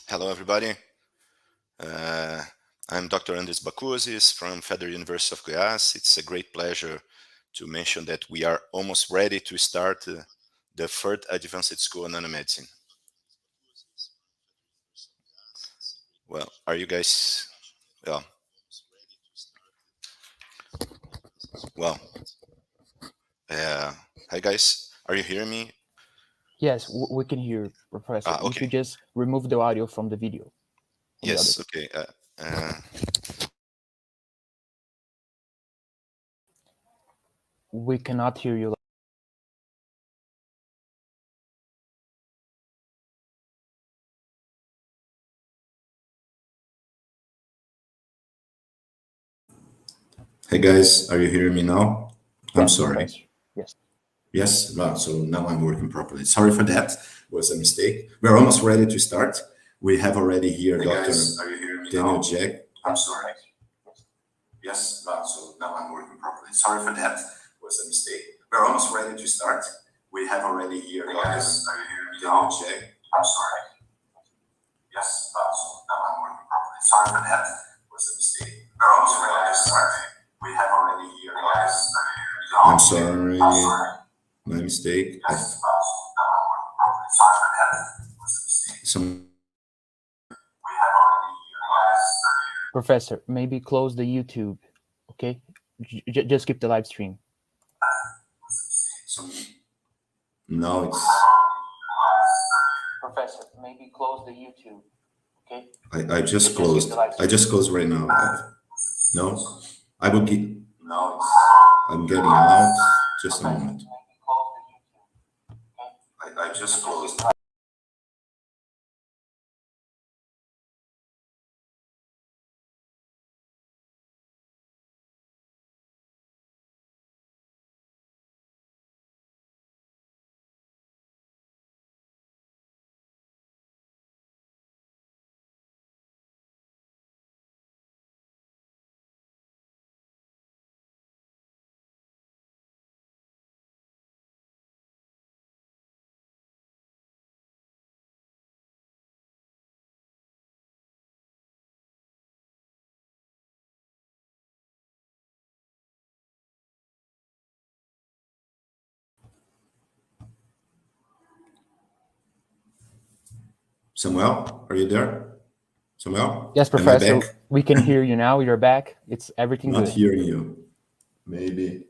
Hello, everybody. I'm Dr. Andres Bacuzis from Federal University of Goiás. It's a great pleasure to mention that we are almost ready to start the third advanced school on nanomedicine. Well, are you guys? Hi guys, are you hearing me? Yes, we can hear, Professor. Okay. You should just remove the audio from the video. Yes, okay. We cannot hear you. Hey guys, are you hearing me now? I'm Yes, sorry. Professor. Yes. Yes, well, so now I'm working properly. Sorry for that. It was a mistake. We're almost ready to start. We have already here Dr. Daniel Jaque. I'm sorry. Yes, well, so now I'm working properly. Sorry for that. It was a mistake. We're almost ready to start. We have already here Dr. Daniel Jaque. I'm sorry. Yes, well, so now I'm working properly. Sorry for that. It was a mistake. We're almost ready to start. We have already here Dr. I'm sorry. My mistake. Professor, maybe close the YouTube, okay? Just keep the live stream. No, it's... Professor, maybe close the YouTube, okay? I just closed. I just closed right now. No, I will get... No, I'm getting out. Just a moment. I just closed. Samuel, are you there? Samuel? Yes, Professor. We can hear you now. You're back. It's everything Not good. hearing you. Maybe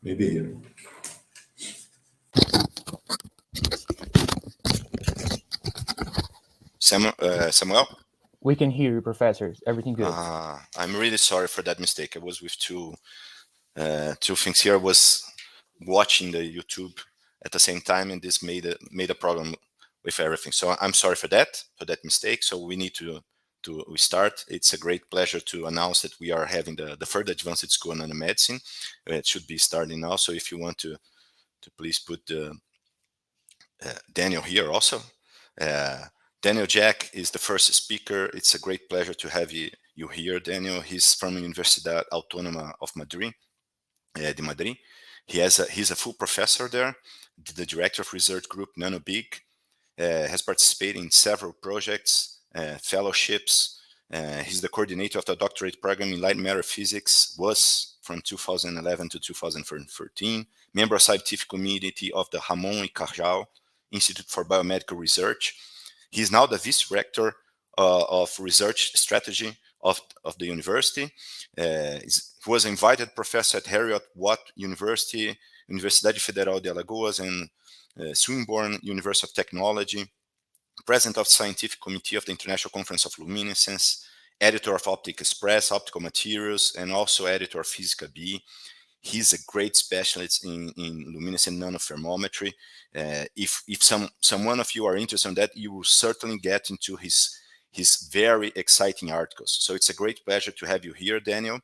here. Samuel? We can hear you, Professor. Everything good. I'm really sorry for that mistake. I was with two things here. I was watching the YouTube at the same time, and this made a problem with everything. So I'm sorry for that mistake. So we need to start. It's a great pleasure to announce that we are having the third advanced school on nanomedicine. It should be starting now. So if you want to please put Daniel here also. Daniel Jaque is the first speaker. It's a great pleasure to have you here, Daniel. He's from Universidad Autónoma of Madrid, de Madrid. He's a full professor there, the director of research group Nanobig, has participated in several projects, fellowships. He's the coordinator of the doctorate program in light matter physics, was from 2011 to 2013, member of scientific committee of the Ramon y Cajal Institute for Biomedical Research. He's now the vice rector of research strategy of the university. He was invited professor at Heriot-Watt University Universidade Federal de Alagoas and Swinburne University of Technology, President of Scientific Committee of the International Conference of Luminescence, editor of Optic Express, Optical Materials, and also editor of Physica B. He's a great specialist in luminescent nanothermometry. If someone of you are interested in that, you will certainly get into his very exciting articles. So it's a great pleasure to have you here, Daniel.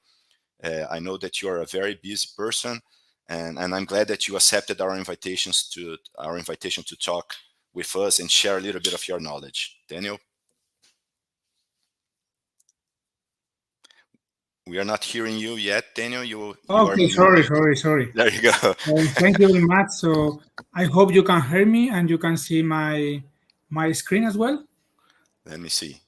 I know that you are a very busy person, and I'm glad that you accepted our invitation to talk with us and share a little bit of your knowledge. Daniel? We are not hearing you yet, Daniel. You okay, sorry. There you go. Thank you very much. So I hope you can hear me and you can see my screen as well. Let me see.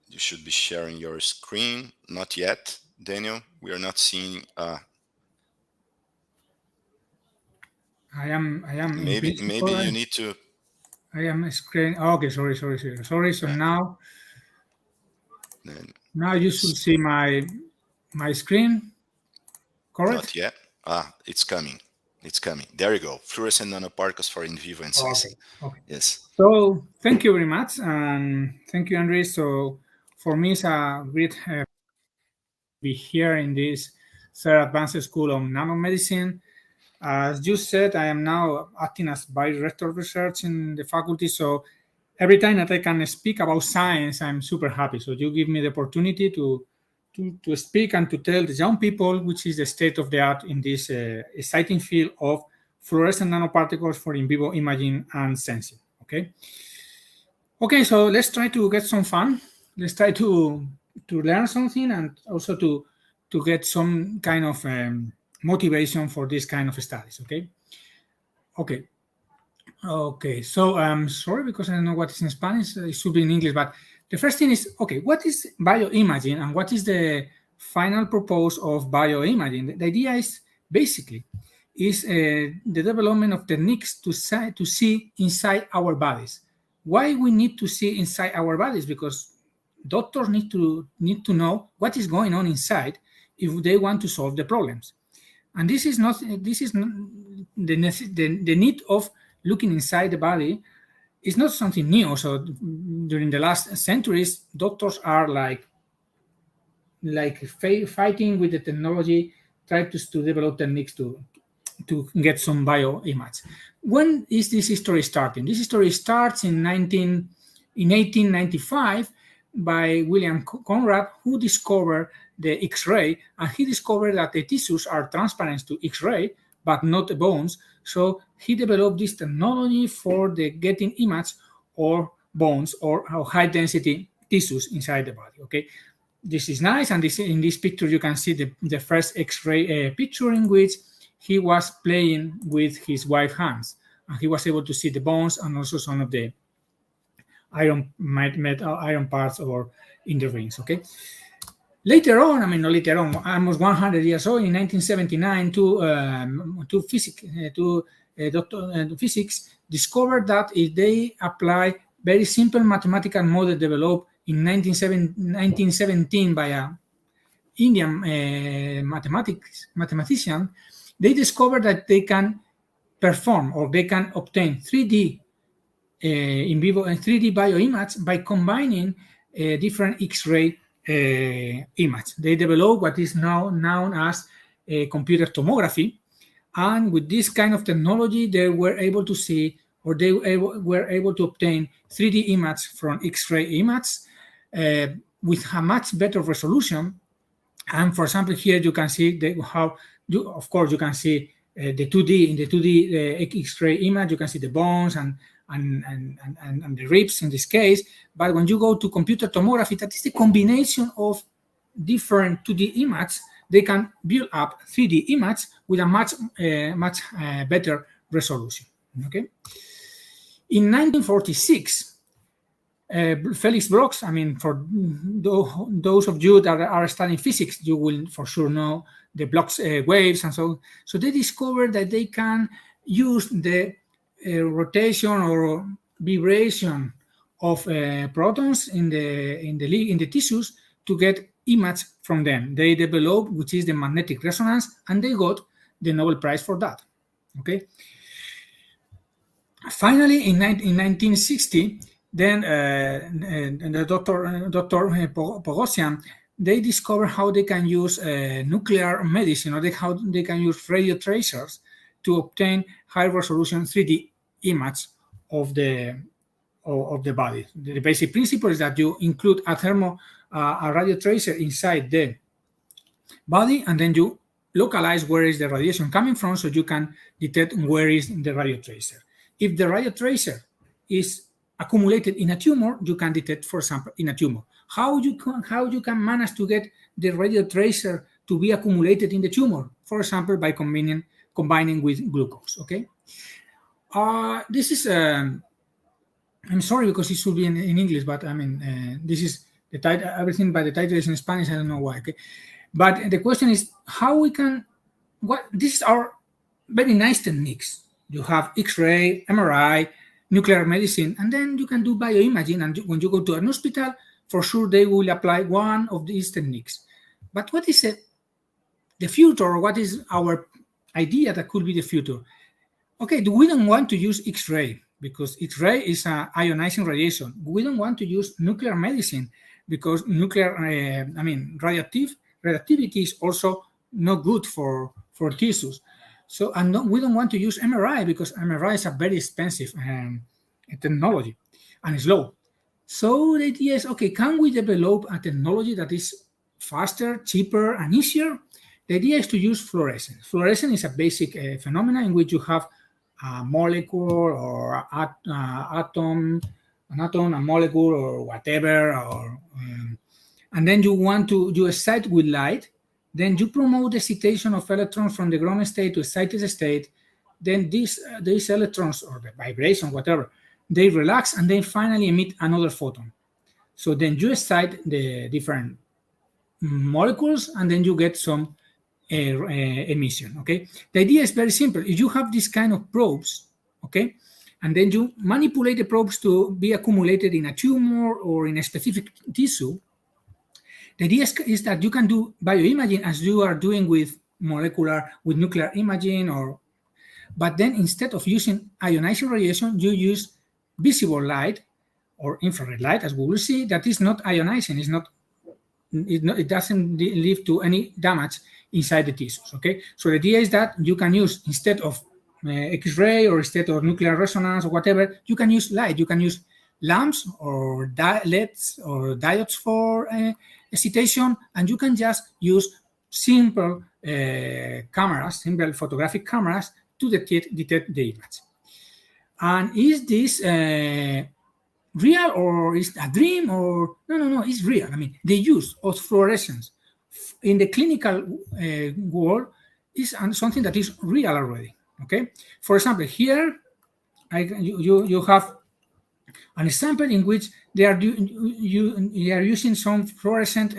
You should be sharing your screen. Not yet, Daniel. We are not seeing. I am. Maybe you need to. I am screen. Okay, sorry. So now you should see my screen. Correct? Not yet. It's coming. There you go. Fluorescent nanoparticles for in vivo and sensing. Okay. Yes. So thank you very much, and thank you, Andre. So for me, it's a great to be here in this third advanced school of nanomedicine. As you said, I am now acting as vice director of research in the faculty. So every time that I can speak about science, I'm super happy. So you give me the opportunity to speak and to tell the young people which is the state of the art in this exciting field of fluorescent nanoparticles for in vivo imaging and sensing. Okay, so let's try to get some fun. Let's try to learn something and also to get some kind of motivation for this kind of studies. Okay, so I'm sorry because I don't know what is in Spanish. It should be in English, but the first thing is, what is bioimaging and what is the final purpose of bioimaging? The idea is basically the development of techniques to see inside our bodies. Why we need to see inside our bodies? Because doctors need to know what is going on inside if they want to solve the problems. And this is not the need of looking inside the body is not something new. So during the last centuries, doctors are like fighting with the technology, trying to develop techniques to get some bioimage. When is this history starting? This history starts in 1895 by William Conrad, who discovered the X-ray, and he discovered that the tissues are transparent to X-ray, but not the bones. So he developed this technology for the getting image or bones or high-density tissues inside the body. This is nice, and in this picture you can see the first X-ray picture in which he was playing with his wife's hands, and he was able to see the bones and also some of the iron parts or in the rings. Later on, almost 100 years old, in 1979, two physics discovered that if they apply very simple mathematical model developed in 1917 by an Indian mathematician, they discovered that they can perform or they can obtain 3D in vivo and 3D bioimage by combining different X-ray image. They developed what is now known as computer tomography, and with this kind of technology, they were able to see, or they were able to obtain 3D image from X-ray image with a much better resolution. And for example, here you can see of course you can see the 2D in the 2D X-ray image. You can see the bones and the ribs in this case. But when you go to computer tomography, that is the combination of different 2D images. They can build up 3D image with a much better resolution. In 1946, Felix Blochs, for those of you that are studying physics, you will for sure know the Blochs waves and so. So they discovered that they can use the rotation or vibration of protons in the tissues to get image from them. They developed, which is the magnetic resonance, and they got the Nobel Prize for that. Okay. Finally, in 1960, then the Dr. Pogosyan, they discovered how they can use nuclear medicine, or how they can use radio tracers to obtain high-resolution 3D image of the body. The basic principle is that you include a radio tracer inside the body, and then you localize where is the radiation coming from, so you can detect where is the radio tracer. If the radio tracer is accumulated in a tumor, you can detect, for example, in a tumor. How you can manage to get the radio tracer to be accumulated in the tumor? For example, by combining with glucose. Okay. This is I'm sorry because it should be in English, but I mean this is the title. Everything by the title is in Spanish. I don't know why. Okay. But the question is how we can. These are very nice techniques. You have X-ray, MRI, nuclear medicine, and then you can do bioimaging. And when you go to an hospital, for sure they will apply one of these techniques. But what is the future, or what is our idea that could be the future? Okay, we don't want to use X-ray because X-ray is ionizing radiation. We don't want to use nuclear medicine because radioactivity is also not good for tissues. So, we don't want to use MRI because MRI is a very expensive technology and slow. So the idea is, okay, can we develop a technology that is faster, cheaper, and easier? The idea is to use fluorescence. Fluorescence is a basic phenomenon in which you have a molecule or an atom, a molecule, or whatever, and then you excite with light. Then you promote the excitation of electrons from the ground state to excited state. Then these electrons, or the vibration, whatever, they relax and they finally emit another photon. So then you excite the different molecules and then you get some emission. Okay. The idea is very simple. If you have this kind of probes, okay, and then you manipulate the probes to be accumulated in a tumor or in a specific tissue, the idea is that you can do bioimaging as you are doing with nuclear imaging, but then instead of using ionizing radiation, you use visible light or infrared light, as we will see, that is not ionizing. It doesn't lead to any damage inside the tissues. Okay, so the idea is that you can use, instead of X-ray or instead of nuclear resonance or whatever, you can use light. You can use lamps or LEDs or diodes for excitation, and you can just use simple cameras, simple photographic cameras to detect the image. And is this real, or is it a dream, or no, it's real. I mean, the use of fluorescence in the clinical world is something that is real already. Okay, for example, here you have an example in which they are using some fluorescent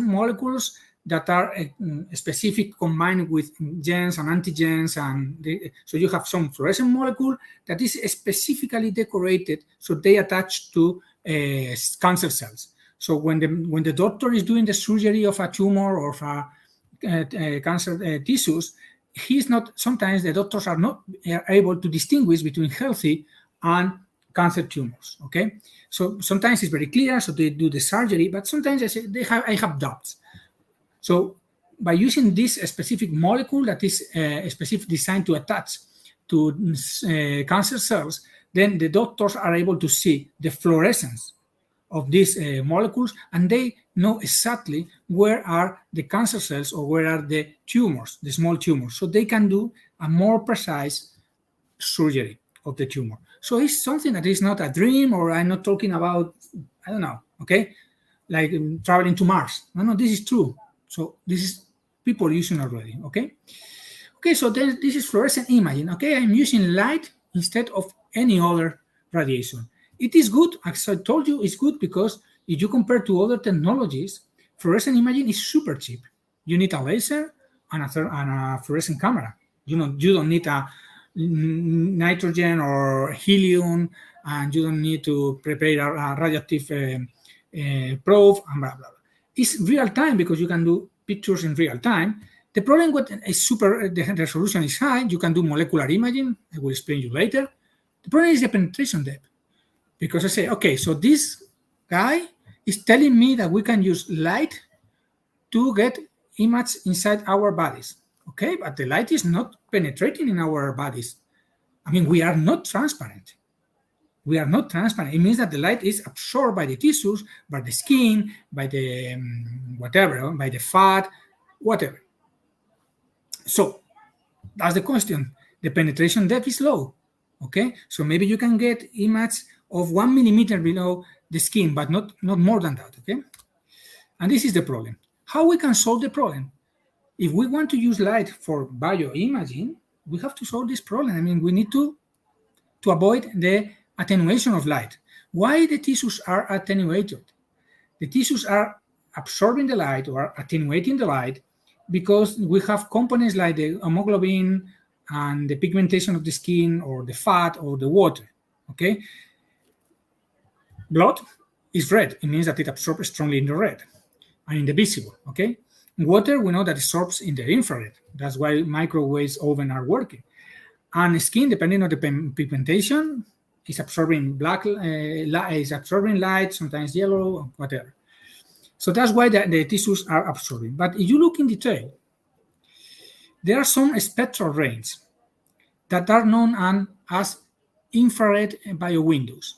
molecules that are specific, combined with gens and antigens, and so you have some fluorescent molecule that is specifically decorated so they attach to cancer cells. So when the doctor is doing the surgery of a tumor or of cancer tissues, sometimes the doctors are not able to distinguish between healthy and cancer tumors. Okay, so sometimes it's very clear, so they do the surgery, but sometimes I have doubts. So by using this specific molecule that is specific designed to attach to cancer cells, then the doctors are able to see the fluorescence of these molecules, and they know exactly where are the cancer cells or where are the tumors, the small tumors, so they can do a more precise surgery of the tumor. So it's something that is not a dream, or I'm not talking about, I don't know, okay, like traveling to Mars. No, this is true. So this is people using already, okay? Okay, so then this is fluorescent imaging, okay? I'm using light instead of any other radiation. It is good, as I told you, it's good because if you compare to other technologies, fluorescent imaging is super cheap. You need a laser and a fluorescent camera. You don't need a nitrogen or helium, and you don't need to prepare a radioactive probe and blah, blah, blah. It's real time because you can do pictures in real time. The problem with the resolution is high. You can do molecular imaging. I will explain you later. The problem is the penetration depth. Because I say, okay, so this guy is telling me that we can use light to get image inside our bodies. Okay, but the light is not penetrating in our bodies. I mean, we are not transparent. We are not transparent. It means that the light is absorbed by the tissues, by the skin, by the whatever, by the fat, whatever. So that's the question. The penetration depth is low. Okay, so maybe you can get image of 1 millimeter below the skin, but not more than that. Okay, and this is the problem. How we can solve the problem? If we want to use light for bioimaging, we have to solve this problem. I mean, we need to avoid the attenuation of light. Why the tissues are attenuated? The tissues are absorbing the light or attenuating the light because we have components like the hemoglobin and the pigmentation of the skin or the fat or the water. Okay, blood is red. It means that it absorbs strongly in the red and in the visible. Okay, water we know that absorbs in the infrared. That's why microwaves oven are working. And skin, depending on the pigmentation, is absorbing is absorbing light, sometimes yellow, whatever. So that's why the tissues are absorbing. But if you look in detail, there are some spectral ranges that are known as infrared biowindows.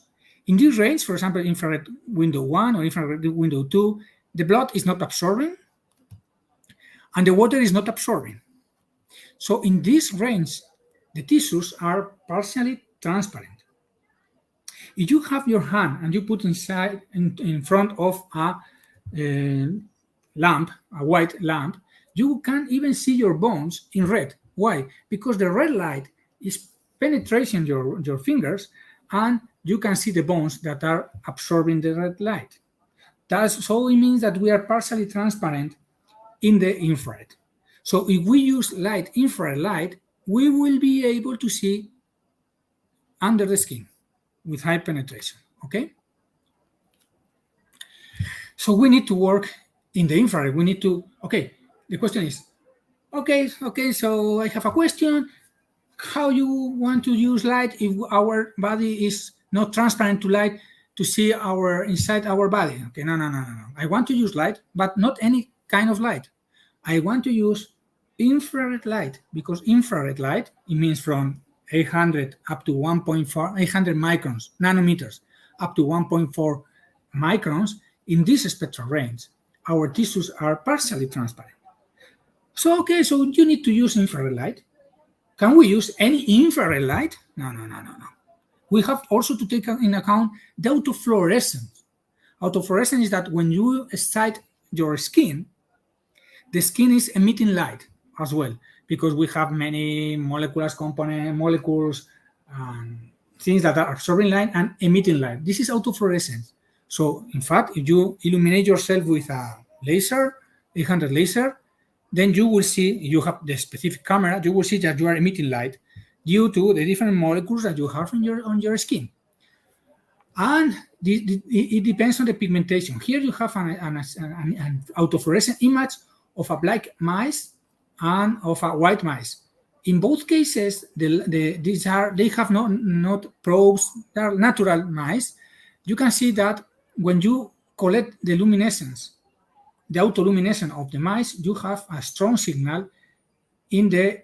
In this range, for example, infrared window 1 or infrared window 2, the blood is not absorbing and the water is not absorbing. So in this range, the tissues are partially transparent. If you have your hand and you put inside in front of a lamp, a white lamp, you can even see your bones in red. Why? Because the red light is penetrating your fingers and you can see the bones that are absorbing the red light. So it means that we are partially transparent in the infrared. So if we use infrared light, we will be able to see under the skin with high penetration, okay? So we need to work in the infrared. We need to, okay, the question is, okay, so I have a question. How you want to use light if our body is not transparent to light to see inside our body? Okay, no. I want to use light, but not any kind of light. I want to use infrared light because infrared light, it means from 800 up to 1.4, 800 microns, nanometers, up to 1.4 microns. In this spectral range, our tissues are partially transparent. So, okay, so you need to use infrared light. Can we use any infrared light? No. We have also to take in account the autofluorescence. Autofluorescence is that when you excite your skin, the skin is emitting light as well, because we have many molecules, things that are absorbing light and emitting light. This is autofluorescence. So, in fact, if you illuminate yourself with a laser, 800 laser, then you will see, you have the specific camera, you will see that you are emitting light due to the different molecules that you have on your skin. And it depends on the pigmentation. Here you have an autofluorescent image of a black mice and of a white mice. In both cases, they have not probes, they are natural mice. You can see that when you collect the luminescence, the autoluminescence of the mice, you have a strong signal in the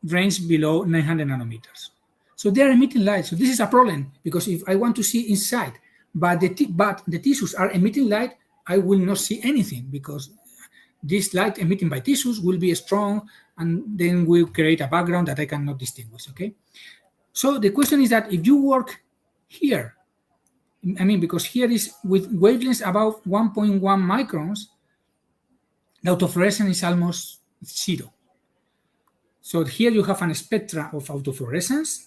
range below 900 nanometers. So they are emitting light. So this is a problem because if I want to see inside, but the tissues are emitting light, I will not see anything because this light emitting by tissues will be strong and then will create a background that I cannot distinguish, okay? So the question is that if you work here, I mean, because here is with wavelengths above 1.1 microns, the autofluorescence is almost zero. So here you have a spectra of autofluorescence,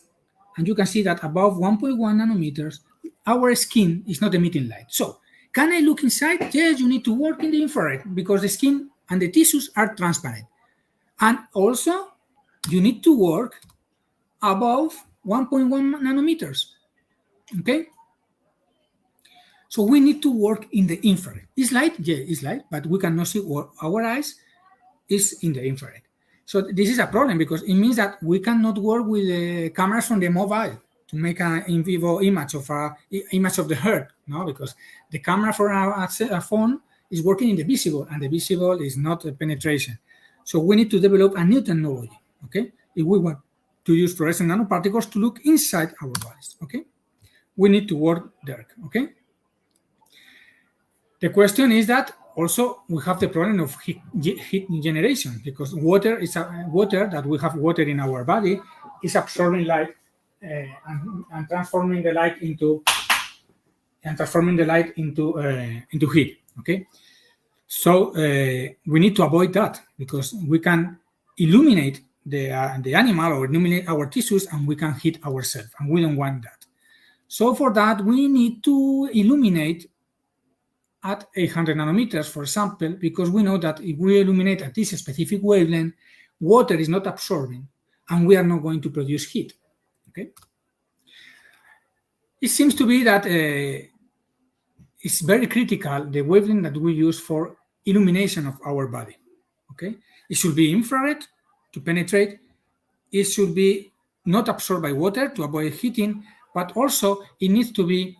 and you can see that above 1.1 nanometers, our skin is not emitting light. So can I look inside? Yes, you need to work in the infrared because the skin and the tissues are transparent. And also, you need to work above 1.1 nanometers, okay? So we need to work in the infrared. Is light? Yeah, it's light, but we cannot see our eyes is in the infrared. So this is a problem because it means that we cannot work with the cameras from the mobile to make an in vivo image of the heart, no? Because the camera for a phone is working in the visible, and the visible is not a penetration. So we need to develop a new technology, okay? If we want to use fluorescent nanoparticles to look inside our bodies, okay? We need to work there, okay? The question is that also we have the problem of heat generation, because water that we have water in our body is absorbing light and transforming the light into heat. Okay, so we need to avoid that because we can illuminate the animal or illuminate our tissues and we can heat ourselves, and we don't want that. So for that we need to illuminate at 800 nanometers, for example, because we know that if we illuminate at this specific wavelength, water is not absorbing and we are not going to produce heat. Okay. It seems to be that it's very critical, the wavelength that we use for illumination of our body. Okay. It should be infrared to penetrate. It should be not absorbed by water to avoid heating, but also it needs to be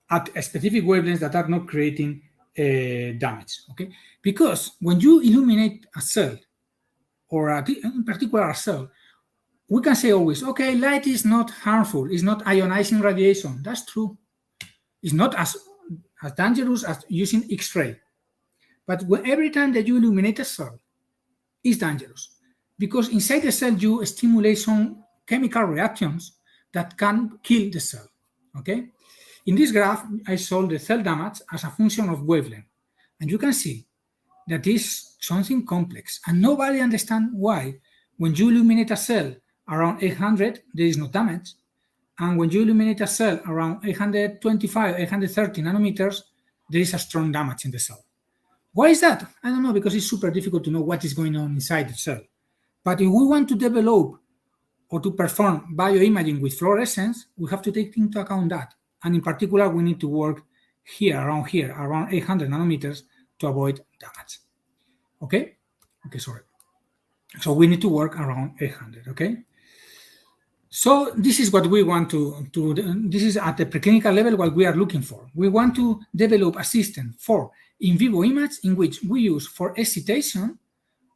at a specific wavelengths that are not creating damage. Okay, because when you illuminate a cell, or in particular a cell, we can say always, okay, light is not harmful, it's not ionizing radiation. That's true. It's not as dangerous as using X-ray. But every time that you illuminate a cell, it's dangerous because inside the cell you stimulate some chemical reactions that can kill the cell. Okay. In this graph, I saw the cell damage as a function of wavelength. And you can see that is something complex. And nobody understands why when you illuminate a cell around 800, there is no damage. And when you illuminate a cell around 825, 830 nanometers, there is a strong damage in the cell. Why is that? I don't know, because it's super difficult to know what is going on inside the cell. But if we want to develop or to perform bioimaging with fluorescence, we have to take into account that. And in particular, we need to work around 800 nanometers to avoid damage. Okay? Okay, sorry. So we need to work around 800, okay? So this is what we want to this is at the preclinical level what we are looking for. We want to develop a system for in vivo image in which we use for excitation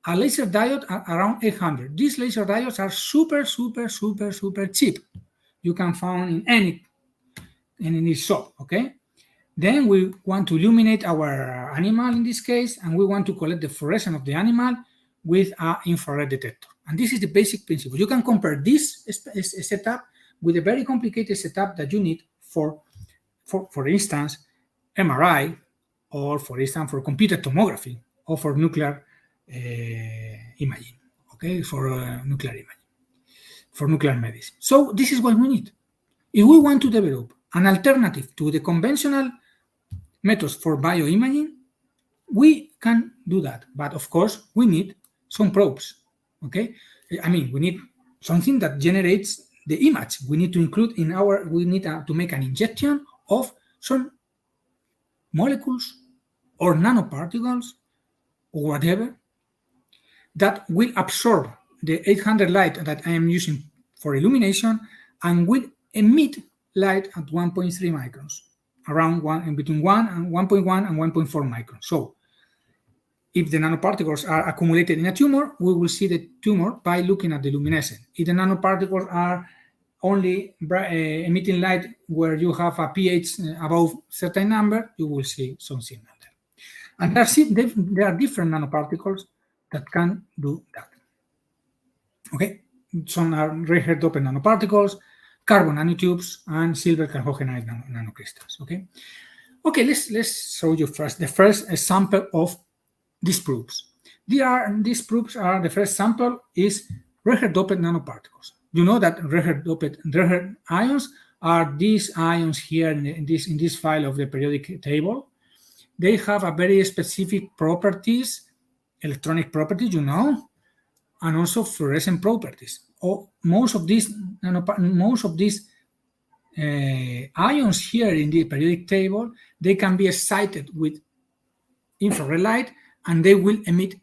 a laser diode around 800. These laser diodes are super cheap. You can find in any shop, okay? Then we want to illuminate our animal in this case, and we want to collect the fluorescence of the animal with an infrared detector. And this is the basic principle. You can compare this setup with a very complicated setup that you need for instance, MRI, or for instance, for computer tomography, or for nuclear imaging, okay, for nuclear imaging, for nuclear medicine. So this is what we need. If we want to develop an alternative to the conventional methods for bioimaging, we can do that. But of course, we need some probes, okay? I mean, we need something that generates the image. We need to include we need to make an injection of some molecules or nanoparticles or whatever that will absorb the 800 light that I am using for illumination and will emit light at 1.3 microns, around between 1.1 and 1.4 microns. So if the nanoparticles are accumulated in a tumor, we will see the tumor by looking at the luminescence. If the nanoparticles are only emitting light where you have a pH above certain number, you will see some signal there. And there are different nanoparticles that can do that. Okay, some are rare doped nanoparticles, carbon nanotubes, and silver carbogenide nanocrystals. Okay, let's show you first the first example of these proofs. These proofs are the first sample is rare doped nanoparticles. You know that rare ions are these ions here in this file of the periodic table. They have a very specific properties, electronic properties, you know, and also fluorescent properties. Most of these ions here in the periodic table, they can be excited with infrared light, and they will emit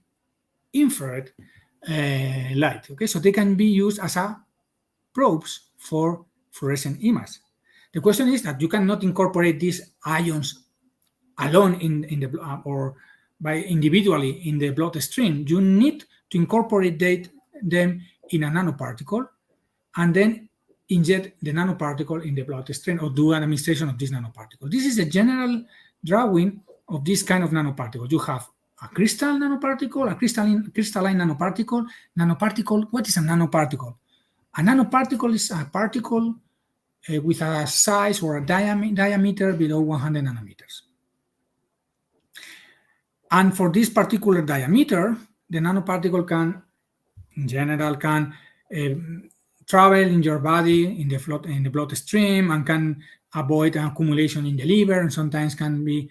infrared light. Okay, so they can be used as a probes for fluorescent image. The question is that you cannot incorporate these ions alone in the or by individually in the bloodstream. You need to incorporate them in a nanoparticle and then inject the nanoparticle in the bloodstream or do an administration of this nanoparticle. This is a general drawing of this kind of nanoparticle. You have a crystal nanoparticle, a crystalline nanoparticle. Nanoparticle, what is a nanoparticle? A nanoparticle is a particle with a size or a diameter below 100 nanometers. And for this particular diameter, the nanoparticle can, in general, travel in your body in the bloodstream and can avoid accumulation in the liver, and sometimes can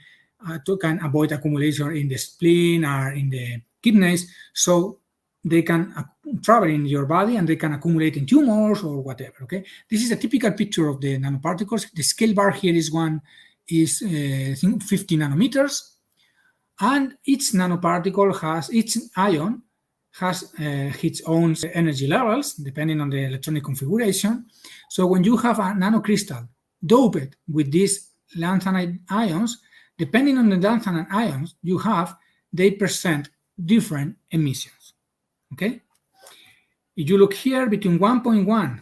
avoid accumulation in the spleen or in the kidneys. So they can travel in your body and they can accumulate in tumors or whatever. Okay, this is a typical picture of the nanoparticles. The scale bar here is 50 nanometers, and each nanoparticle each ion has its own energy levels depending on the electronic configuration. So when you have a nanocrystal doped with these lanthanide ions, depending on the lanthanide ions you have, they present different emissions. Okay, if you look here between 1.1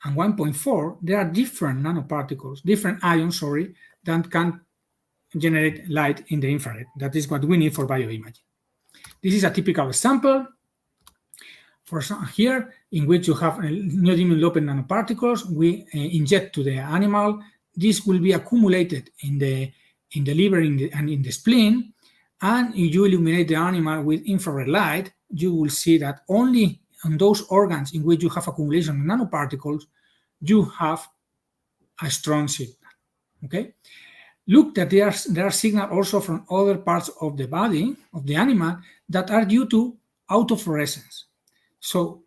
and 1.4, there are different nanoparticles, different ions, that can generate light in the infrared. That is what we need for bioimaging. This is a typical example for here, in which you have neodymium-doped nanoparticles. We inject to the animal. This will be accumulated in the liver and in the spleen. And if you illuminate the animal with infrared light, you will see that only on those organs in which you have accumulation of nanoparticles, you have a strong signal. Okay. Look that there are signals also from other parts of the body of the animal that are due to autofluorescence. So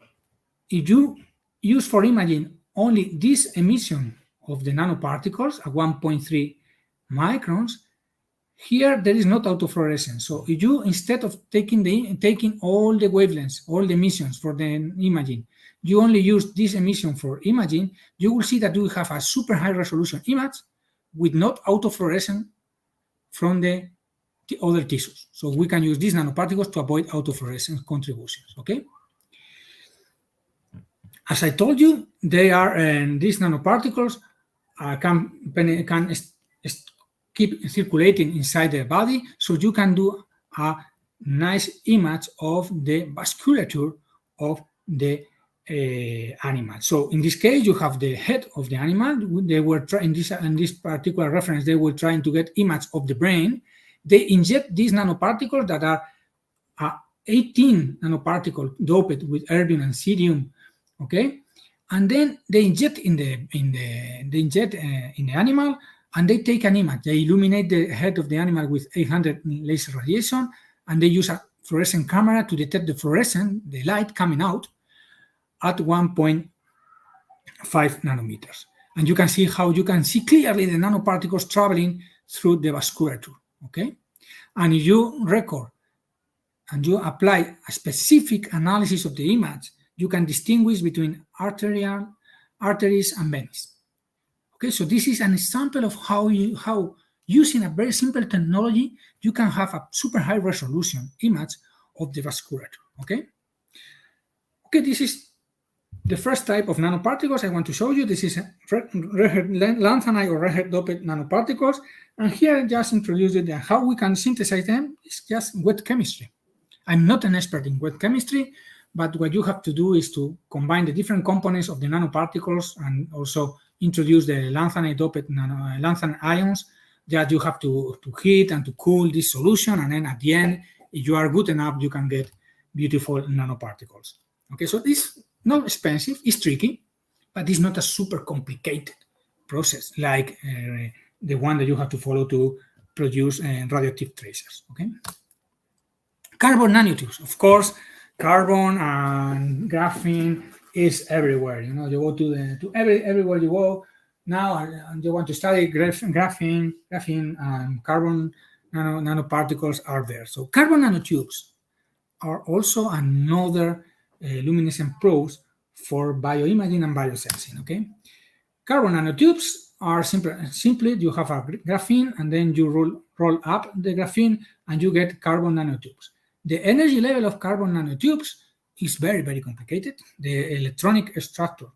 if you use for imaging only this emission of the nanoparticles at 1.3 microns, here there is not autofluorescence. So if you, instead of taking all the wavelengths, all the emissions for the imaging, you only use this emission for imaging, you will see that you have a super high resolution image with not autofluorescence from the other tissues. So we can use these nanoparticles to avoid autofluorescence contributions. Okay. As I told you, they are these nanoparticles can keep circulating inside the body, so you can do a nice image of the vasculature of the animal. So in this case, you have the head of the animal. They were trying in this particular reference. They were trying to get image of the brain. They inject these nanoparticles that are 18 nanoparticles doped with erbium and cerium. Okay, and then they inject in the animal, and they take an image. They illuminate the head of the animal with 800 laser radiation, and they use a fluorescent camera to detect the light coming out at 1.5 nanometers. And you can see how you can see clearly the nanoparticles traveling through the vasculature. Okay, and if you record and you apply a specific analysis of the image, you can distinguish between arteries and veins. Okay, so this is an example of how using a very simple technology, you can have a super high resolution image of the vasculature. Okay, this is the first type of nanoparticles I want to show you. This is lanthanide or red doped nanoparticles, and here I just introduced it. How we can synthesize them is just wet chemistry. I'm not an expert in wet chemistry, but what you have to do is to combine the different components of the nanoparticles and also introduce the lanthanide-doped lanthanide ions that you have to heat and to cool this solution. And then at the end, if you are good enough, you can get beautiful nanoparticles. Okay, so it's not expensive, it's tricky, but it's not a super complicated process like the one that you have to follow to produce radioactive tracers. Okay, carbon nanotubes, of course. Carbon and graphene is everywhere. You know, you go to everywhere you go now, and you want to study graphene and carbon nanoparticles are there. So carbon nanotubes are also another luminescent probes for bioimaging and biosensing, okay? Carbon nanotubes are simply you have a graphene and then you roll up the graphene and you get carbon nanotubes. The energy level of carbon nanotubes is very, very complicated. The electronic structure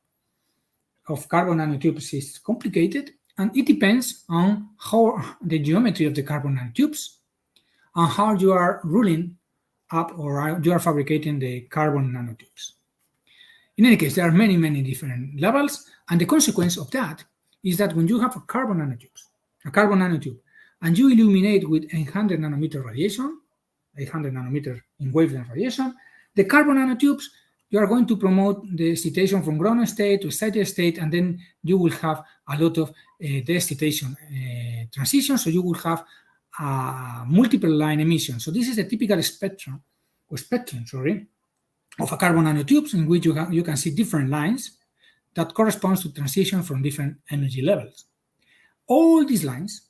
of carbon nanotubes is complicated, and it depends on how the geometry of the carbon nanotubes and how you are rolling up or you are fabricating the carbon nanotubes. In any case, there are many, many different levels, and the consequence of that is that when you have a carbon nanotube, and you illuminate with 800 nanometer radiation, 800 nanometer in wavelength radiation, the carbon nanotubes, you are going to promote the excitation from ground state to excited state, and then you will have a lot of de-excitation transitions, so you will have multiple line emission. So this is a typical spectrum of a carbon nanotubes in which you can see different lines that corresponds to transition from different energy levels. All these lines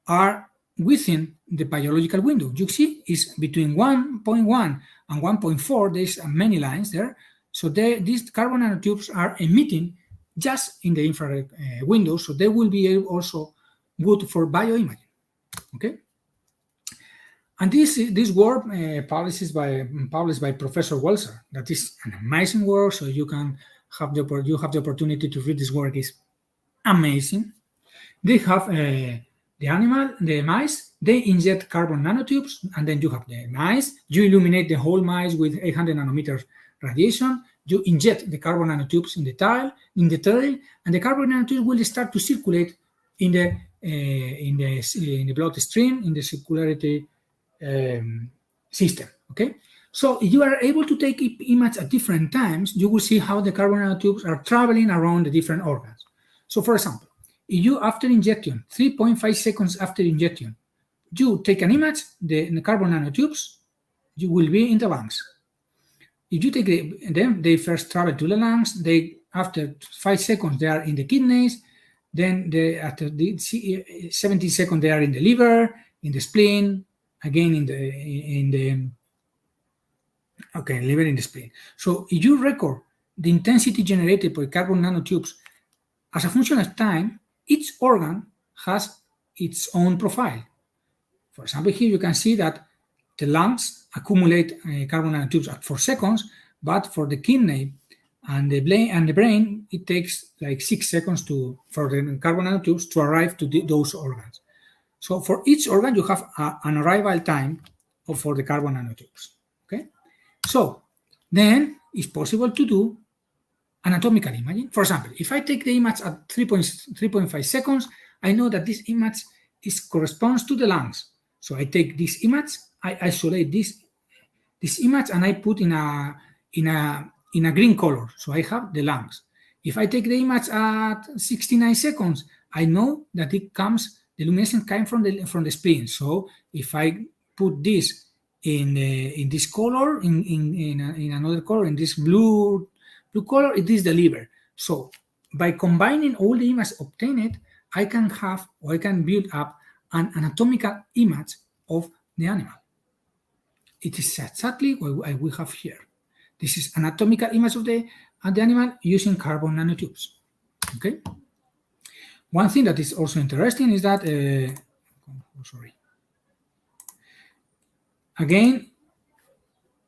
are within the biological window. You see is between 1.1 and 1.4, there's many lines there. So these carbon nanotubes are emitting just in the infrared window, so they will be also good for bioimaging, okay? And this work published by Professor Welser, that is an amazing work, so you have the opportunity to read this work. Is amazing. They have the mice, they inject carbon nanotubes, and then you have the mice, you illuminate the whole mice with 800 nanometers radiation, you inject the carbon nanotubes in the tail, and the carbon nanotubes will start to circulate in the bloodstream, in the circularity system, okay? So you are able to take images at different times. You will see how the carbon nanotubes are traveling around the different organs. So for example, if you, after injection, 3.5 seconds after injection, you take an image, the carbon nanotubes, you will be in the lungs. If you take them, they first travel to the lungs, after 5 seconds, they are in the kidneys, then after 17 seconds, they are in the liver, in the spleen, again liver in the spleen. So if you record the intensity generated by carbon nanotubes as a function of time, each organ has its own profile. For example, here you can see that the lungs accumulate carbon nanotubes at 4 seconds, but for the kidney and the brain, it takes like 6 seconds for the carbon nanotubes to arrive to those organs. So for each organ, you have an arrival time for the carbon nanotubes. Okay, so then it's possible to do anatomical imaging. For example, if I take the image at 3.5 seconds, I know that this image corresponds to the lungs. So I take this image, I isolate this image, and I put in a green color. So I have the lungs. If I take the image at 69 seconds, I know that the luminescence came from the spleen. So if I put this in this color, in another color, in this blue color, it is the liver. So by combining all the images obtained, I can build up an anatomical image of the animal. It is exactly what we have here. This is anatomical image of the animal using carbon nanotubes. Okay. One thing that is also interesting is that, again,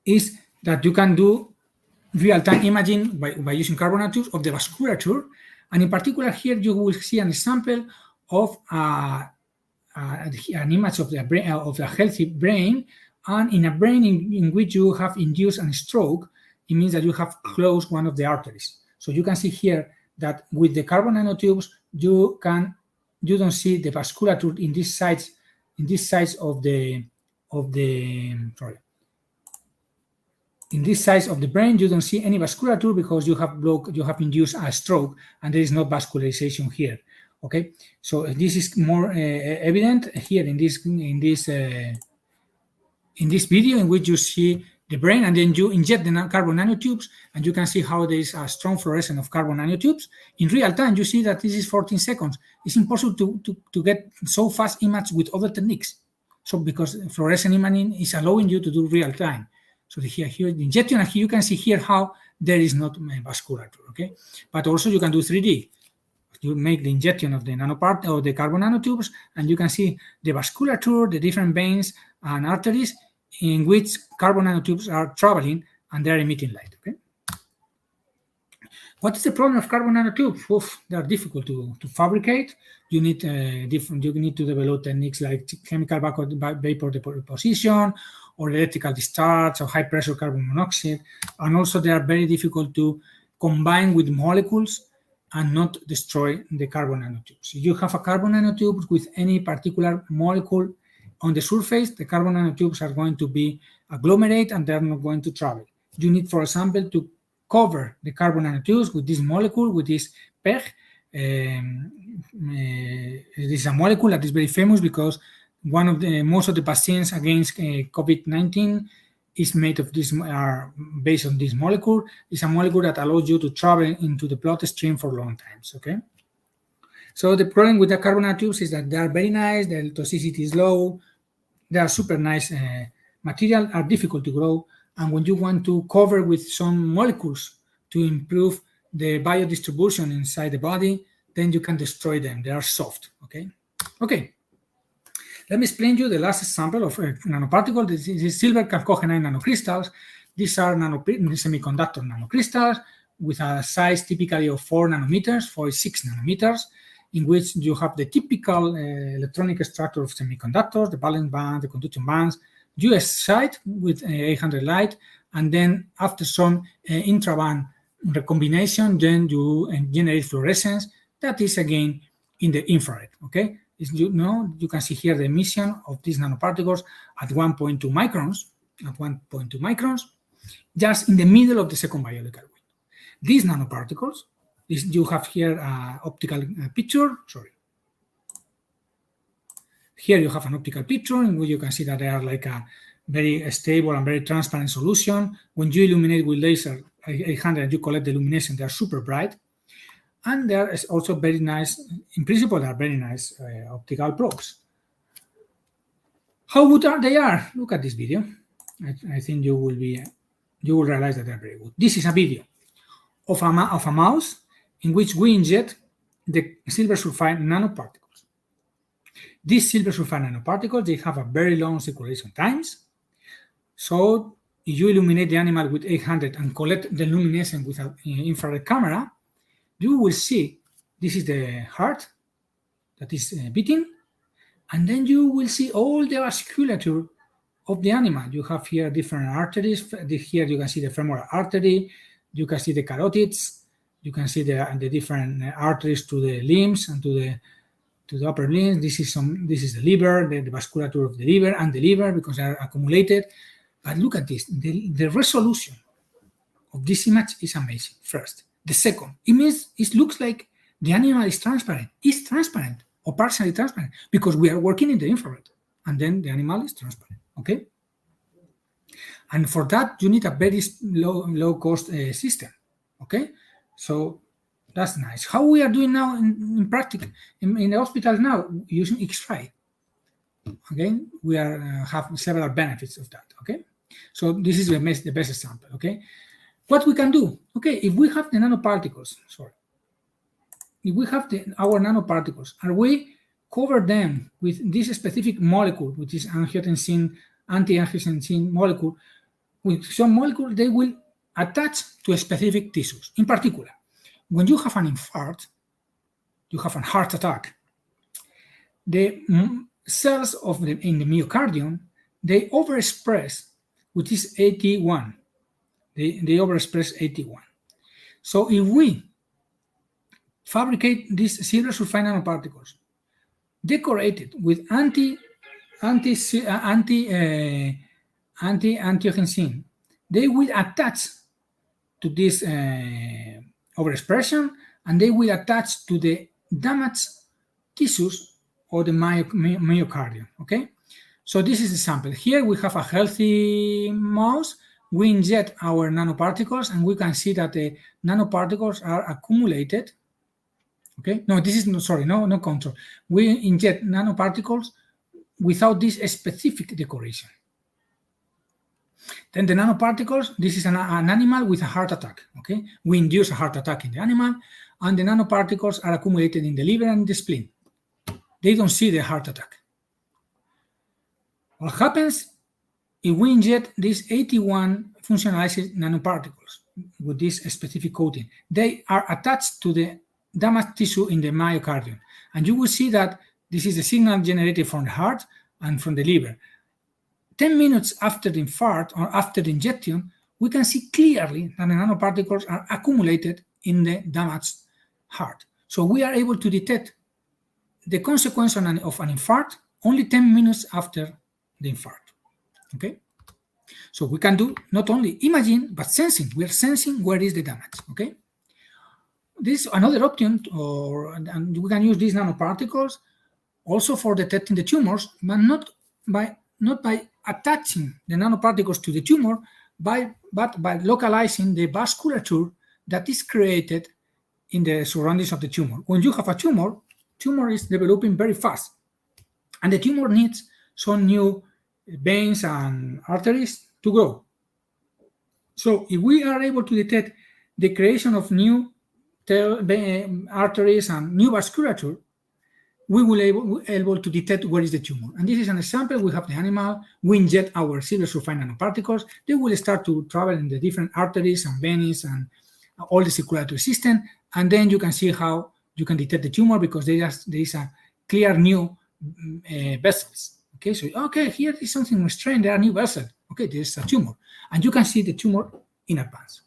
is that you can do real-time imaging by using carbon nanotubes of the vasculature, and in particular here you will see an example of an image of the brain, of a healthy brain, and in a brain in which you have induced a stroke, it means that you have closed one of the arteries. So you can see here that with the carbon nanotubes, you don't see the vasculature in these sides of the in this size of the brain. You don't see any vasculature because you have induced a stroke, and there is no vascularization here. Okay, so this is more evident here in this video, in which you see the brain, and then you inject the carbon nanotubes, and you can see how there is a strong fluorescence of carbon nanotubes. In real time, you see that this is 14 seconds. It's impossible to get so fast image with other techniques. So because fluorescent imaging is allowing you to do real time. So here the injection, and here you can see here how there is not vasculature, okay? But also you can do 3D. You make the injection of the nanopart or the carbon nanotubes, and you can see the vasculature, the different veins and arteries in which carbon nanotubes are traveling and they're emitting light, okay? What is the problem of carbon nanotubes? Oof, they are difficult to fabricate. You need you need to develop techniques like chemical vapor deposition or electrical discharge or high pressure carbon monoxide, and also they are very difficult to combine with molecules and not destroy the carbon nanotubes. If you have a carbon nanotube with any particular molecule on the surface, the carbon nanotubes are going to be agglomerate and they're not going to travel. You need, for example, to cover the carbon nanotubes with this molecule, with this PEG. This is a molecule that is very famous because most of the vaccines against COVID-19 is made of this, are based on this molecule. It's a molecule that allows you to travel into the bloodstream for long times, okay? So the problem with the carbon nanotubes is that they are very nice, their toxicity is low, they are super nice material, are difficult to grow, and when you want to cover with some molecules to improve the biodistribution inside the body, then you can destroy them. They are soft, okay? Okay, let me explain you the last example of a nanoparticle. This is silver chalcogenide nanocrystals. These are semiconductor nanocrystals with a size typically of 4 nanometers, 6 nanometers, in which you have the typical electronic structure of semiconductors, the valence bands, the conduction bands, US side with 800 light, and then after some intraband recombination, then you generate fluorescence. That is again in the infrared, okay? As you know, you can see here the emission of these nanoparticles at 1.2 microns, just in the middle of the second biological window. These nanoparticles, you have here an optical picture, sorry. Here you have an optical picture in which you can see that they are like a very stable and very transparent solution. When you illuminate with laser 800, you collect the illumination, they are super bright. And there is also very nice, in principle, they are very nice optical probes. How good are they? Look at this video. I think you will realize that they're very good. This is a video of a mouse in which we inject the silver sulfide nanoparticles. These silver sulfide nanoparticles, they have a very long circulation times. So if you illuminate the animal with 800 and collect the luminescence with an infrared camera, you will see this is the heart that is beating, and then you will see all the vasculature of the animal. You have here different arteries. Here you can see the femoral artery, you can see the carotids, you can see the different arteries to the limbs and to the upper limbs. This is the liver, the vasculature of the liver and the liver because they are accumulated. But look at this, the resolution of this image is amazing, first. The second, it looks like the animal is transparent. It's transparent or partially transparent because we are working in the infrared and then the animal is transparent, okay? And for that, you need a very low cost system, okay? So that's nice. How we are doing now in practice, in the hospital now, using X-ray. Again, we have several benefits of that, okay? So this is the best example, okay? What we can do, okay, if we have the nanoparticles, if we have our nanoparticles, and we cover them with this specific molecule, which is anti-angiotensin molecule, with some molecule, they will attach to specific tissues. In particular, when you have an infarct, you have a heart attack, the cells in the myocardium, they overexpress, which is AT1. They overexpress AT1. So if we fabricate these silver sulfide nanoparticles, decorated with anti-angiotensin, they will attach to this overexpression, and they will attach to the damaged tissues or the myocardium. Okay, so this is the sample. Here we have a healthy mouse. We inject our nanoparticles, and we can see that the nanoparticles are accumulated. Okay, no, this is no control. We inject nanoparticles without this specific decoration. Then the nanoparticles, this is an animal with a heart attack, okay? We induce a heart attack in the animal, and the nanoparticles are accumulated in the liver and the spleen. They don't see the heart attack. What happens if we inject these 81 functionalized nanoparticles with this specific coating? They are attached to the damaged tissue in the myocardium, and you will see that this is the signal generated from the heart and from the liver. 10 minutes after the infarct or after the injection, we can see clearly that the nanoparticles are accumulated in the damaged heart. So we are able to detect the consequence of an infarct only 10 minutes after the infarct. Okay? So we can do not only imaging, but sensing. We are sensing where is the damage. Okay? This is another option, and we can use these nanoparticles also for detecting the tumors, but not by attaching the nanoparticles to the tumor, but by localizing the vasculature that is created in the surroundings of the tumor. When you have a tumor is developing very fast, and the tumor needs some new veins and arteries to grow. So if we are able to detect the creation of new arteries and new vasculature, we will be able to detect where is the tumor. And this is an example. We have the animal, we inject our silver sulfide nanoparticles, they will start to travel in the different arteries and veins and all the circulatory system, and then you can see how you can detect the tumor because there is a clear new vessels. Okay, so okay, here is something strange, there are new vessels. Okay, there is a tumor, and you can see the tumor in advance.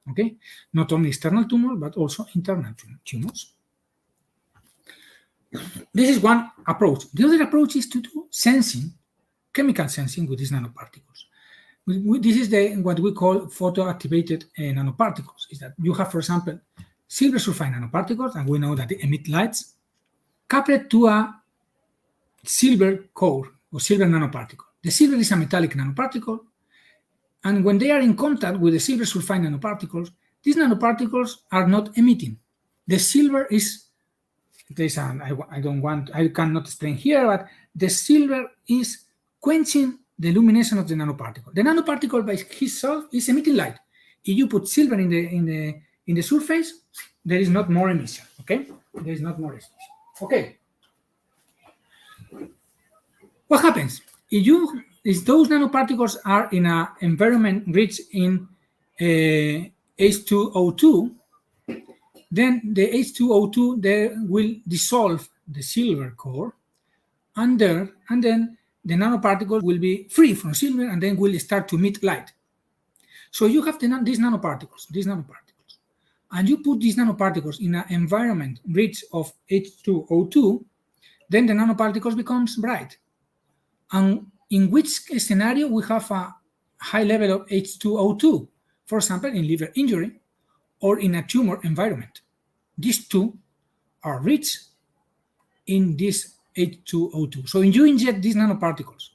Okay, not only external tumor, but also internal tumors. This is one approach. The other approach is to do sensing, chemical sensing with these nanoparticles. This is what we call photoactivated nanoparticles. Is that you have, for example, silver sulfide nanoparticles, and we know that they emit lights, coupled to a silver core or silver nanoparticle. The silver is a metallic nanoparticle, and when they are in contact with the silver sulfide nanoparticles, these nanoparticles are not emitting. The silver is I cannot explain here, but the silver is quenching the illumination of the nanoparticle. The nanoparticle by itself is emitting light. If you put silver in the surface, there is not more emission. Okay, there is not more emission. Okay. What happens if those nanoparticles are in an environment rich in H2O2? Then the H2O2 there will dissolve the silver core, and then the nanoparticle will be free from silver, and then will start to emit light. So you have these nanoparticles, and you put these nanoparticles in an environment rich of H2O2, then the nanoparticles becomes bright. And in which scenario we have a high level of H2O2? For example, in liver injury, or in a tumor environment. These two are rich in this H2O2. So when you inject these nanoparticles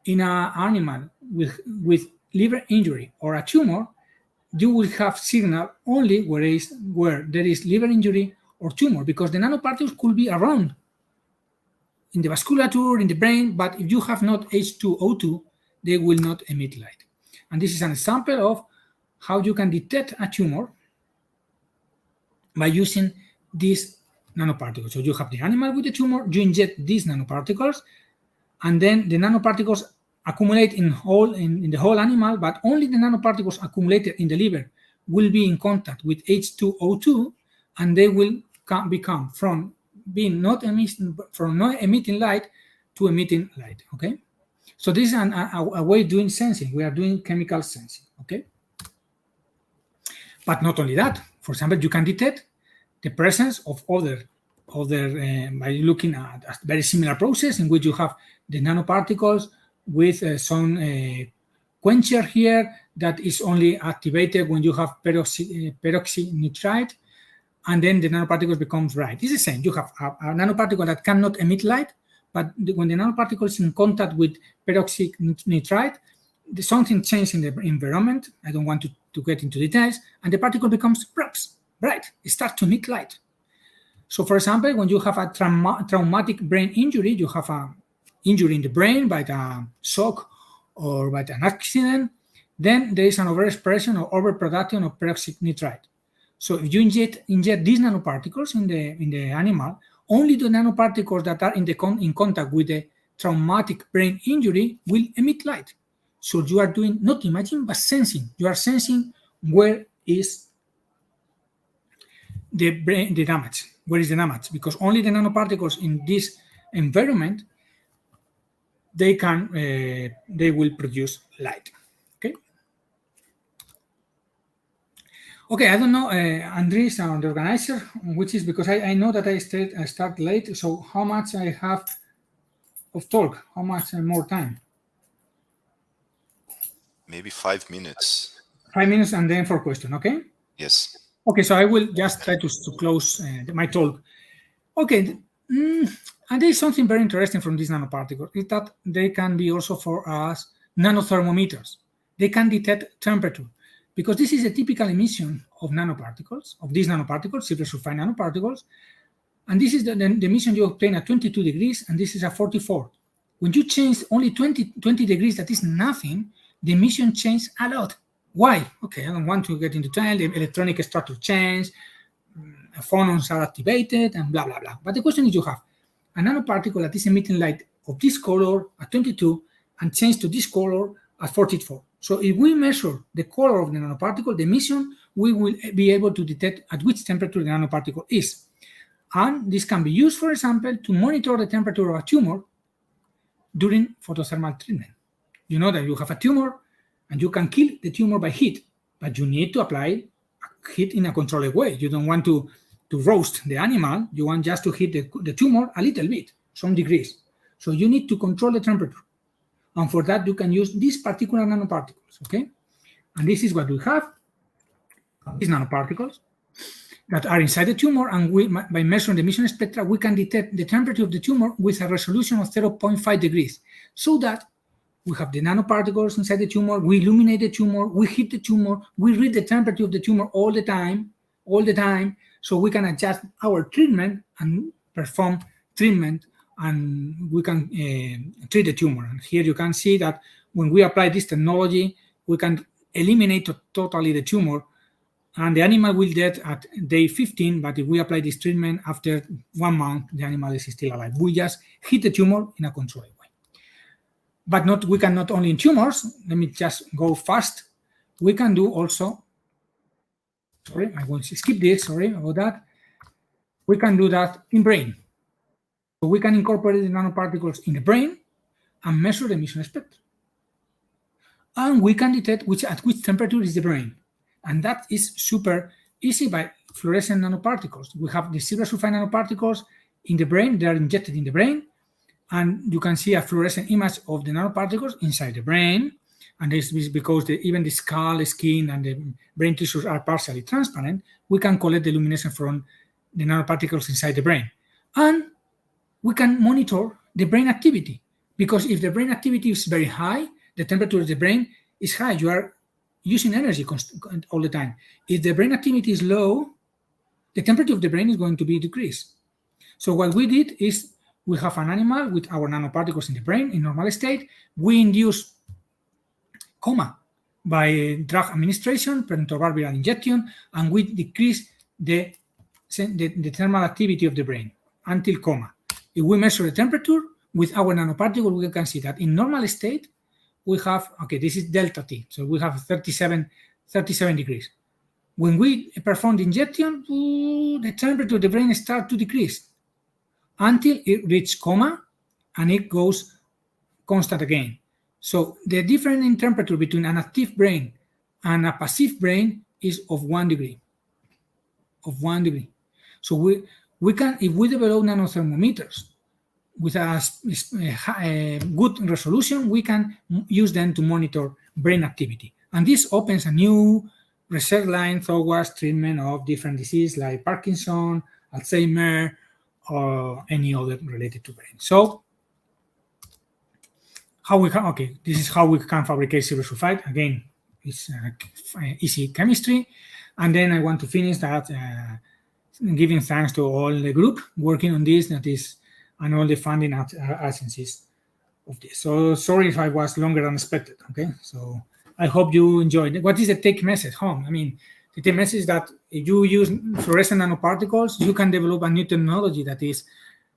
in an animal with liver injury or a tumor, you will have signal only where there is liver injury or tumor, because the nanoparticles could be around in the vasculature, in the brain, but if you have not H2O2, they will not emit light. And this is an example of how you can detect a tumor by using these nanoparticles. So you have the animal with the tumor, you inject these nanoparticles, and then the nanoparticles accumulate in the whole animal, but only the nanoparticles accumulated in the liver will be in contact with H2O2, and they will become from not emitting light to emitting light. Okay, so this is a way of doing sensing. We are doing chemical sensing. Okay, but not only that. For example, you can detect the presence of other by looking at a very similar process in which you have the nanoparticles with some quencher here that is only activated when you have peroxynitride, and then the nanoparticles becomes bright. It's the same. You have a nanoparticle that cannot emit light, but when the nanoparticle is in contact with peroxynitride, something changes in the environment. I don't want to get into details, and the particle becomes bright. It starts to emit light. So, for example, when you have a traumatic brain injury, you have injury in the brain by the shock or by an accident, then there is an overexpression or overproduction of peroxynitrite. So if you inject these nanoparticles in the animal, only the nanoparticles that are in contact with the traumatic brain injury will emit light. So you are doing not imaging, but sensing. You are sensing where is the damage. Where is the damage? Because only the nanoparticles in this environment, they will produce light. Okay, I don't know, Andres, the organizer, which is because I know that I start late. So how much I have of talk? How much more time? Maybe 5 minutes. 5 minutes and then for question, okay? Yes. Okay, so I will just try to close my talk. Okay, and there is something very interesting from these nanoparticles, is that they can be also for us nanothermometers. They can detect temperature, because this is a typical emission of nanoparticles, of these nanoparticles, silver sulfide nanoparticles, and this is the emission you obtain at 22 degrees, and this is at 44. When you change only 20 degrees, that is nothing, the emission changes a lot. Why? Okay, I don't want to get into detail. The electronic structure change, phonons are activated, and blah, blah, blah. But the question is, you have a nanoparticle that is emitting light of this color at 22 and change to this color at 44. So if we measure the color of the nanoparticle, the emission, we will be able to detect at which temperature the nanoparticle is. And this can be used, for example, to monitor the temperature of a tumor during photothermal treatment. You know that you have a tumor and you can kill the tumor by heat, but you need to apply heat in a controlled way. You don't want to roast the animal. You want just to hit the tumor a little bit, some degrees. So you need to control the temperature. And for that, you can use these particular nanoparticles, okay? And this is what we have, these nanoparticles that are inside the tumor, and by measuring the emission spectra, we can detect the temperature of the tumor with a resolution of 0.5 degrees, so that we have the nanoparticles inside the tumor, we illuminate the tumor, we hit the tumor, we read the temperature of the tumor all the time, so we can adjust our treatment and perform treatment, and we can treat the tumor. And here you can see that when we apply this technology, we can eliminate totally the tumor, and the animal will dead at day 15, but if we apply this treatment after 1 month, the animal is still alive. We just hit the tumor in a controlled way. But we can not only in tumors, let me just go fast. We can do also, sorry, I will skip this, sorry about that. We can do that in brain. So we can incorporate the nanoparticles in the brain and measure the emission spectrum. And we can detect at which temperature is the brain. And that is super easy by fluorescent nanoparticles. We have the silver sulfide nanoparticles in the brain, they are injected in the brain, and you can see a fluorescent image of the nanoparticles inside the brain. And this is because even the skull, skin, and the brain tissues are partially transparent. We can collect the illumination from the nanoparticles inside the brain. And we can monitor the brain activity, because if the brain activity is very high, the temperature of the brain is high. You are using energy all the time. If the brain activity is low, the temperature of the brain is going to be decreased. So what we did is we have an animal with our nanoparticles in the brain in normal state. We induce coma by drug administration, perentobarbital injection, and we decrease the thermal activity of the brain until coma. If we measure the temperature with our nanoparticle, we can see that in normal state, we have, okay, this is delta T, so we have 37 degrees. When we perform the injection, the temperature of the brain starts to decrease until it reaches coma, and it goes constant again. So the difference in temperature between an active brain and a passive brain is of 1 degree. So we can, if we develop nanothermometers with a good resolution, we can use them to monitor brain activity. And this opens a new research line towards treatment of different diseases like Parkinson, Alzheimer, or any other related to brain. So this is how we can fabricate silver sulfide. Again, it's easy chemistry. And then I want to finish that giving thanks to all the group working on this, and all the funding agencies of this. So sorry if I was longer than expected. Okay, so I hope you enjoyed it. What is the take message home? I mean, the take message is that if you use fluorescent nanoparticles, you can develop a new technology that is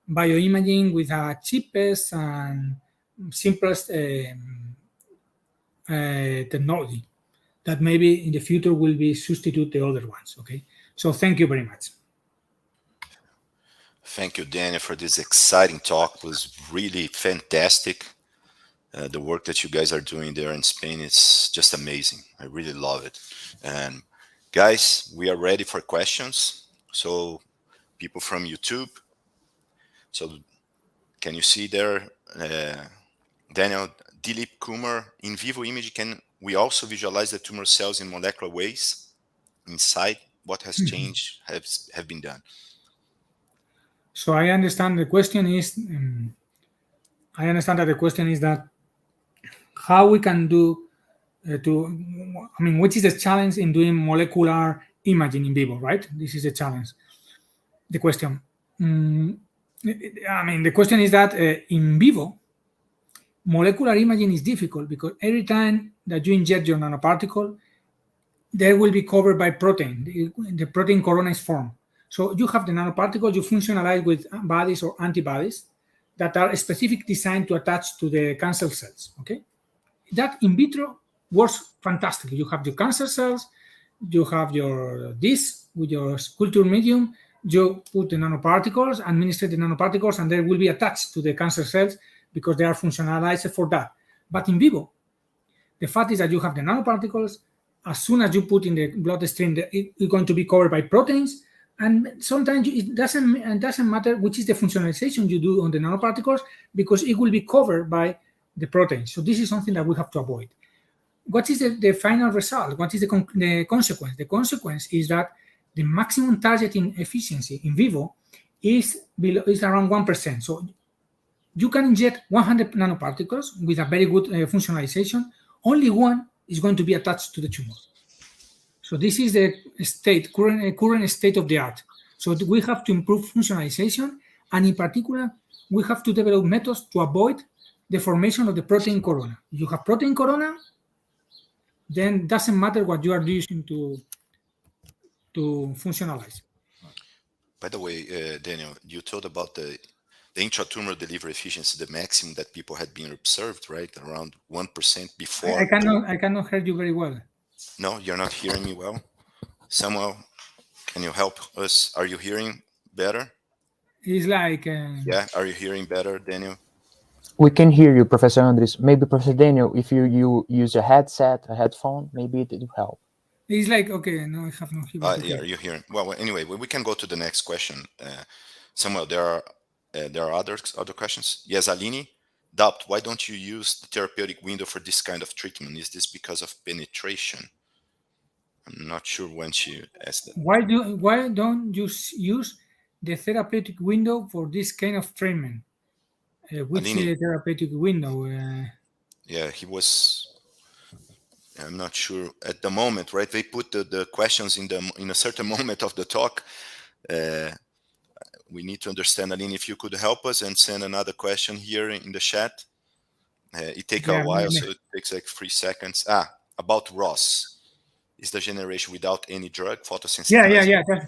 bioimaging with a cheapest and simplest technology that maybe in the future will be substitute the other ones. Okay, so thank you very much. Thank you, Daniel, for this exciting talk. It was really fantastic. The work that you guys are doing there in Spain, it's just amazing. I really love it. And guys, we are ready for questions. So people from YouTube. So can you see there, Daniel, Dilip Kumar, in vivo image, can we also visualize the tumor cells in molecular ways inside? What has changed, have been done? So I understand the question is, I understand that the question is that how we can do which is the challenge in doing molecular imaging in vivo, right? This is the challenge. The question. The question is that in vivo, molecular imaging is difficult because every time that you inject your nanoparticle, they will be covered by protein. The protein corona is formed. So you have the nanoparticle, you functionalize with bodies or antibodies that are specifically designed to attach to the cancer cells. Okay, that in vitro works fantastically. You have your cancer cells, you have your disc with your culture medium, you put the nanoparticles, administer the nanoparticles, and they will be attached to the cancer cells because they are functionalized for that. But in vivo, the fact is that you have the nanoparticles. As soon as you put in the bloodstream, it's going to be covered by proteins. And sometimes it doesn't matter which is the functionalization you do on the nanoparticles because it will be covered by the proteins. So this is something that we have to avoid. What is the final result? What is the consequence? The consequence is that the maximum targeting efficiency in vivo is around 1%. So you can inject 100 nanoparticles with a very good functionalization. Only one is going to be attached to the tumor. So this is the current state of the art. So we have to improve functionalization, and in particular, we have to develop methods to avoid the formation of the protein corona. If you have protein corona, then it doesn't matter what you are using to functionalize. By the way, Daniel, you told about the intratumor delivery efficiency, the maximum that people had been observed, right? Around 1% before. I cannot hear you very well. No, you're not hearing me well? Samuel, can you help us? Are you hearing better? It's like... Yeah, are you hearing better, Daniel? We can hear you, Professor Andres. Maybe, Professor Daniel, if you use a headset, a headphone, maybe it will help. It's like, okay, no, I have no hearing. Okay. Yeah, are you hearing? Well, anyway, we can go to the next question. Samuel, there are other questions. Yes, Aline, doubt, why don't you use the therapeutic window for this kind of treatment? Is this because of penetration? I'm not sure when she asked that. Why don't you use the therapeutic window for this kind of treatment? Which Aline, therapeutic window? Yeah, he was. I'm not sure at the moment, right? They put the questions in a certain moment of the talk. We need to understand, Aline, if you could help us and send another question here in the chat. It takes a while, so it takes like 3 seconds. About ROS. Is the generation without any drug, photosensitizing?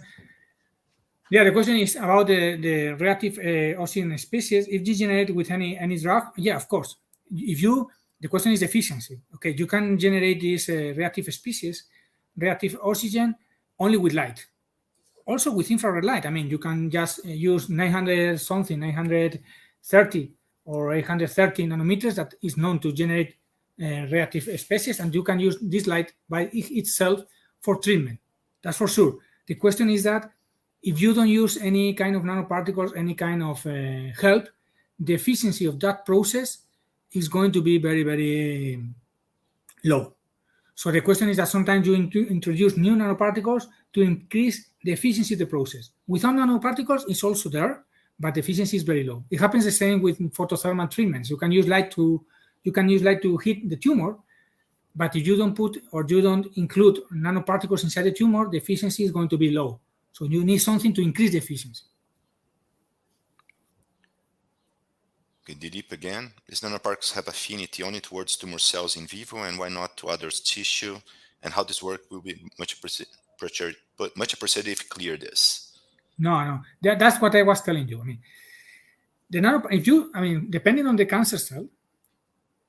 Yeah, the question is about the reactive oxygen species. If you generate with any drug, yeah, of course. The question is efficiency. Okay, you can generate this reactive species, reactive oxygen, only with light. Also with infrared light. I mean, you can just use 930 or 830 nanometers that is known to generate reactive species, and you can use this light by itself for treatment. That's for sure. The question is that if you don't use any kind of nanoparticles, any kind of help, the efficiency of that process is going to be very, very low. So the question is that sometimes you introduce new nanoparticles to increase the efficiency of the process. Without nanoparticles, it's also there, but the efficiency is very low. It happens the same with photothermal treatments. You can use light to hit the tumor, but if you don't put or you don't include nanoparticles inside the tumor, the efficiency is going to be low. So you need something to increase the efficiency. Okay, Dilip again. Is nanoparticles have affinity only towards tumor cells in vivo, and why not to others tissue? And how this work will be much appreciated if clear this. No. That's what I was telling you. I mean, depending on the cancer cell,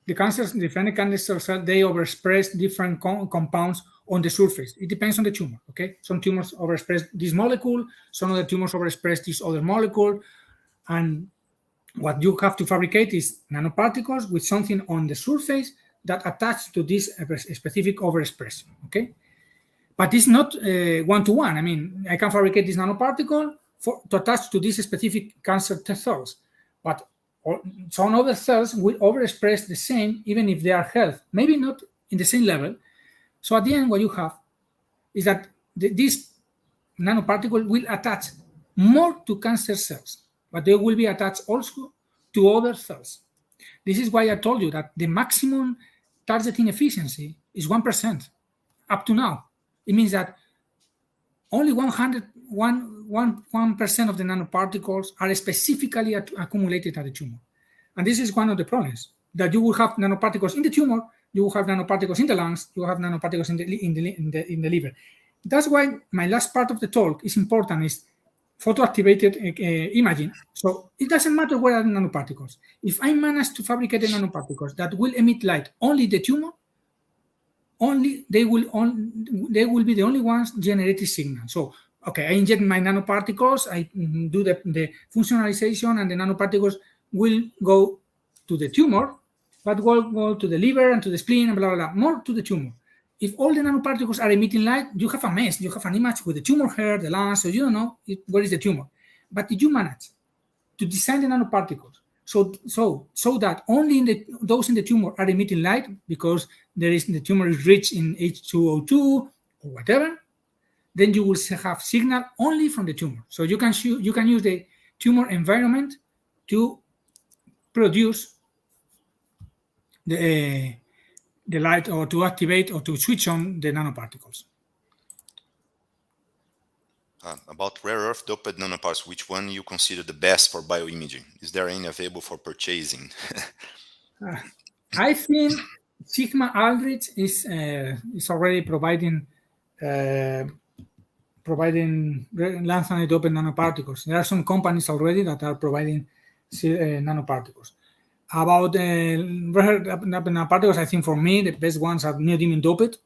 different cancer cells, they overexpress different compounds on the surface. It depends on the tumor. Okay, some tumors overexpress this molecule, some of the tumors overexpress this other molecule, and what you have to fabricate is nanoparticles with something on the surface that attach to this specific overexpression. Okay, but it's not one-to-one. I mean, I can fabricate this nanoparticle to attach to these specific cancer cells, but some other cells will overexpress the same even if they are healthy, maybe not in the same level. So at the end, what you have is that this nanoparticle will attach more to cancer cells, but they will be attached also to other cells. This is why I told you that the maximum targeting efficiency is 1% up to now. It means that only 1% of the nanoparticles are specifically accumulated at the tumor. And this is one of the problems, that you will have nanoparticles in the tumor, you will have nanoparticles in the lungs, you will have nanoparticles in the liver. That's why my last part of the talk is important, is photoactivated imaging. So it doesn't matter where are the nanoparticles. If I manage to fabricate the nanoparticles that will emit light only the tumor, they will be the only ones generating signal. So, okay, I inject my nanoparticles, I do the functionalization, and the nanoparticles will go to the tumor, but will go to the liver and to the spleen and blah, blah, blah, more to the tumor. If all the nanoparticles are emitting light, you have a mess. You have an image with the tumor hair, the lungs, so you don't know where is the tumor. But if you manage to design the nanoparticles so that only those in the tumor are emitting light because the tumor is rich in H2O2 or whatever, then you will have signal only from the tumor. So you can use the tumor environment to produce the light, or to activate or to switch on the nanoparticles. About rare earth doped nanoparticles, which one you consider the best for bioimaging? Is there any available for purchasing? I think Sigma Aldrich is already providing lanthanide doped nanoparticles. There are some companies already that are providing nanoparticles. About nanoparticles, I think for me the best ones are neodymium doped,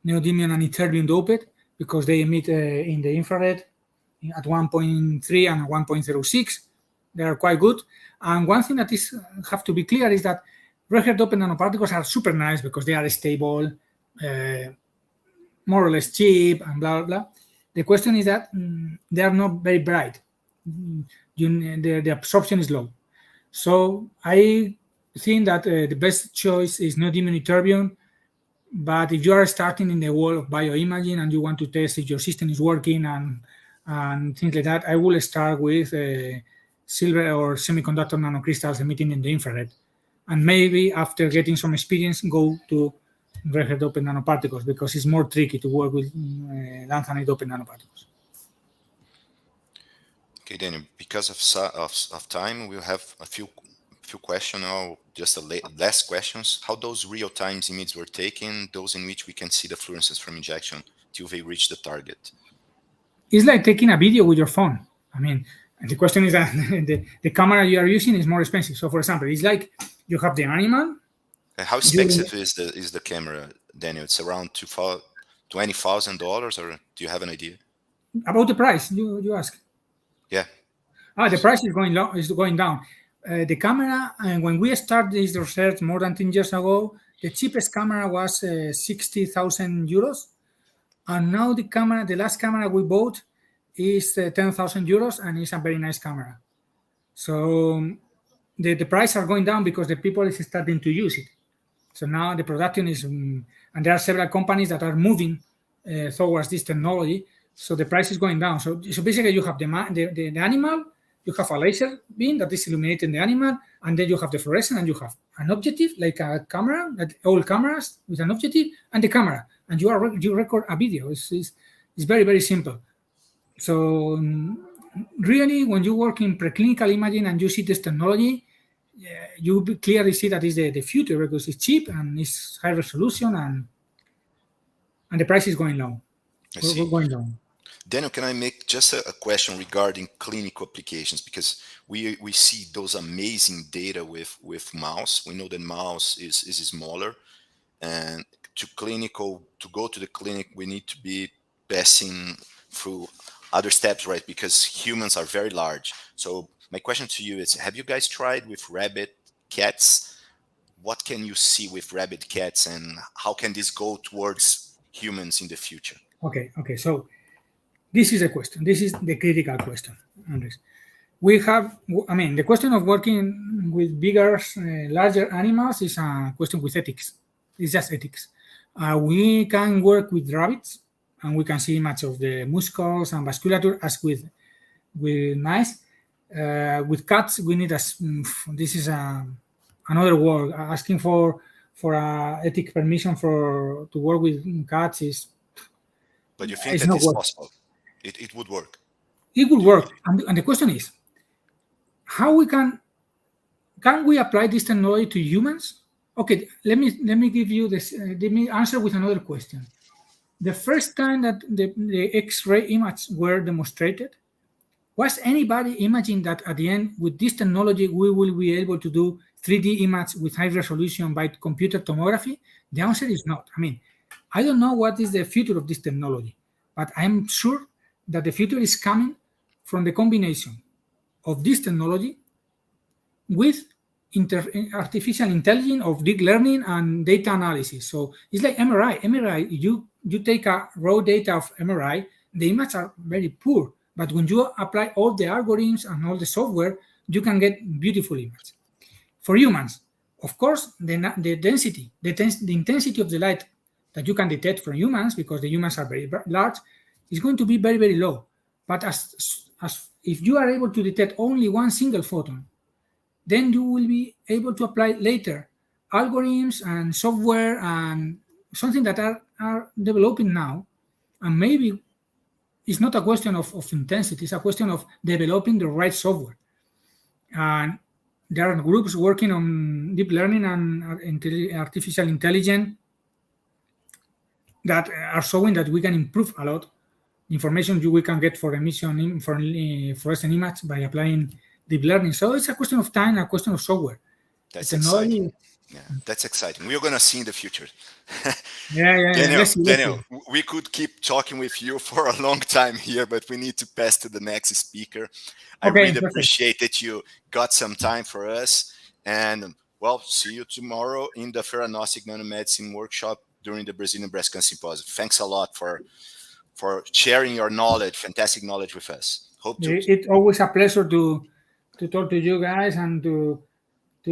neodymium and ytterbium doped, because they emit in the infrared at 1.3 and 1.06. They are quite good. And one thing that have to be clear is that rare doped nanoparticles are super nice because they are stable, more or less cheap, and blah, blah, blah. The question is that they are not very bright. The absorption is low. So I think that the best choice is neodymium ytterbium. But if you are starting in the world of bioimaging and you want to test if your system is working and things like that, I will start with silver or semiconductor nanocrystals emitting in the infrared. And maybe after getting some experience, go to rare doped nanoparticles, because it's more tricky to work with lanthanide doped nanoparticles. Okay, Daniel, because of time, we'll have a few questions now, just the last questions. How those real-time images were taken, those in which we can see the fluorescence from injection till they reach the target? It's like taking a video with your phone. I mean, the question is that the camera you are using is more expensive. So, for example, it's like you have the animal. How expensive is the camera, Daniel? It's around $20,000, or do you have an idea? About the price, you ask? Yeah. The price is going down. The camera, and when we started this research more than 10 years ago, the cheapest camera was 60,000 euros. And now the last camera we bought is 10,000 euros, and it's a very nice camera. So the price are going down because the people is starting to use it. So now the production is, and there are several companies that are moving towards this technology. So the price is going down. So basically you have the animal, you have a laser beam that is illuminating the animal, and then you have the fluorescent, and you have an objective, like a camera, like all cameras with an objective, and the camera, and you record a video. It's very, very simple. So really, when you work in preclinical imaging and you see this technology, you clearly see that is the future, because it's cheap and it's high resolution, and the price is going low. I see. Going down. Daniel, can I make just a question regarding clinical applications? Because we see those amazing data with mouse. We know that mouse is smaller, and to go to the clinic, we need to be passing through other steps, right? Because humans are very large. So my question to you is, have you guys tried with rabbit, cats? What can you see with rabbit, cats, and how can this go towards humans in the future? Okay. So this is a question. This is the critical question, Andres. We have, I mean, the question of working with bigger, larger animals is a question with ethics. It's just ethics. We can work with rabbits, and we can see much of the muscles and vasculature as with mice. With cats, we need this is another world. Asking for ethic permission to work with cats is. But you think It's that not is work. possible? It would work. It would work, and the question is, how we can we apply this technology to humans? Okay, let me give you this. Let me answer with another question. The first time that the X-ray images were demonstrated, was anybody imagining that at the end, with this technology, we will be able to do 3D image with high resolution by computer tomography? The answer is not. I mean, I don't know what is the future of this technology, but I'm sure that the future is coming from the combination of this technology with artificial intelligence, of deep learning and data analysis. So it's like MRI. MRI, you take a raw data of MRI, the images are very poor, but when you apply all the algorithms and all the software, you can get beautiful images. For humans, of course, the density, the intensity of the light that you can detect from humans, because the humans are very large, is going to be very, very low. But as if you are able to detect only one single photon, then you will be able to apply later algorithms and software and something that are developing now. And maybe it's not a question of intensity, it's a question of developing the right software. And there are groups working on deep learning and artificial intelligence that are showing that we can improve a lot the information we can get for emission for fluorescent image by applying deep learning. So it's a question of time, a question of software. That's exciting. Yeah, that's exciting. We're going to see in the future. Daniel, we could keep talking with you for a long time here, but we need to pass to the next speaker. I really appreciate that you got some time for us. And, well, see you tomorrow in the Theranostic Nanomedicine workshop during the Brazilian Breast Cancer Symposium. Thanks a lot for sharing your knowledge, fantastic knowledge with us. It's always a pleasure to talk to you guys and to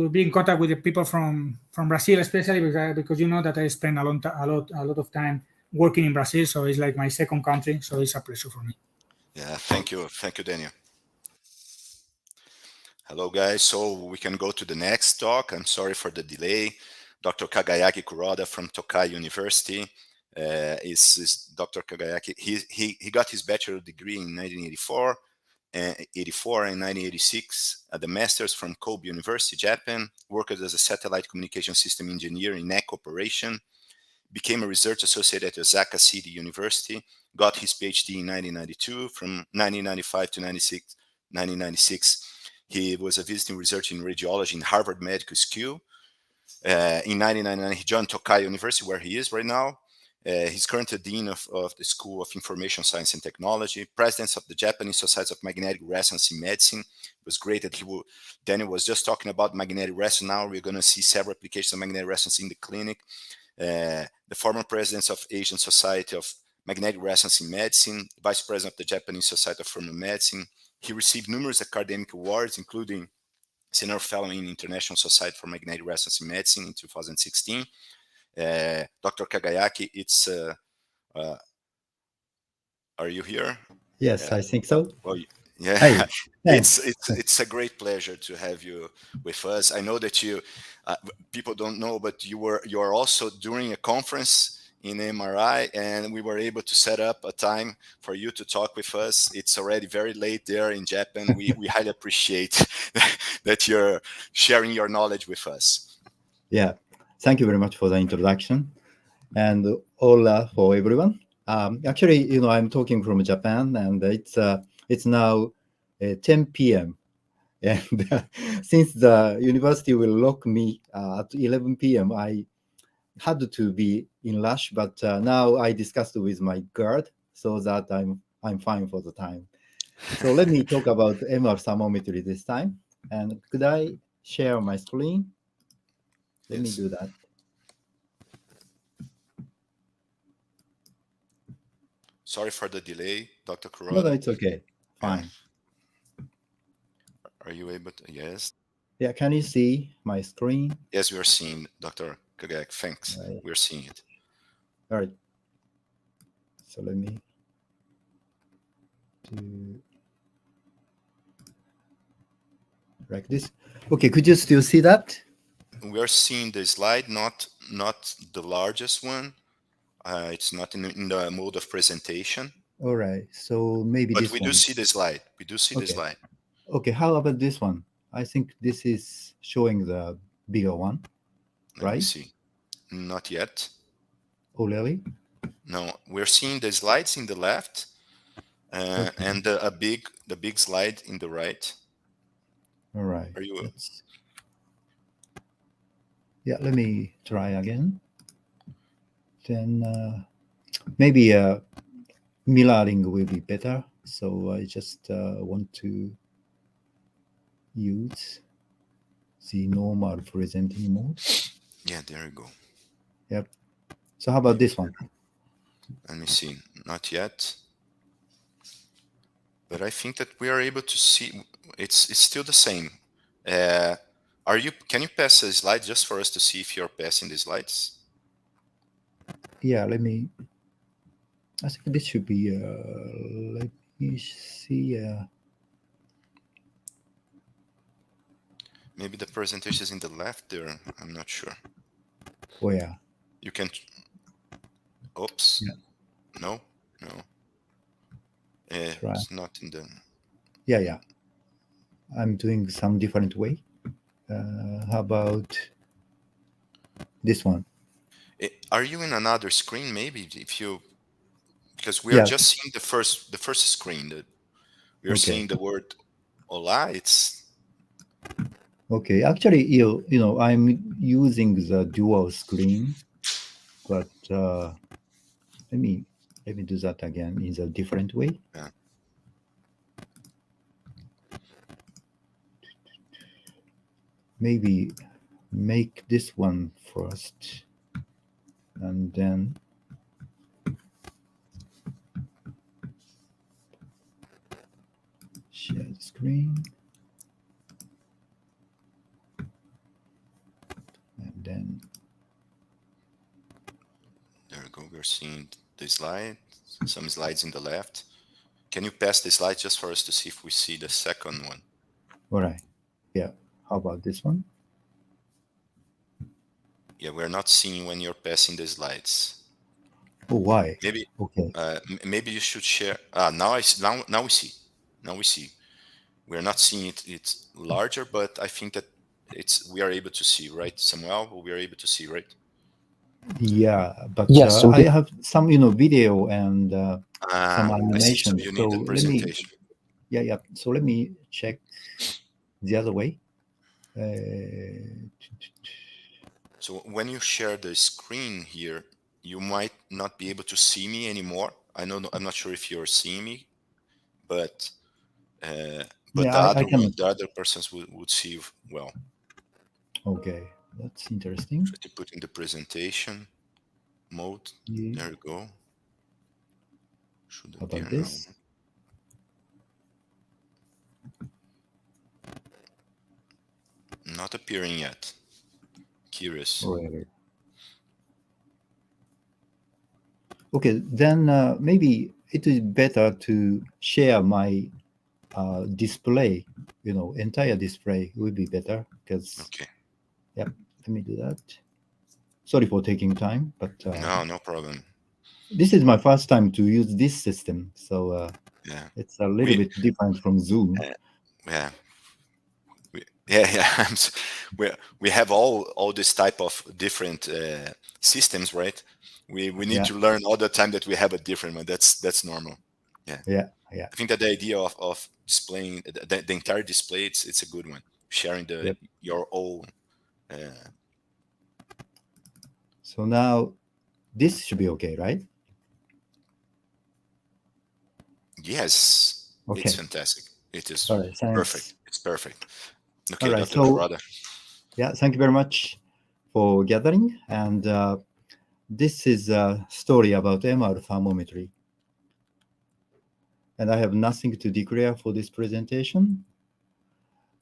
be in contact with the people from Brazil, especially because you know that I spend a lot of time working in Brazil, so it's like my second country, so it's a pleasure for me. Yeah, thank you, Daniel. Hello, guys. So we can go to the next talk. I'm sorry for the delay. Dr. Kagayaki Kuroda from Tokai University is Dr. Kagayaki. He got his bachelor degree in 1984. 84 and 1986 at the Masters from Kobe University, Japan, worked as a satellite communication system engineer in NEC operation, became a research associate at Osaka City University, got his PhD in 1992. From 1995 to 1996, he was a visiting researcher in radiology in Harvard Medical School. In 1999, he joined Tokai University, where he is right now. He's currently Dean of the School of Information Science and Technology, President of the Japanese Society of Magnetic Resonance in Medicine. It was great that Daniel was just talking about magnetic resonance. Now we're going to see several applications of magnetic resonance in the clinic. The former President of Asian Society of Magnetic Resonance in Medicine, Vice President of the Japanese Society of Thermal Medicine. He received numerous academic awards, including Senior Fellow in International Society for Magnetic Resonance in Medicine in 2016. Dr. Kagayaki, are you here? Yes, I think so. Well, yeah, it's a great pleasure to have you with us. I know that you people don't know, but you are also during a conference in MRI, and we were able to set up a time for you to talk with us. It's already very late there in Japan. We highly appreciate that you're sharing your knowledge with us. Yeah, thank you very much for the introduction, and hola for everyone. Actually, I'm talking from Japan, and it's now 10 p.m. And since the university will lock me at 11 p.m., I had to be in rush. But now I discussed with my guard so that I'm fine for the time. So let me talk about MR thermometry this time. And could I share my screen? Let me Yes. do that. Sorry for the delay, Dr. No, Kuroda. it's okay. Fine. Are you able to? Yes. Yeah, can you see my screen? Yes, we are seeing, Dr. Kagayaki. Thanks. Right. We're seeing it. All right. So let me do like this. Okay, could you still see that? We are seeing the slide, not the largest one. It's not in the mode of presentation. All right. So maybe But this we one. do see the slide. We do see the Okay. slide. Okay, how about this one? I think this is showing the bigger one, Let me right? see. Not yet. Oh, really? No, we're seeing the slides in the left, Okay. and the big slide in the right. All right. Are you? Yeah, let me try again. Then maybe mirroring will be better. So I just want to use the normal presenting mode. Yeah, there you go. Yep. So how about this one? Let me see. Not yet. But I think that we are able to see. It's still the same. Can you pass a slide just for us to see if you're passing the slides? Yeah, let me. I think this should be. Let me see. Maybe the presentation is in the left there. I'm not sure. Where? You can. Oops. Yeah. No. It's not in the. Yeah. I'm doing some different way. How about this one? Are you in another screen? Maybe because we are just seeing the first screen. We are seeing the word "hola." It's okay. Actually, I'm using the dual screen, but let me do that again in a different way. Yeah. Maybe make this one first, and then share the screen, and then there we go. We're seeing the slide. Some slides in the left. Can you pass the slide just for us to see if we see the second one? all right. Yeah. How about this one? Yeah, we're not seeing when you're passing the slides. Oh, why? Maybe. Okay. Maybe you should share. Now we see. Now we see. We're not seeing it. It's larger, but I think that we are able to see, right, Samuel? We are able to see, right? Yeah, but Yes, I have some, video and some animation. So you need the presentation. Yeah. So let me check the other way. So when you share the screen here, you might not be able to see me anymore. I'm not sure if you're seeing me, but yeah, the other persons would see you well. Okay, that's interesting. Try to put in the presentation mode. Yeah. There you go. Should How appear about this? now. Not appearing yet. Curious. Really? Okay, then maybe it is better to share my display. Entire display would be better because. Okay. Yep. Let me do that. sorry for taking time, but No problem. this is my first time to use this system, so Yeah, it's a little we bit different from Zoom. yeah yeah. We have all this type of different systems, right? We need Yeah, to learn all the time that we have a different one. That's normal. Yeah, yeah, yeah. I think that the idea of displaying the entire display, it's a good one. Sharing Yep. your own. Uh, So now this should be okay, right? yes, it's Okay. fantastic. It is All right. perfect. Thanks. It's perfect. All Okay, right. Dr. So Kuroda. yeah, thank you very much for gathering. And this is a story about MR thermometry. And I have nothing to declare for this presentation.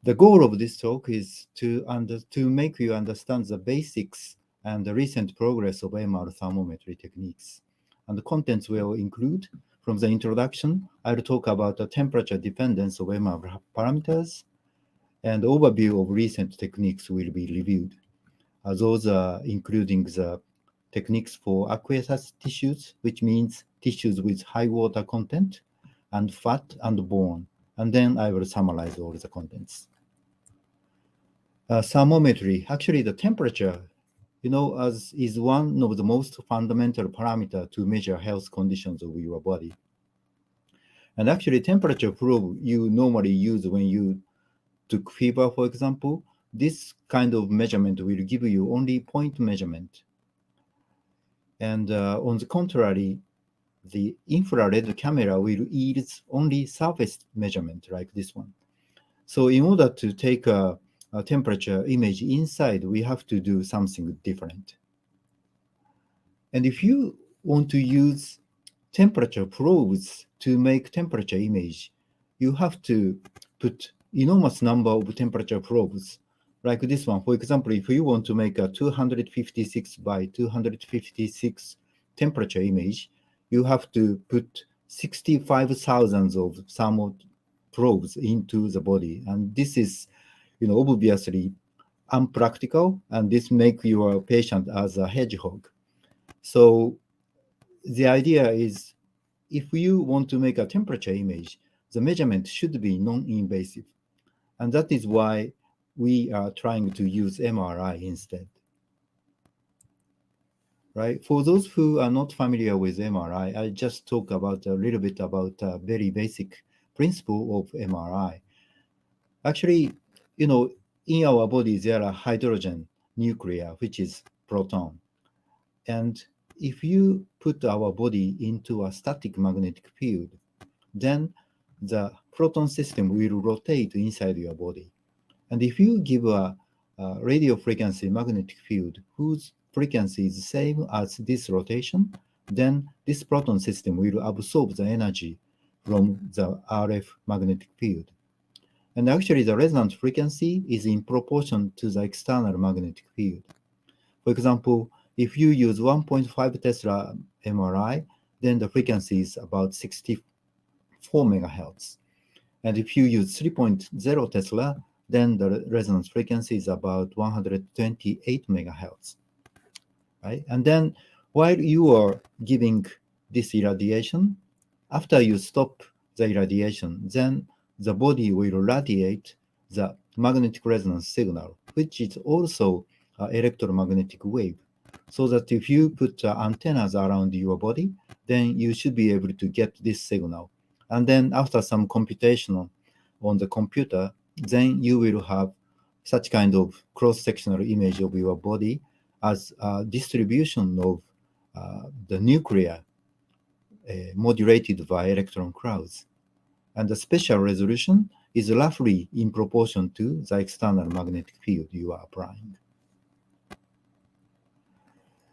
The goal of this talk is to make you understand the basics and the recent progress of MR thermometry techniques. And the contents will include, from the introduction, I'll talk about the temperature dependence of MR parameters, and overview of recent techniques will be reviewed. Those are including the techniques for aqueous tissues, which means tissues with high water content, and fat and bone. And then I will summarize all the contents. Thermometry, actually the temperature, as is one of the most fundamental parameter to measure health conditions of your body. And actually temperature probe you normally use when you took fever, for example, this kind of measurement will give you only point measurement. And on the contrary, the infrared camera will yield only surface measurement like this one. So in order to take a temperature image inside, we have to do something different. And if you want to use temperature probes to make temperature image, you have to put enormous number of temperature probes like this one. For example, if you want to make a 256 by 256 temperature image, you have to put 65,000 of thermal probes into the body. And this is, obviously unpractical, and this makes your patient as a hedgehog. So the idea is, if you want to make a temperature image, the measurement should be non-invasive. And that is why we are trying to use MRI instead. Right? For those who are not familiar with MRI, I just talk about a little bit about a very basic principle of MRI. Actually, in our body, there are hydrogen nuclei, which is proton. And if you put our body into a static magnetic field, then the proton system will rotate inside your body. And if you give a radio frequency magnetic field whose frequency is the same as this rotation, then this proton system will absorb the energy from the RF magnetic field. And actually, the resonant frequency is in proportion to the external magnetic field. For example, if you use 1.5 Tesla MRI, then the frequency is about 64 megahertz. And if you use 3.0 Tesla, then the resonance frequency is about 128 megahertz. Right? And then while you are giving this irradiation, after you stop the irradiation, then the body will radiate the magnetic resonance signal, which is also an electromagnetic wave. So that if you put antennas around your body, then you should be able to get this signal. And then after some computation on the computer, then you will have such kind of cross-sectional image of your body as a distribution of the nuclei modulated by electron clouds. And the spatial resolution is roughly in proportion to the external magnetic field you are applying.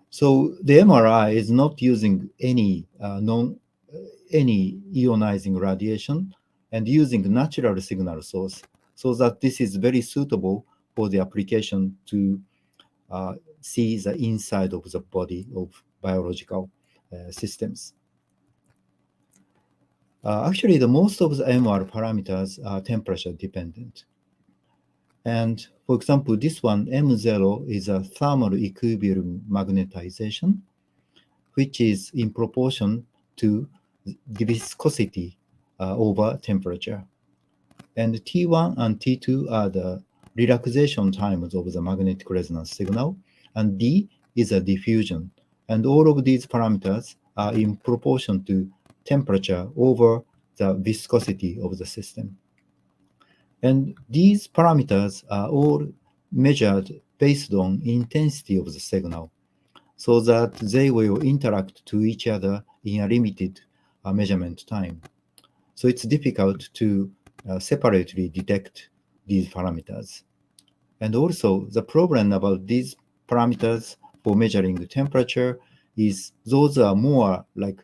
So the MRI is not using any ionizing radiation and using natural signal source, so that this is very suitable for the application to see the inside of the body of biological systems. Actually, the most of the MR parameters are temperature dependent. And for example, this one, M0, is a thermal equilibrium magnetization, which is in proportion to the viscosity over temperature. And T1 and T2 are the relaxation times of the magnetic resonance signal, and D is a diffusion. And all of these parameters are in proportion to temperature over the viscosity of the system. And these parameters are all measured based on intensity of the signal, so that they will interact to each other in a limited measurement time. So it's difficult to separately detect these parameters. And also, the problem about these parameters for measuring the temperature is those are more like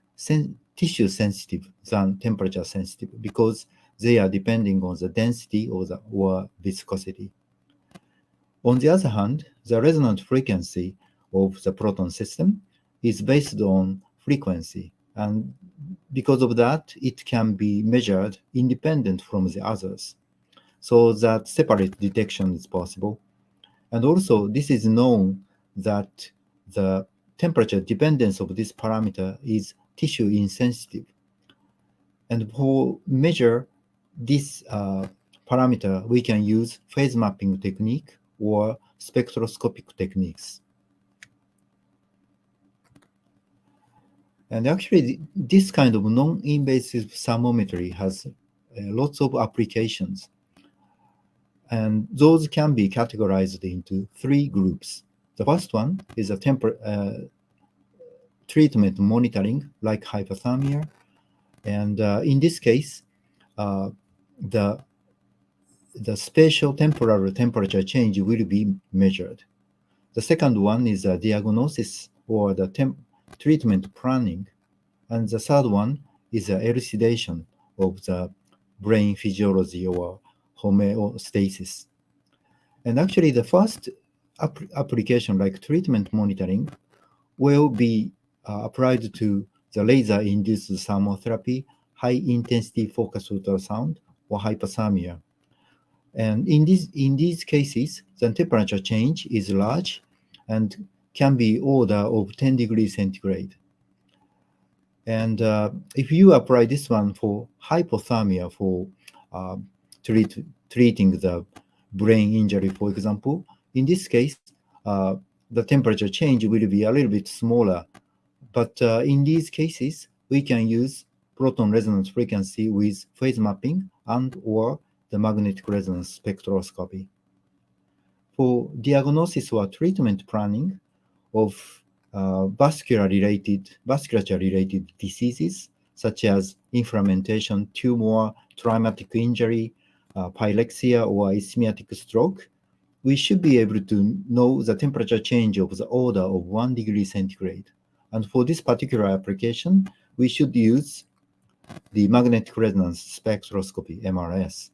tissue sensitive than temperature sensitive, because they are depending on the density or viscosity. On the other hand, the resonant frequency of the proton system is based on frequency, and because of that, it can be measured independent from the others, so that separate detection is possible. And also, this is known that the temperature dependence of this parameter is tissue insensitive. And for measure this parameter, we can use phase mapping technique or spectroscopic techniques. And actually, this kind of non-invasive thermometry has lots of applications. And those can be categorized into 3 groups. The first one is a treatment monitoring, like hypothermia. And in this case, the spatial temporal temperature change will be measured. The second one is a diagnosis or the treatment planning. And the third one is a elucidation of the brain physiology or homeostasis. And actually, the first application, like treatment monitoring, will be applied to the laser-induced thermotherapy, high-intensity focused ultrasound, or hypothermia. And in these cases, the temperature change is large and can be order of 10 degrees centigrade. And if you apply this one for hypothermia for treating the brain injury, for example, in this case, the temperature change will be a little bit smaller. But in these cases, we can use proton resonance frequency with phase mapping and or the magnetic resonance spectroscopy. For diagnosis or treatment planning of vasculature-related diseases, such as inflammation, tumor, traumatic injury, pyrexia, or ischemic stroke, we should be able to know the temperature change of the order of 1 degree centigrade. And for this particular application, we should use the magnetic resonance spectroscopy, MRS.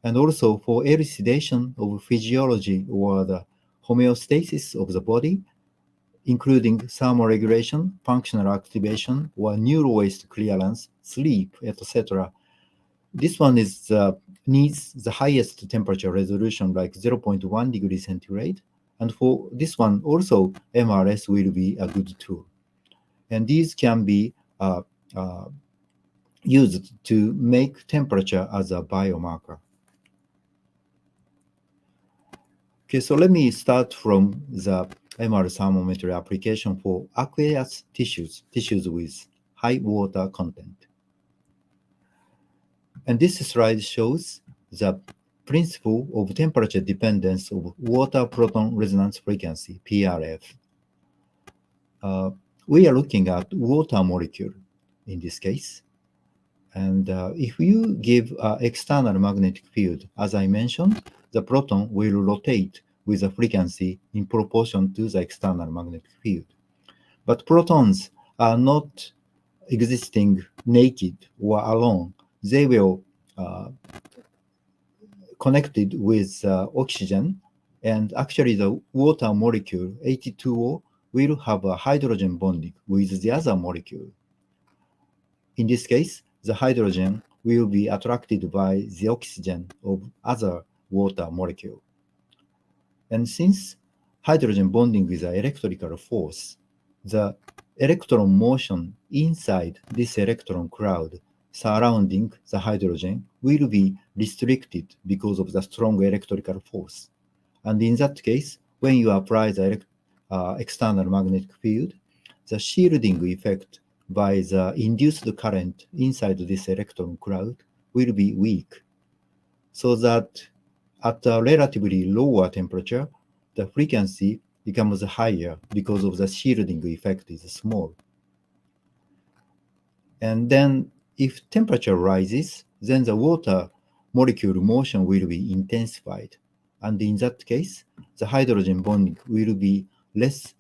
And also for elucidation of physiology or the homeostasis of the body, including thermoregulation, functional activation, or neural waste clearance, sleep, etc. This one is needs the highest temperature resolution, like 0.1 degree centigrade. And for this one also, MRS will be a good tool. And these can be used to make temperature as a biomarker. Okay, so let me start from the MR thermometry application for aqueous tissues with high water content. And this slide shows the principle of temperature dependence of water proton resonance frequency, PRF. We are looking at water molecule in this case. And if you give an external magnetic field, as I mentioned, the proton will rotate with a frequency in proportion to the external magnetic field. But protons are not existing naked or alone. They will connected with oxygen, and actually the water molecule, H2O, will have a hydrogen bonding with the other molecule. In this case, the hydrogen will be attracted by the oxygen of other water molecule. And since hydrogen bonding with an electrical force, the electron motion inside this electron cloud surrounding the hydrogen will be restricted because of the strong electrical force. And in that case, when you apply the external magnetic field, the shielding effect by the induced current inside this electron cloud will be weak, so that at a relatively lower temperature, the frequency becomes higher because of the shielding effect is small. And then if temperature rises, then the water molecule motion will be intensified. And in that case, the hydrogen bonding will be less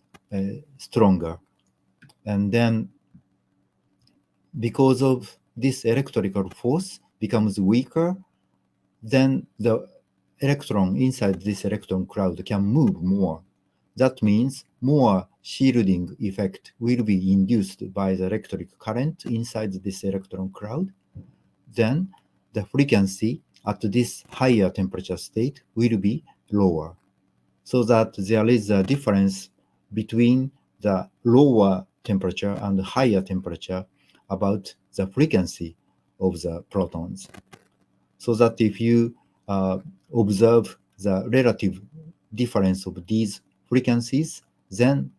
stronger. And then because of this electrical force becomes weaker, then the electron inside this electron cloud can move more. That means more shielding effect will be induced by the electric current inside this electron cloud. Then the frequency at this higher temperature state will be lower, so that there is a difference between the lower temperature and higher temperature about the frequency of the protons. So that if you observe the relative difference of these frequencies, then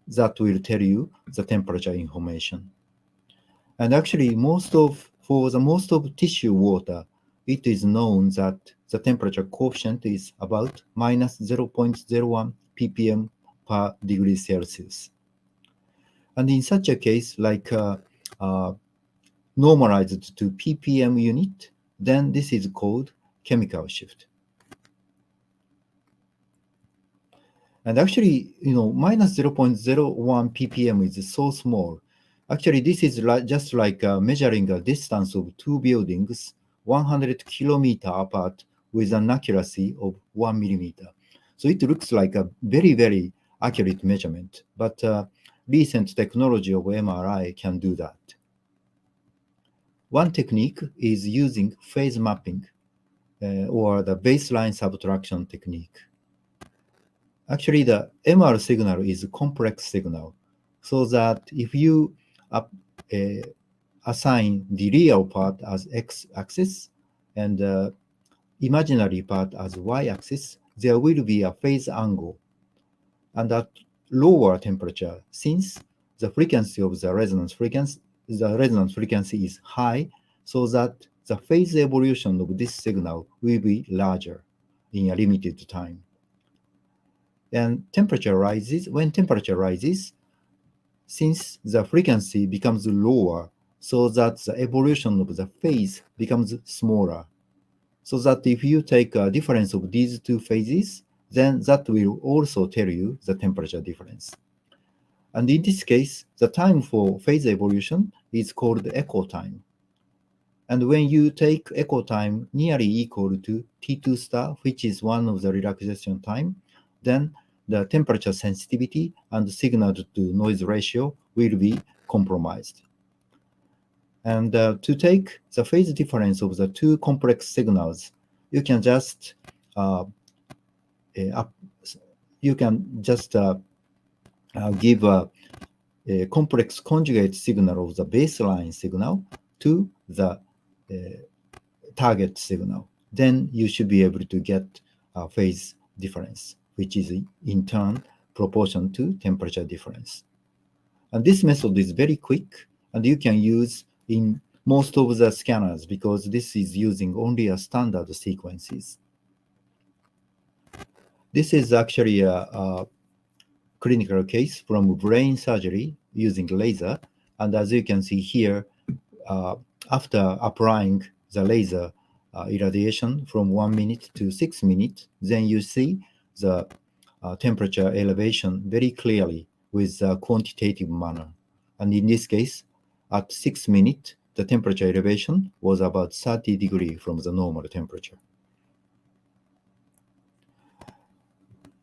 that will tell you the temperature information. And actually, for the most of tissue water, it is known that the temperature coefficient is about minus 0.01 ppm per degree Celsius. And in such a case, like normalized to ppm unit, then this is called chemical shift. And actually, minus 0.01 ppm is so small. Actually, this is just like measuring a distance of two buildings 100 kilometers apart with an accuracy of 1 millimeter. So it looks like a very, very accurate measurement. But recent technology of MRI can do that. One technique is using phase mapping or the baseline subtraction technique. Actually, the MR signal is a complex signal, so that if you assign the real part as x-axis and the imaginary part as y-axis, there will be a phase angle. And at lower temperature, since the frequency of the resonance frequency is high, so that the phase evolution of this signal will be larger in a limited time. And temperature rises. When temperature rises, since the frequency becomes lower, so that the evolution of the phase becomes smaller. So that if you take a difference of these two phases, then that will also tell you the temperature difference. And in this case, the time for phase evolution is called echo time. And when you take echo time nearly equal to T2 star, which is one of the relaxation time, then the temperature sensitivity and signal to noise ratio will be compromised. And to take the phase difference of the two complex signals, you can just give a complex conjugate signal of the baseline signal to the target signal. Then you should be able to get a phase difference, which is in turn proportional to temperature difference. And this method is very quick, and you can use in most of the scanners because this is using only a standard sequences. This is actually a clinical case from brain surgery using laser. And as you can see here, after applying the laser irradiation from 1 minute to 6 minutes, then you see the temperature elevation very clearly with a quantitative manner. And in this case, at 6 minutes, the temperature elevation was about 30 degrees from the normal temperature.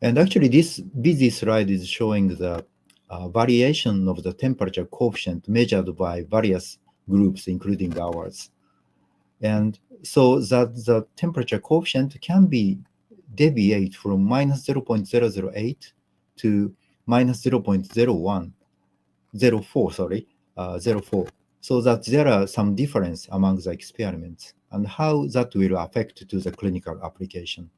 And actually, this busy slide is showing the variation of the temperature coefficient measured by various groups, including ours. And so that the temperature coefficient can be deviate from minus 0.008 to minus 0.01, 04, sorry, 04. So that there are some difference among the experiments and how that will affect to the clinical application.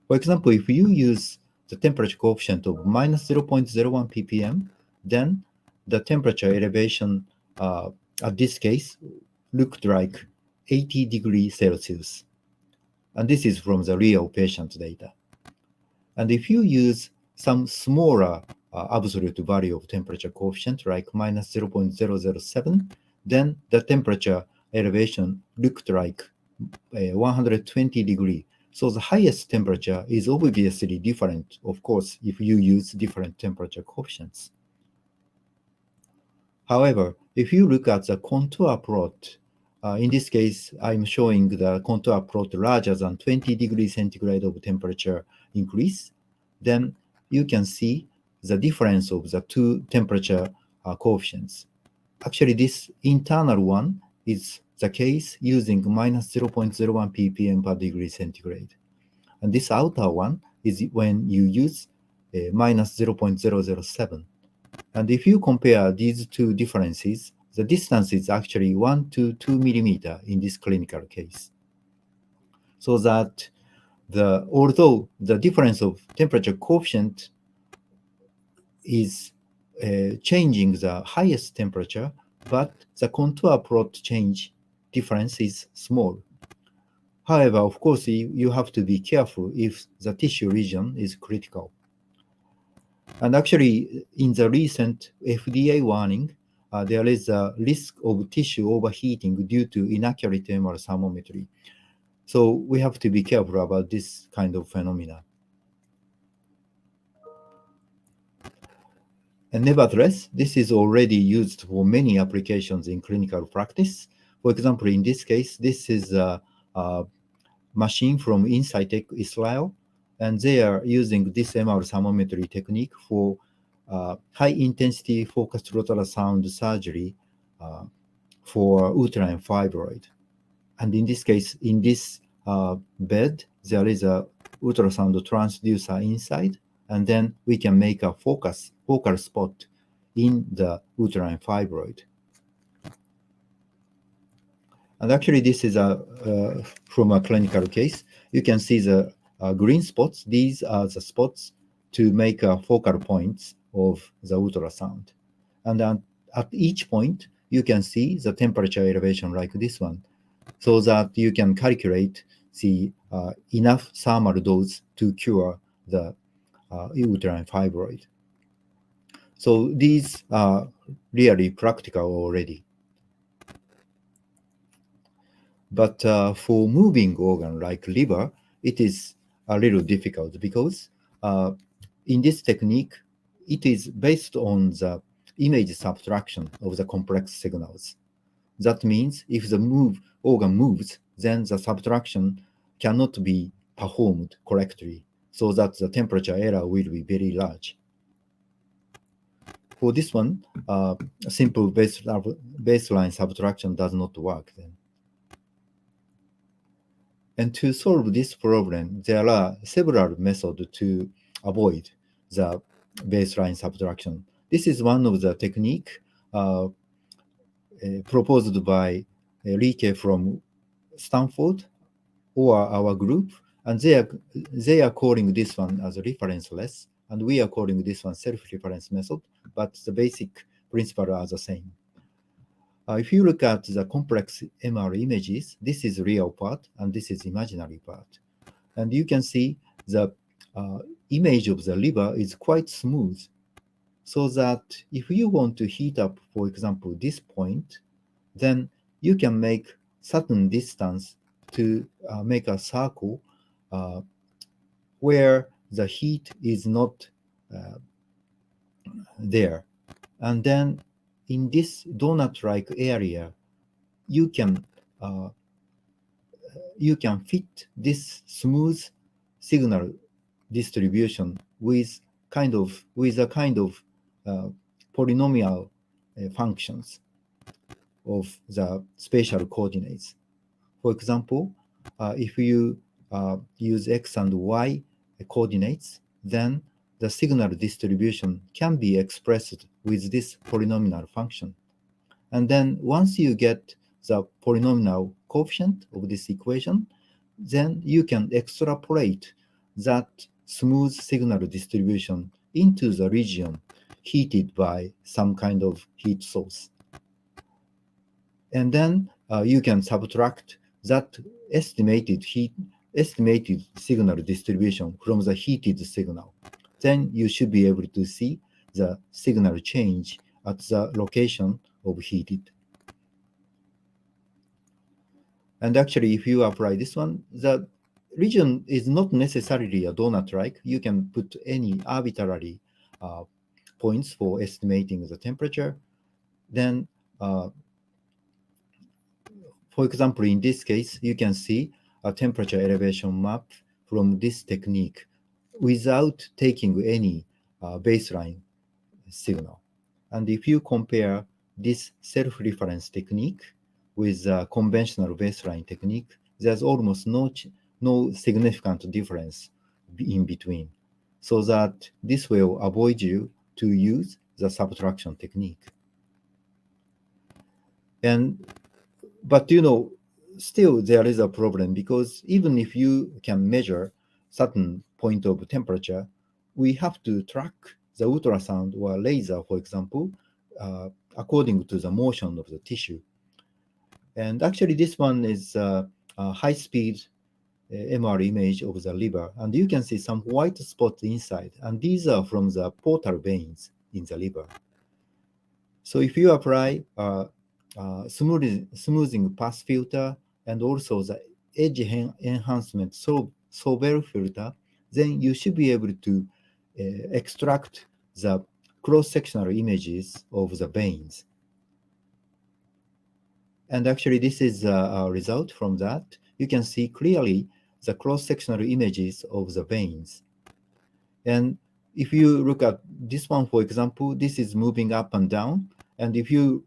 For example, if you use the temperature coefficient of minus 0.01 ppm, then the temperature elevation at this case looked like 80 degrees Celsius. And this is from the real patient data. And if you use some smaller absolute value of temperature coefficient, like minus 0.007, then the temperature elevation looked like 120 degrees. So the highest temperature is obviously different, of course, if you use different temperature coefficients. However, if you look at the contour plot, in this case, I'm showing the contour plot larger than 20 degrees centigrade of temperature increase, then you can see the difference of the two temperature coefficients. Actually, this internal one is the case using minus 0.01 ppm per degree centigrade. And this outer one is when you use minus 0.007. And if you compare these two differences, the distance is actually 1 to 2 millimeter in this clinical case. So that although the difference of temperature coefficient is changing the highest temperature, but the contour plot change difference is small. However, of course, you have to be careful if the tissue region is critical. And actually, in the recent FDA warning, there is a risk of tissue overheating due to inaccurate MR thermometry. So we have to be careful about this kind of phenomena. And nevertheless, this is already used for many applications in clinical practice. For example, in this case, this is a machine from Insightec Israel, and they are using this MR thermometry technique for high-intensity focused ultrasound surgery for uterine fibroid. And in this case, in this bed, there is a ultrasound transducer inside, and then we can make a focal spot in the uterine fibroid. And actually, this is from a clinical case. You can see the green spots. These are the spots to make focal points of the ultrasound. And then at each point, you can see the temperature elevation like this one, so that you can calculate the enough thermal dose to cure the uterine fibroid. So these are really practical already. But for moving organ like liver, it is a little difficult because in this technique, it is based on the image subtraction of the complex signals. That means if the organ moves, then the subtraction cannot be performed correctly, so that the temperature error will be very large. For this one, a simple baseline subtraction does not work then. And to solve this problem, there are several methods to avoid the baseline subtraction. This is one of the techniques proposed by Jaque from Stanford or our group, and they are calling this one as a referenceless, and we are calling this one self-reference method, but the basic principles are the same. If you look at the complex MR images, this is real part and this is imaginary part. And you can see the image of the liver is quite smooth, so that if you want to heat up, for example, this point, then you can make certain distance to make a circle where the heat is not there. And then in this donut-like area, you can fit this smooth signal distribution with a kind of polynomial functions of the spatial coordinates. For example, if you use X and Y coordinates, then the signal distribution can be expressed with this polynomial function. And then once you get the polynomial coefficient of this equation, then you can extrapolate that smooth signal distribution into the region heated by some kind of heat source. And then you can subtract that estimated signal distribution from the heated signal. Then you should be able to see the signal change at the location of heated. And actually, if you apply this one, the region is not necessarily a donut-like. You can put any arbitrary points for estimating the temperature. Then, for example, in this case, you can see a temperature elevation map from this technique without taking any baseline signal. And if you compare this self-reference technique with a conventional baseline technique, there's almost no significant difference in between, so that this will avoid you to use the subtraction technique. But still there is a problem, because even if you can measure certain point of temperature, we have to track the ultrasound or laser, for example, according to the motion of the tissue. And actually this one is a high-speed MR image of the liver, and you can see some white spots inside, and these are from the portal veins in the liver. So if you apply smoothing pass filter and also the edge enhancement Sobel filter, then you should be able to extract the cross-sectional images of the veins. And actually, this is a result from that. You can see clearly the cross-sectional images of the veins. And if you look at this one, for example, this is moving up and down. And if you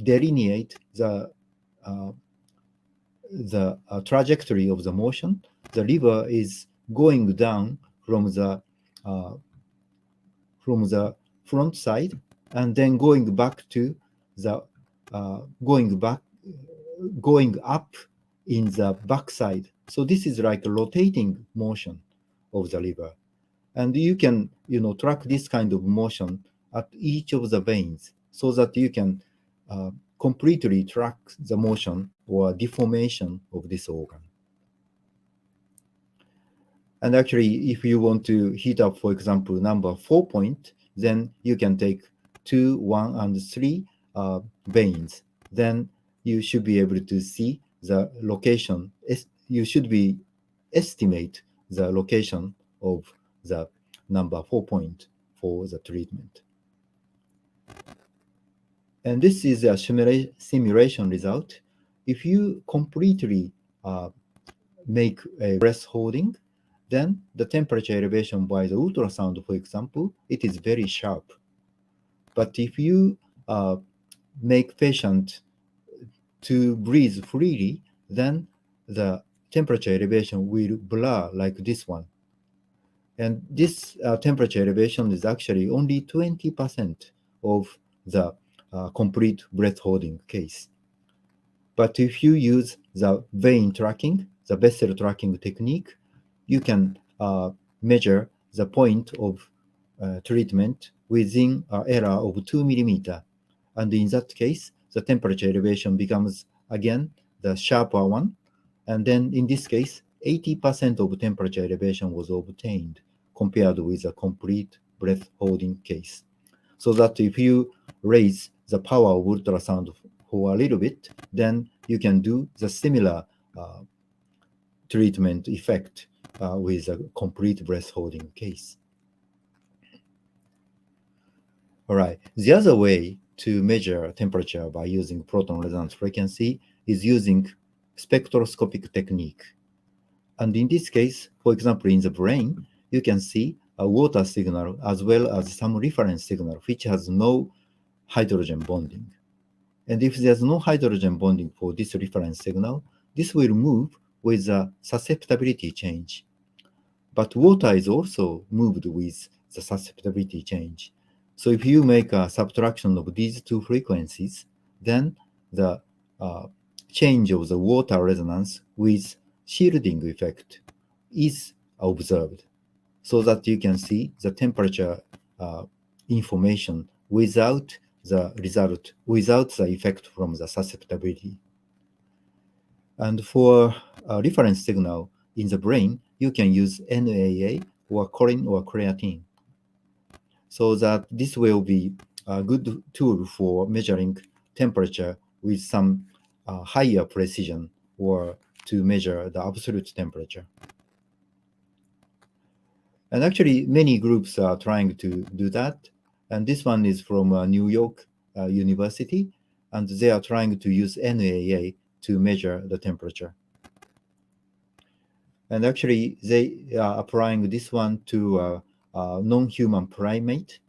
delineate the trajectory of the motion, the liver is going down from the front side, and then going back to the going up in the back side. So this is like a rotating motion of the liver, and you can track this kind of motion at each of the veins, so that you can completely track the motion or deformation of this organ. And actually, if you want to heat up, for example, number 4 point, then you can take 2, 1, and 3 veins. Then you should be able to see the location. You should estimate the location of the number 4 point for the treatment. And this is a simulation result. If you completely make a breath holding, then the temperature elevation by the ultrasound, for example, it is very sharp. But if you make patient to breathe freely, then the temperature elevation will blur like this one. And this temperature elevation is actually only 20% of the complete breath holding case. But if you use the vein tracking, the vessel tracking technique, you can measure the point of treatment within an error of 2 millimeters. And in that case, the temperature elevation becomes again the sharper one. And then in this case, 80% of temperature elevation was obtained compared with a complete breath holding case. So that if you raise the power of ultrasound for a little bit, then you can do the similar treatment effect with a complete breath holding case. All right, the other way to measure temperature by using proton resonance frequency is using spectroscopic technique. And in this case, for example, in the brain, you can see a water signal as well as some reference signal which has no hydrogen bonding. And if there's no hydrogen bonding for this reference signal, this will move with a susceptibility change. But water is also moved with the susceptibility change. So if you make a subtraction of these two frequencies, then the change of the water resonance with shielding effect is observed, so that you can see the temperature information without the result, without the effect from the susceptibility. And for a reference signal in the brain, you can use NAA or choline or creatine. So that this will be a good tool for measuring temperature with some higher precision, or to measure the absolute temperature. And actually, many groups are trying to do that. And this one is from New York University, and they are trying to use NAA to measure the temperature. And actually, they are applying this one to a non-human primate.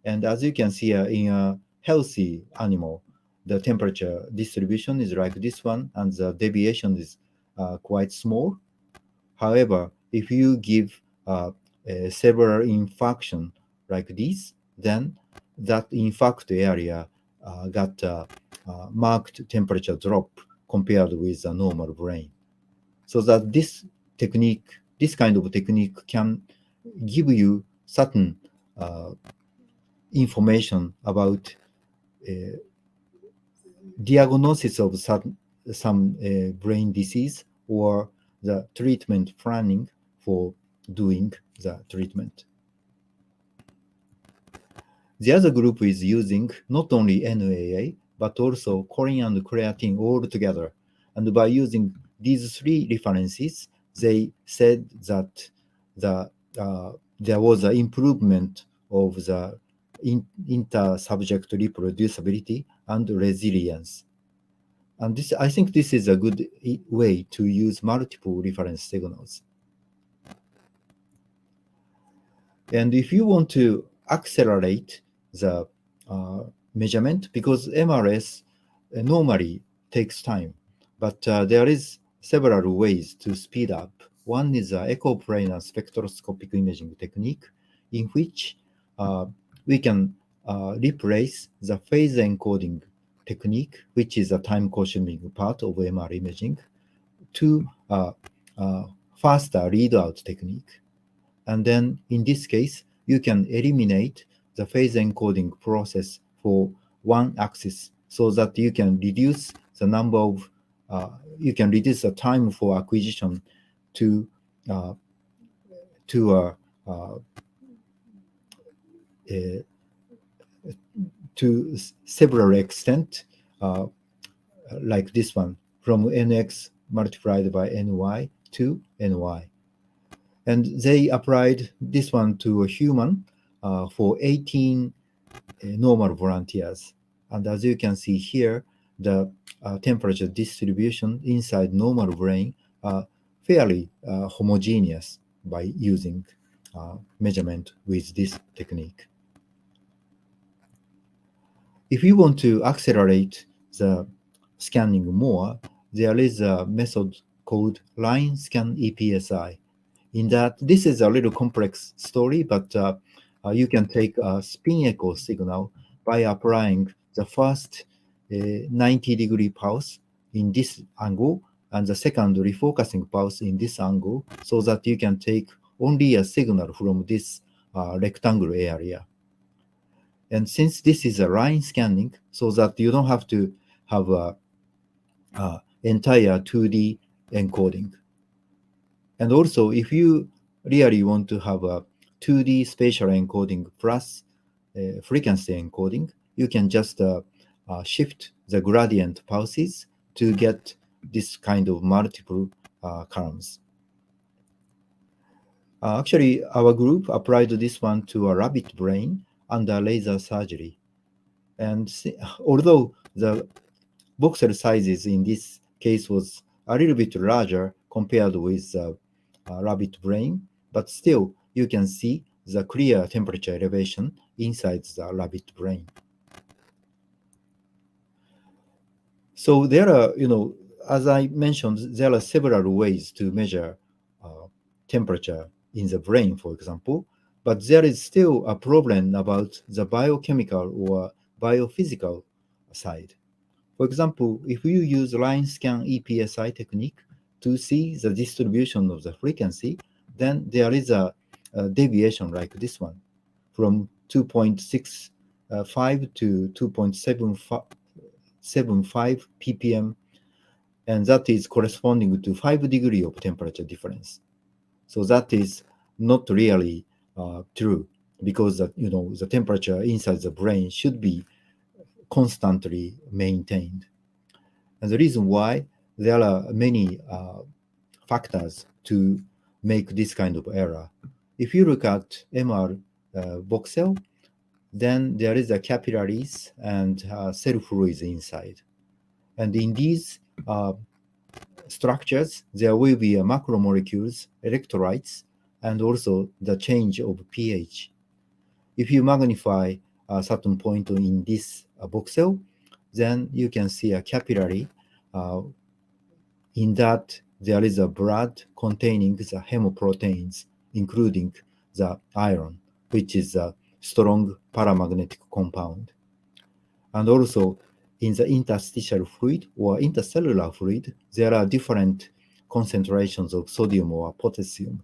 And as you can see in a healthy animal, the temperature distribution is like this one, and the deviation is quite small. However, if you give several infarction like this, then that infarct area got marked temperature drop compared with a normal brain. So that this technique, this kind of technique can give you certain information about diagnosis of some brain disease, or the treatment planning for doing the treatment. The other group is using not only NAA, but also choline and creatine all together. And by using these three references, they said that there was an improvement of the inter-subject reproducibility and resilience. And this, I think this is a good way to use multiple reference signals. And if you want to accelerate the measurement, because MRS normally takes time, but there is several ways to speed up. One is an echoplanar spectroscopic imaging technique, in which we can replace the phase encoding technique, which is a time-consuming part of MR imaging, to faster readout technique. And then in this case, you can eliminate the phase encoding process for one axis, so that you can reduce the number of, you can reduce the time for acquisition to several extent, like this one, from nx multiplied by ny to ny. And they applied this one to a human for 18 normal volunteers. And as you can see here, the temperature distribution inside normal brain are fairly homogeneous by using measurement with this technique. If you want to accelerate the scanning more, there is a method called line scan EPSI. In that, this is a little complex story, but you can take a spin echo signal by applying the first 90-degree pulse in this angle, and the second refocusing pulse in this angle, so that you can take only a signal from this rectangular area. And since this is a line scanning, so that you don't have to have a entire 2D encoding. And also, if you really want to have a 2D spatial encoding plus frequency encoding, you can just shift the gradient pulses to get this kind of multiple columns. Actually, our group applied this one to a rabbit brain under laser surgery. And although the voxel sizes in this case was a little bit larger compared with rabbit brain, but still you can see the clear temperature elevation inside the rabbit brain. So there are, as I mentioned, there are several ways to measure temperature in the brain, for example, but there is still a problem about the biochemical or biophysical side. For example, if you use line scan EPSI technique to see the distribution of the frequency, then there is a deviation like this one, from 2.65 to 2.75 ppm, and that is corresponding to 5 degrees of temperature difference. So that is not really true, because the temperature inside the brain should be constantly maintained. And the reason why, there are many factors to make this kind of error. If you look at MR voxel, then there is a capillaries and cell fluids inside. And in these structures, there will be macromolecules, electrolytes, and also the change of pH. If you magnify a certain point in this voxel, then you can see a capillary. In that, there is a blood containing the hemoproteins, including the iron, which is a strong paramagnetic compound. And also, in the interstitial fluid or intercellular fluid, there are different concentrations of sodium or potassium.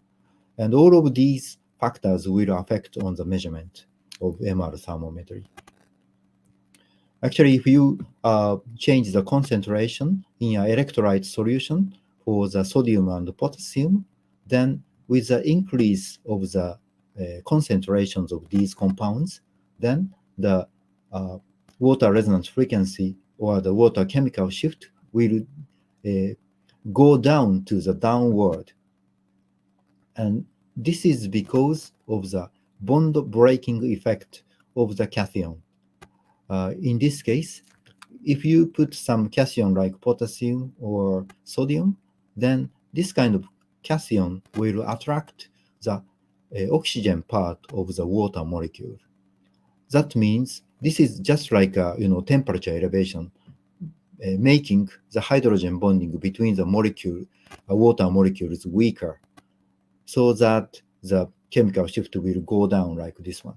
And all of these factors will affect on the measurement of MR thermometry. Actually, if you change the concentration in an electrolyte solution for the sodium and potassium, then with the increase of the concentrations of these compounds, then the water resonance frequency or the water chemical shift will go down to the downward. And this is because of the bond breaking effect of the cation. In this case, if you put some cation like potassium or sodium, then this kind of cation will attract the oxygen part of the water molecule. That means this is just like temperature elevation, making the hydrogen bonding between the water molecules weaker, so that the chemical shift will go down like this one.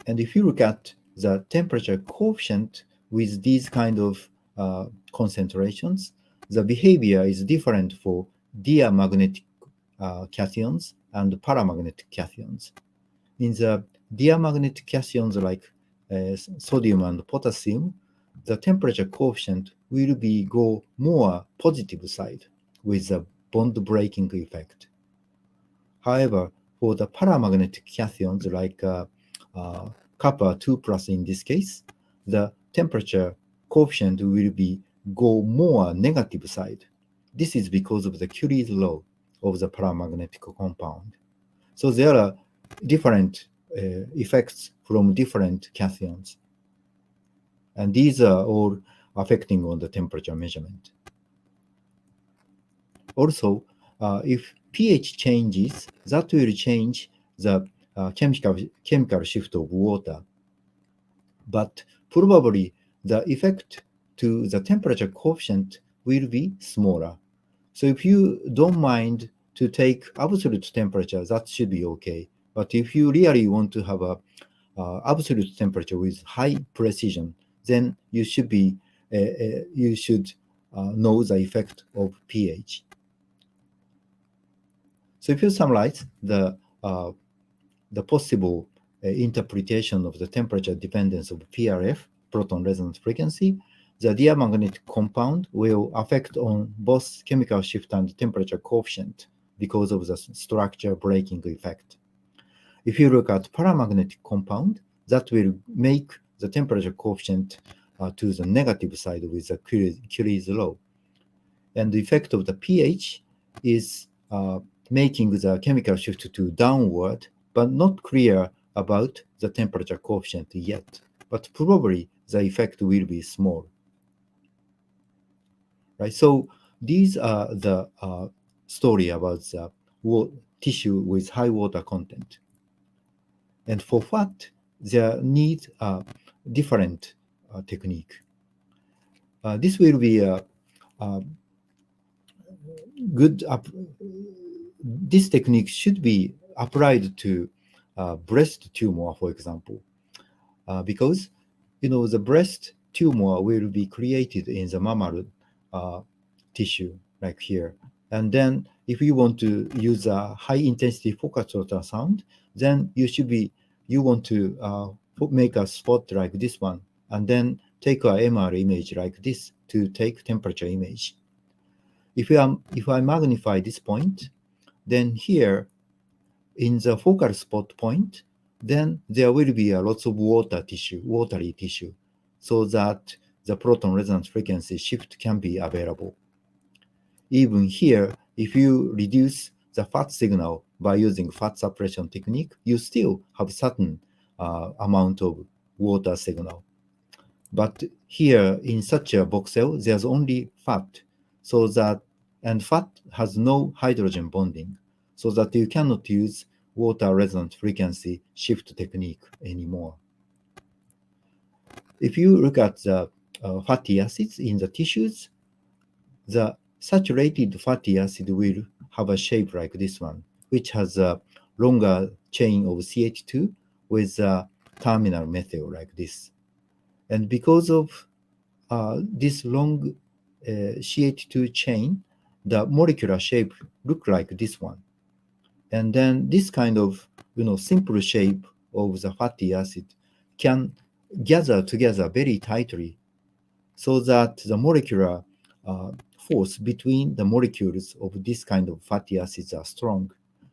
And if you look at the temperature coefficient with these kind of concentrations, the behavior is different for diamagnetic cations and paramagnetic cations. In the diamagnetic cations like sodium and potassium, the temperature coefficient will go more positive side with the bond breaking effect. However, for the paramagnetic cations like copper 2+ in this case, the temperature coefficient will go more negative side. This is because of the Curie's law of the paramagnetic compound. So there are different effects from different cations, and these are all affecting on the temperature measurement. Also, if pH changes, that will change the chemical shift of water, but probably the effect to the temperature coefficient will be smaller. So if you don't mind to take absolute temperature, that should be okay. But if you really want to have a absolute temperature with high precision, then you should know the effect of pH. So if you summarize the possible interpretation of the temperature dependence of PRF, proton resonance frequency, the diamagnetic compound will affect on both chemical shift and temperature coefficient because of the structure breaking effect. If you look at paramagnetic compound, that will make the temperature coefficient to the negative side with the Curie's law. And the effect of the pH is making the chemical shift to downward, but not clear about the temperature coefficient yet. But probably the effect will be small. Right? So these are the story about the tissue with high water content. And for fat, there need different technique. This will be a good. This technique should be applied to breast tumor, for example, because the breast tumor will be created in the mammal tissue, like here. And then if you want to use a high intensity focused ultrasound, then you want to make a spot like this one, and then take a MR image like this to take temperature image. If I magnify this point, then here in the focal spot point, then there will be lots of watery tissue, so that the proton resonance frequency shift can be available. Even here, if you reduce the fat signal by using fat suppression technique, you still have certain amount of water signal. But here in such a box cell, there's only fat, and fat has no hydrogen bonding, so that you cannot use water resonance frequency shift technique anymore. If you look at the fatty acids in the tissues, the saturated fatty acid will have a shape like this one, which has a longer chain of CH2 with a terminal methyl like this. And because of this long CH2 chain, the molecular shape look like this one. And then this kind of simple shape of the fatty acid can gather together very tightly, so that the molecular force between the molecules of this kind of fatty acids are strong,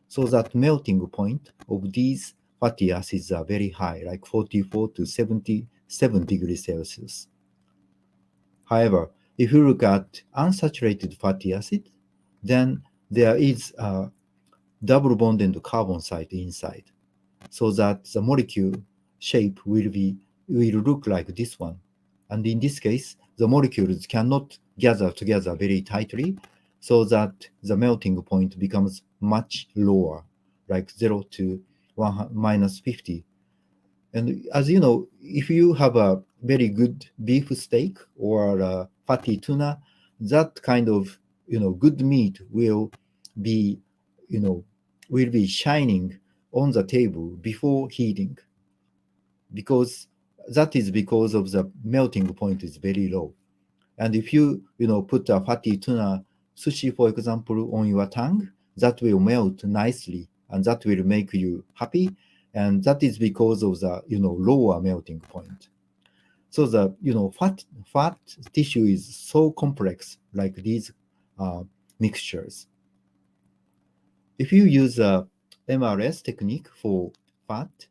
so that melting point of these fatty acids are very high, like 44 to 77 degrees Celsius. However, if you look at unsaturated fatty acid, then there is a double bonded carbon site inside, so that the molecule shape will look like this one. And in this case, the molecules cannot gather together very tightly, so that the melting point becomes much lower, like 0 to -50. And as you know, if you have a very good beef steak or a fatty tuna, that kind of good meat will be shining on the table before heating, because that is because of the melting point is very low. And if you put a fatty tuna sushi, for example, on your tongue, that will melt nicely, and that will make you happy. And that is because of the lower melting point. So the fat tissue is so complex, like these mixtures. If you use a MRS technique for fat,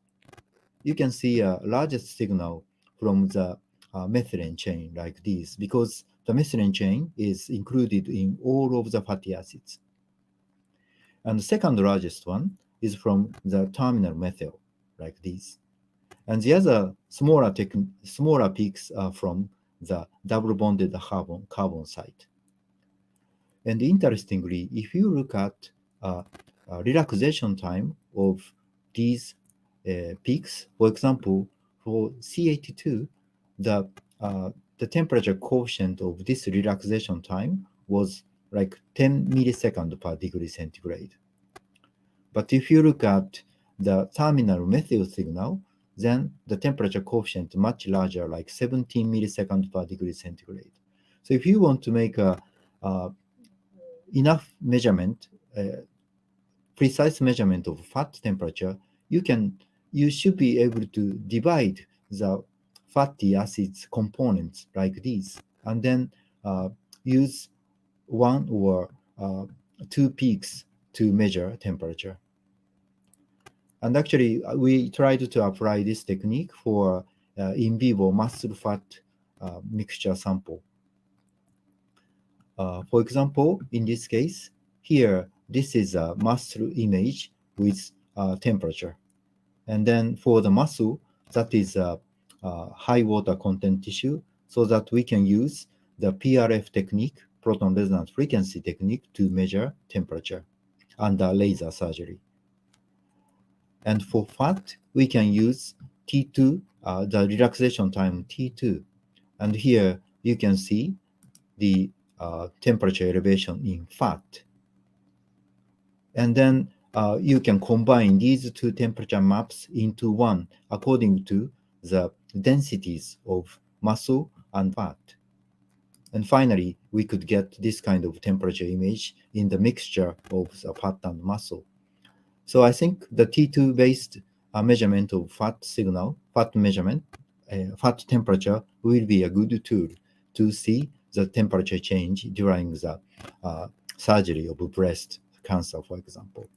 you can see a largest signal from the methylene chain like this, because the methylene chain is included in all of the fatty acids. And the second largest one is from the terminal methyl, like this. And the other smaller peaks are from the double bonded carbon site. And interestingly, if you look at relaxation time of these peaks, for example, for CH2, the temperature coefficient of this relaxation time was like 10 milliseconds per degree centigrade. But if you look at the terminal methyl signal, then the temperature coefficient much larger, like 17 milliseconds per degree centigrade. So if you want to make enough measurement, precise measurement of fat temperature, you should be able to divide the fatty acids components like these, and then use one or two peaks to measure temperature. And actually, we tried to apply this technique for in vivo muscle fat mixture sample. For example, in this case, here, this is a muscle image with temperature. And then for the muscle, that is a high water content tissue, so that we can use the PRF technique, proton resonance frequency technique, to measure temperature under laser surgery. And for fat, we can use T2, the relaxation time T2, And here you can see the temperature elevation in fat. And then you can combine these two temperature maps into one according to the densities of muscle and fat. And finally, we could get this kind of temperature image in the mixture of the fat and muscle. So I think the T2-based measurement of fat signal, fat measurement, fat temperature will be a good tool to see the temperature change during the surgery of breast cancer, for example.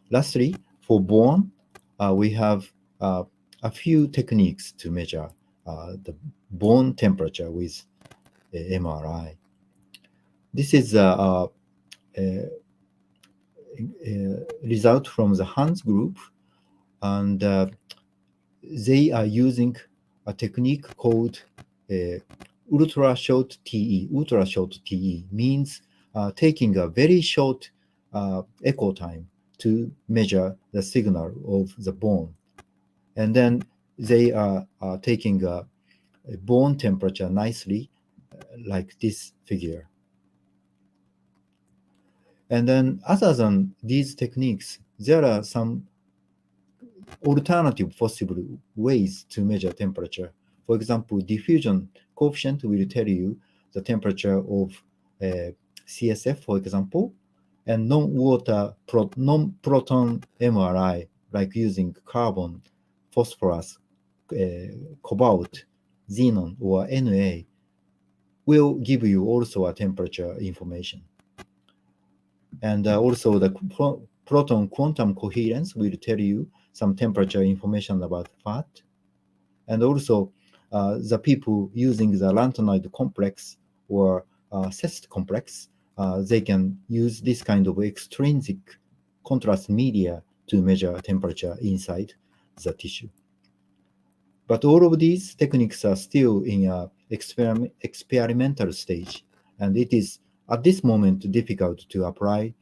Lastly, for bone, we have a few techniques to measure the bone temperature with MRI. This is a result from the Hans group, and they are using a technique called ultra short TE. Ultra short TE means taking a very short echo time to measure the signal of the bone. And then they are taking a bone temperature nicely, like this figure. And then other than these techniques, there are some alternative possible ways to measure temperature. For example, diffusion coefficient will tell you the temperature of CSF, for example, and non-proton MRI, like using carbon, phosphorus, cobalt, xenon, or Na, will give you also a temperature information. And also the proton quantum coherence will tell you some temperature information about fat. And also the people using the lanthanide complex or CEST complex, they can use this kind of extrinsic contrast media to measure temperature inside the tissue. But all of these techniques are still in an experimental stage, and it is at this moment difficult to apply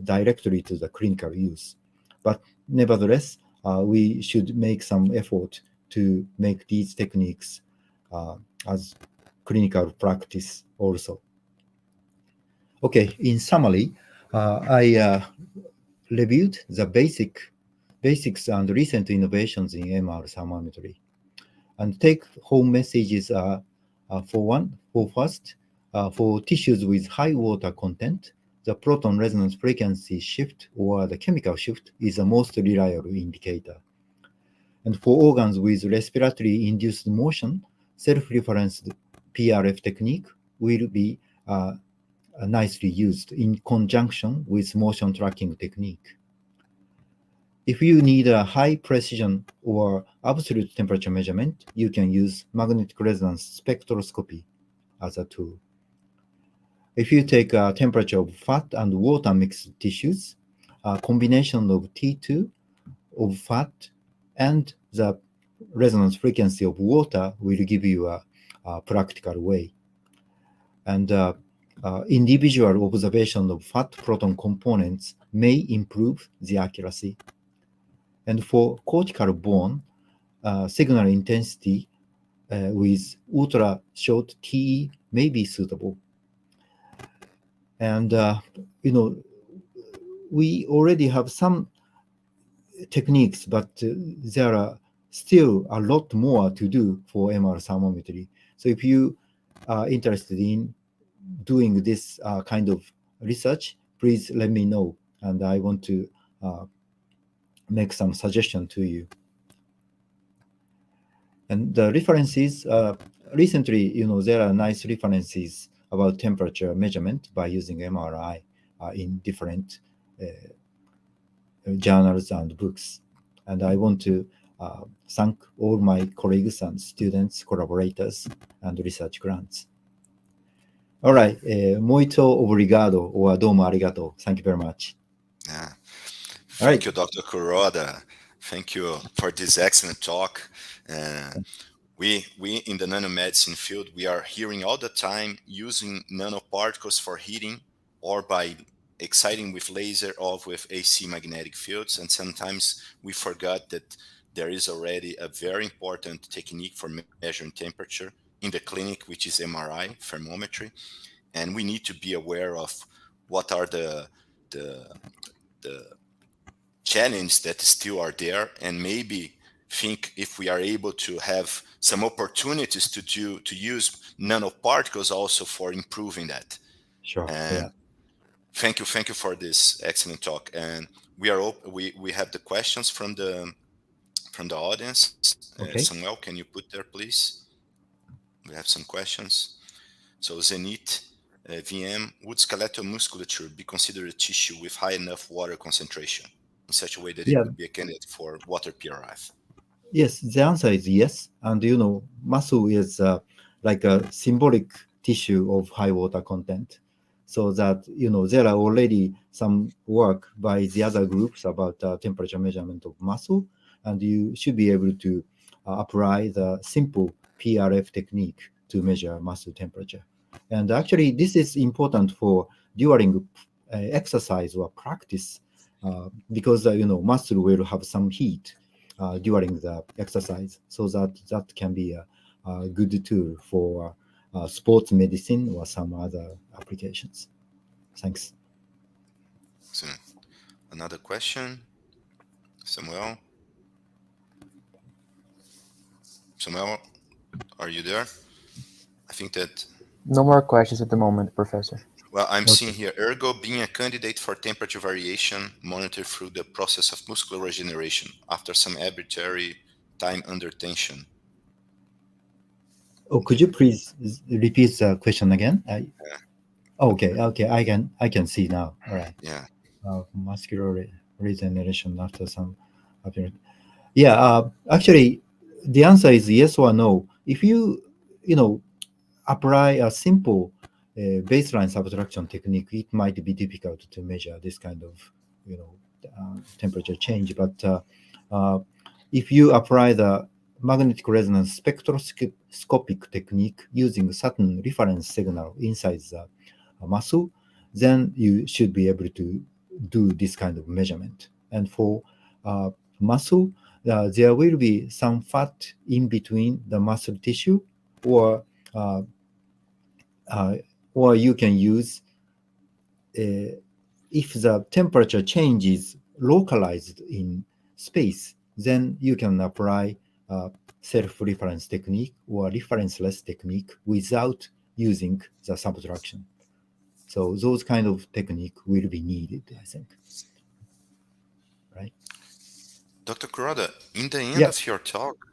directly to the clinical use. But nevertheless, we should make some effort to make these techniques as clinical practice also. Okay, in summary, I reviewed the basics and recent innovations in MR thermometry. And take-home messages are for first, for tissues with high water content, the proton resonance frequency shift or the chemical shift is the most reliable indicator. And for organs with respiratory induced motion, self-referenced PRF technique will be nicely used in conjunction with motion tracking technique. If you need a high precision or absolute temperature measurement, you can use magnetic resonance spectroscopy as a tool. If you take a temperature of fat and water mixed tissues, a combination of T2 of fat and the resonance frequency of water will give you a practical way. And individual observation of fat proton components may improve the accuracy. And for cortical bone, signal intensity with ultra short TE may be suitable. And we already have some techniques, but there are still a lot more to do for MR thermometry. So if you are interested in doing this kind of research, please let me know, and I want to make some suggestion to you. And the references, recently, there are nice references about temperature measurement by using MRI in different journals and books. And I want to thank all my colleagues and students, collaborators, and research grants. All right, muito obrigado, or domo arigato. Thank you very much. Yeah. Thank you, Dr. Kuroda. Thank you for this excellent talk. We in the nanomedicine field, we are hearing all the time using nanoparticles for heating or by exciting with laser or with AC magnetic fields. And sometimes we forgot that there is already a very important technique for measuring temperature in the clinic, which is MRI, thermometry. And we need to be aware of what are the challenges that still are there, and maybe think if we are able to have some opportunities to use nanoparticles also for improving that. Sure. And Yeah. thank you for this excellent talk. And we are we have the questions from the audience. Okay. Samuel, can you put there, please? We have some questions. So Zenith, VM, would skeletal musculature be considered a tissue with high enough water concentration in such a way that it Yeah. could be a candidate for water PRF? Yes, the answer is yes. And muscle is like a symbolic tissue of high water content. So that, there are already some work by the other groups about temperature measurement of muscle, and you should be able to apply the simple PRF technique to measure muscle temperature. And actually, this is important for during exercise or practice because, muscle will have some heat during the exercise, so that can be a good tool for sports medicine or some other applications. Thanks. So, another question, Samuel. Samuel, are you there? I think that. No more questions at the moment, Professor. Well, I'm Okay. seeing here, ergo being a candidate for temperature variation monitored through the process of muscular regeneration after some arbitrary time under tension. Oh, could you please repeat the question again? Yeah. Okay, I can see now. All right. Yeah. Muscular regeneration after some appearance. Yeah, actually, the answer is yes or no. If you apply a simple baseline subtraction technique, it might be difficult to measure this kind of temperature change. But if you apply the magnetic resonance spectroscopic technique using certain reference signal inside the muscle, then you should be able to do this kind of measurement. And for muscle, there will be some fat in between the muscle tissue, or you can use if the temperature change is localized in space, then you can apply self-reference technique or referenceless technique without using the subtraction. So those kind of technique will be needed, I think. Right? Dr. Kuroda, in the end Yeah. of your talk,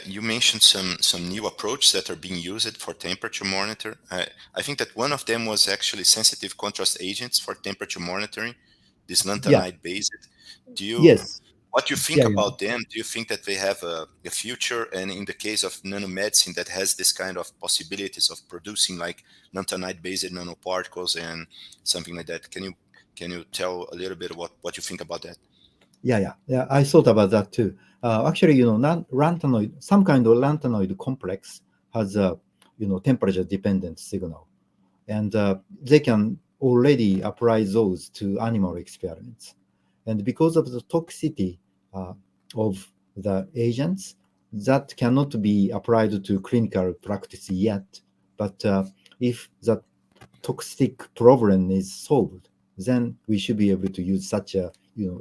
you mentioned some new approaches that are being used for temperature monitor. I think that one of them was actually sensitive contrast agents for temperature monitoring, this lanthanide based. Yes. What do you think Yeah. about them? Do you think that they have a future? And in the case of nanomedicine, that has this kind of possibilities of producing like lanthanide based nanoparticles and something like that? Can you tell a little bit what you think about that? Yeah. I thought about that too. Actually, lanthanoid, some kind of lanthanoid complex has a temperature dependent signal, and they can already apply those to animal experiments. And because of the toxicity of the agents, that cannot be applied to clinical practice yet. But if the toxic problem is solved, then we should be able to use such a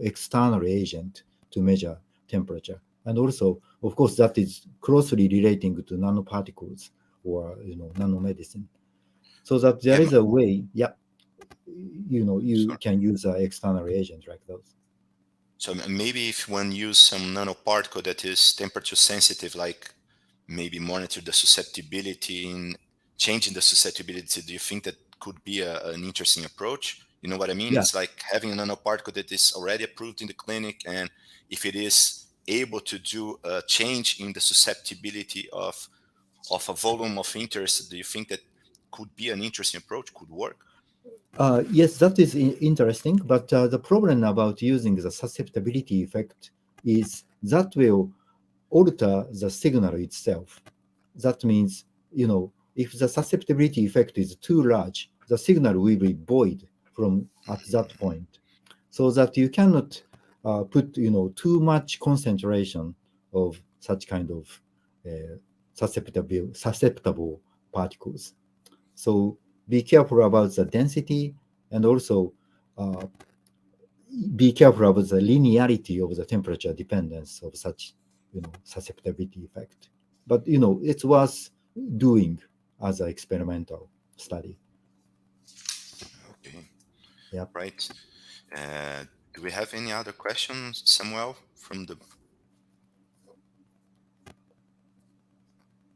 external agent to measure temperature. And also, of course, that is closely relating to nanoparticles or nanomedicine. So that there is a way, you can use an external agent like those. So maybe if one use some nanoparticle that is temperature sensitive, like maybe monitor the susceptibility in changing the susceptibility, do you think that could be an interesting approach? You know what I mean? Yeah. It's like having a nanoparticle that is already approved in the clinic, and if it is able to do a change in the susceptibility of a volume of interest, do you think that could be an interesting approach, could work? Yes, that is interesting, but the problem about using the susceptibility effect is that will alter the signal itself. That means, if the susceptibility effect is too large, the signal will be void from at that point. So that you cannot put, too much concentration of such kind of susceptible particles. So be careful about the density, and also be careful about the linearity of the temperature dependence of such, susceptibility effect. But it's worth doing as an experimental study. Okay. Yep. Right. Do we have any other questions, Samuel, from the?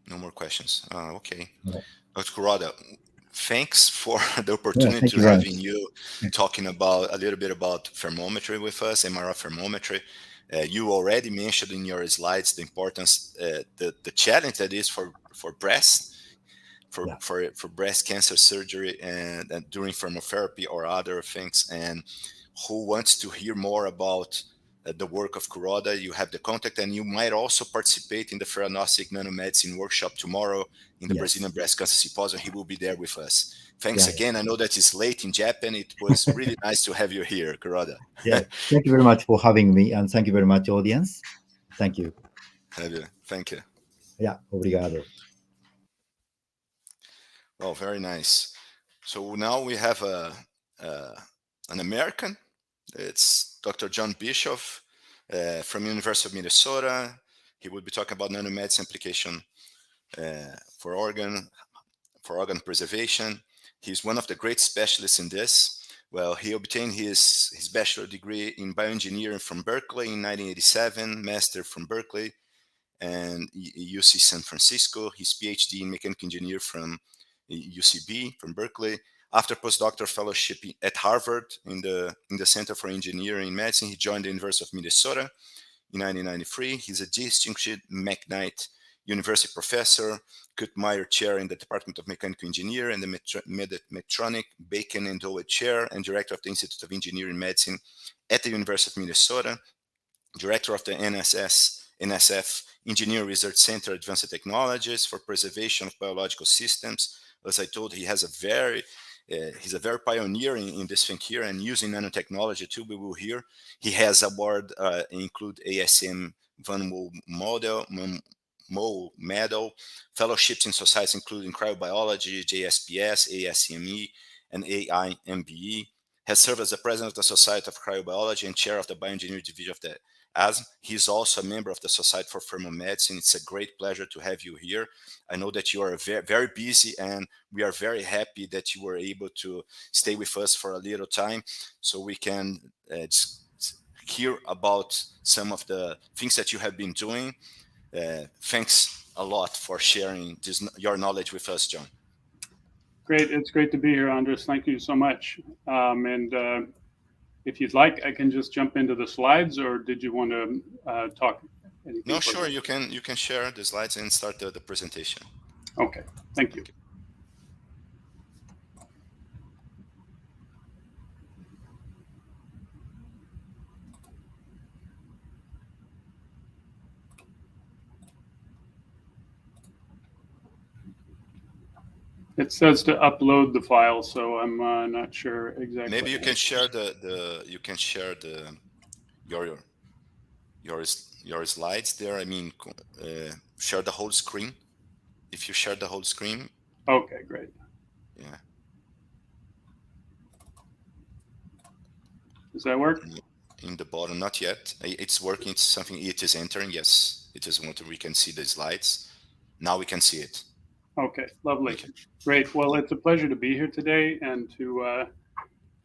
No more questions. Okay. No. Dr. Kuroda, thanks for the Yeah, opportunity thank to you very having much. you talking about a little bit about thermometry with us, MRI thermometry. You already mentioned in your slides the importance, the challenge that is for breast, Yeah. for breast cancer surgery and during thermotherapy or other things. And who wants to hear more about the work of Kuroda, you have the contact, and you might also participate in the Theranostic Nanomedicine workshop tomorrow in the Yes. Brazilian Breast Cancer Symposium. He will be there with us. Thanks Yeah. again. I know that it's late in Japan. It was really nice to have you here, Kuroda. Yeah. Thank you very much for having me, and thank you very much, audience. Thank you. Thank you. Yeah, obrigado. Well, very nice. So now we have an American. It's Dr. John Bischof from University of Minnesota. He will be talking about nanomedicine application for organ preservation. He's one of the great specialists in this. Well, he obtained his bachelor degree in bioengineering from Berkeley in 1987, master from Berkeley and UC San Francisco, his PhD in mechanical engineer from UCB from Berkeley. After postdoctoral fellowship at Harvard in the Center for Engineering Medicine, he joined the University of Minnesota in 1993. He's a distinguished McKnight University professor, Kurt Meyer Chair in the Department of Mechanical Engineering and the Medtronic Bacon and Dole Chair, and Director of the Institute of Engineering Medicine at the University of Minnesota, Director of the NSF Engineering Research Center Advanced Technologies for Preservation of Biological Systems. As I told, he has he's a very pioneer in this thing here and using nanotechnology too. We will hear he has award include ASM Van Moe Medal, fellowships in societies including cryobiology, JSPS, ASME, and AIMBE. Has served as the president of the Society of Cryobiology and chair of the bioengineering division of the ASM. He's also a member of the Society for Thermomedicine. It's a great pleasure to have you here. I know that you are very, very busy, and we are very happy that you were able to stay with us for a little time so we can hear about some of the things that you have been doing. Thanks a lot for sharing your knowledge with us, John. Great. It's great to be here, Andres. Thank you so much. If you'd like, I can just jump into the slides, or did you want to talk anything? No, sure. You can share the slides and start the presentation. Okay. Thank you. It says to upload the file, so I'm not sure exactly. Maybe you can share your slides there. I mean, share the whole screen. If you share the whole screen. Okay, great. Yeah. Does that work? In the bottom, not yet. It's working. It's something. It is entering. Yes, it is. We can see the slides. Now we can see it. Okay, lovely. Great. Well, it's a pleasure to be here today and to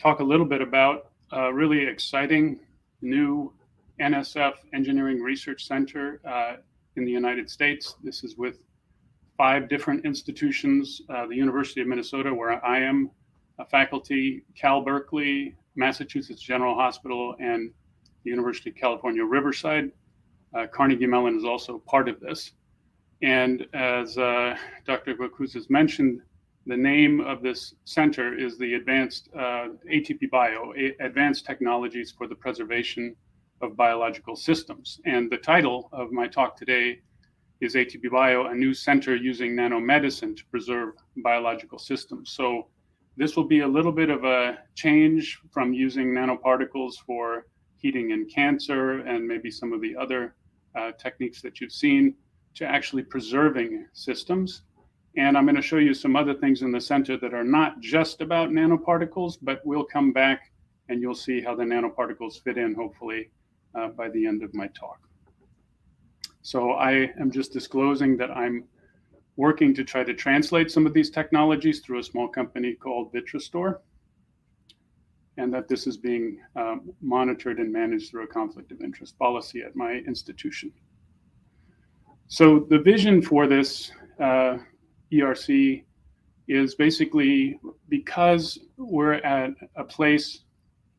talk a little bit about a really exciting new NSF Engineering Research Center in the United States. This is with 5 different institutions, the University of Minnesota, where I am a faculty, Cal Berkeley, Massachusetts General Hospital, and the University of California, Riverside. Carnegie Mellon is also part of this. And as Dr. Gokuz has mentioned, the name of this center is the Advanced ATP-Bio, Advanced Technologies for the Preservation of Biological Systems. And the title of my talk today is ATP-Bio, a new center using nanomedicine to preserve biological systems. So this will be a little bit of a change from using nanoparticles for heating and cancer and maybe some of the other techniques that you've seen to actually preserving systems. And I'm going to show you some other things in the center that are not just about nanoparticles, but we'll come back and you'll see how the nanoparticles fit in, hopefully, by the end of my talk. So I am just disclosing that I'm working to try to translate some of these technologies through a small company called Vitrastore, and that this is being monitored and managed through a conflict of interest policy at my institution. So the vision for this ERC is basically, because we're at a place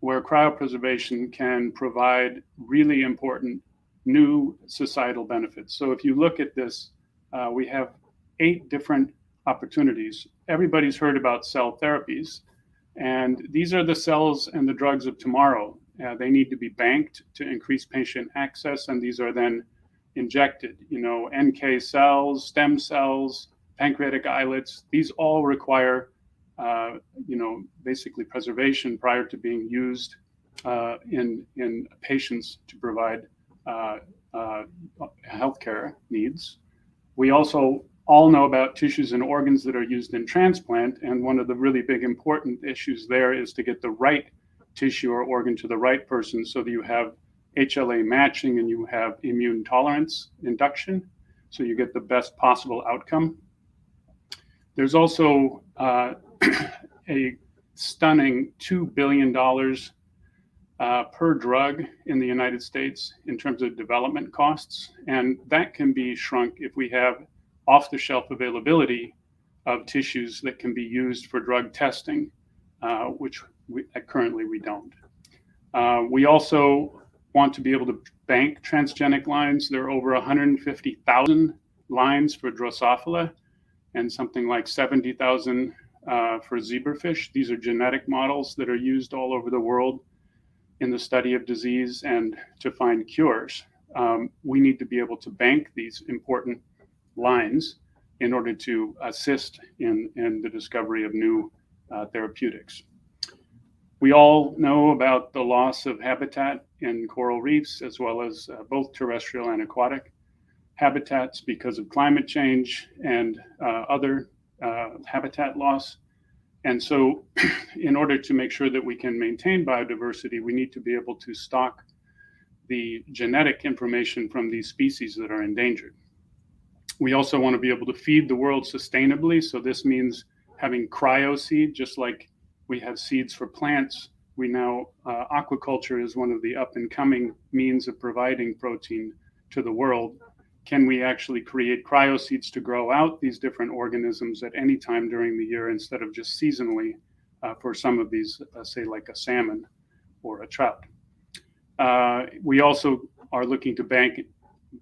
where cryopreservation can provide really important new societal benefits. So if you look at this, we have 8 different opportunities. Everybody's heard about cell therapies, and these are the cells and the drugs of tomorrow. They need to be banked to increase patient access, and these are then injected. You know, NK cells, stem cells, pancreatic islets, these all require, you know, basically preservation prior to being used in patients to provide healthcare needs. We also all know about tissues and organs that are used in transplant, and one of the really big important issues there is to get the right tissue or organ to the right person so that you have HLA matching and you have immune tolerance induction, so you get the best possible outcome. There's also a stunning $2 billion per drug in the United States in terms of development costs, and that can be shrunk if we have off-the-shelf availability of tissues that can be used for drug testing, which currently we don't. We also want to be able to bank transgenic lines. There are over 150,000 lines for Drosophila and something like 70,000 for zebrafish. These are genetic models that are used all over the world in the study of disease and to find cures. We need to be able to bank these important lines in order to assist in the discovery of new therapeutics. We all know about the loss of habitat in coral reefs, as well as both terrestrial and aquatic habitats because of climate change and other habitat loss. And so in order to make sure that we can maintain biodiversity, we need to be able to stock the genetic information from these species that are endangered. We also want to be able to feed the world sustainably. So this means having cryo-seed, just like we have seeds for plants. We now, aquaculture is one of the up and coming means of providing protein to the world. Can we actually create cryo-seeds to grow out these different organisms at any time during the year instead of just seasonally for some of these, say like a salmon or a trout? We also are looking to bank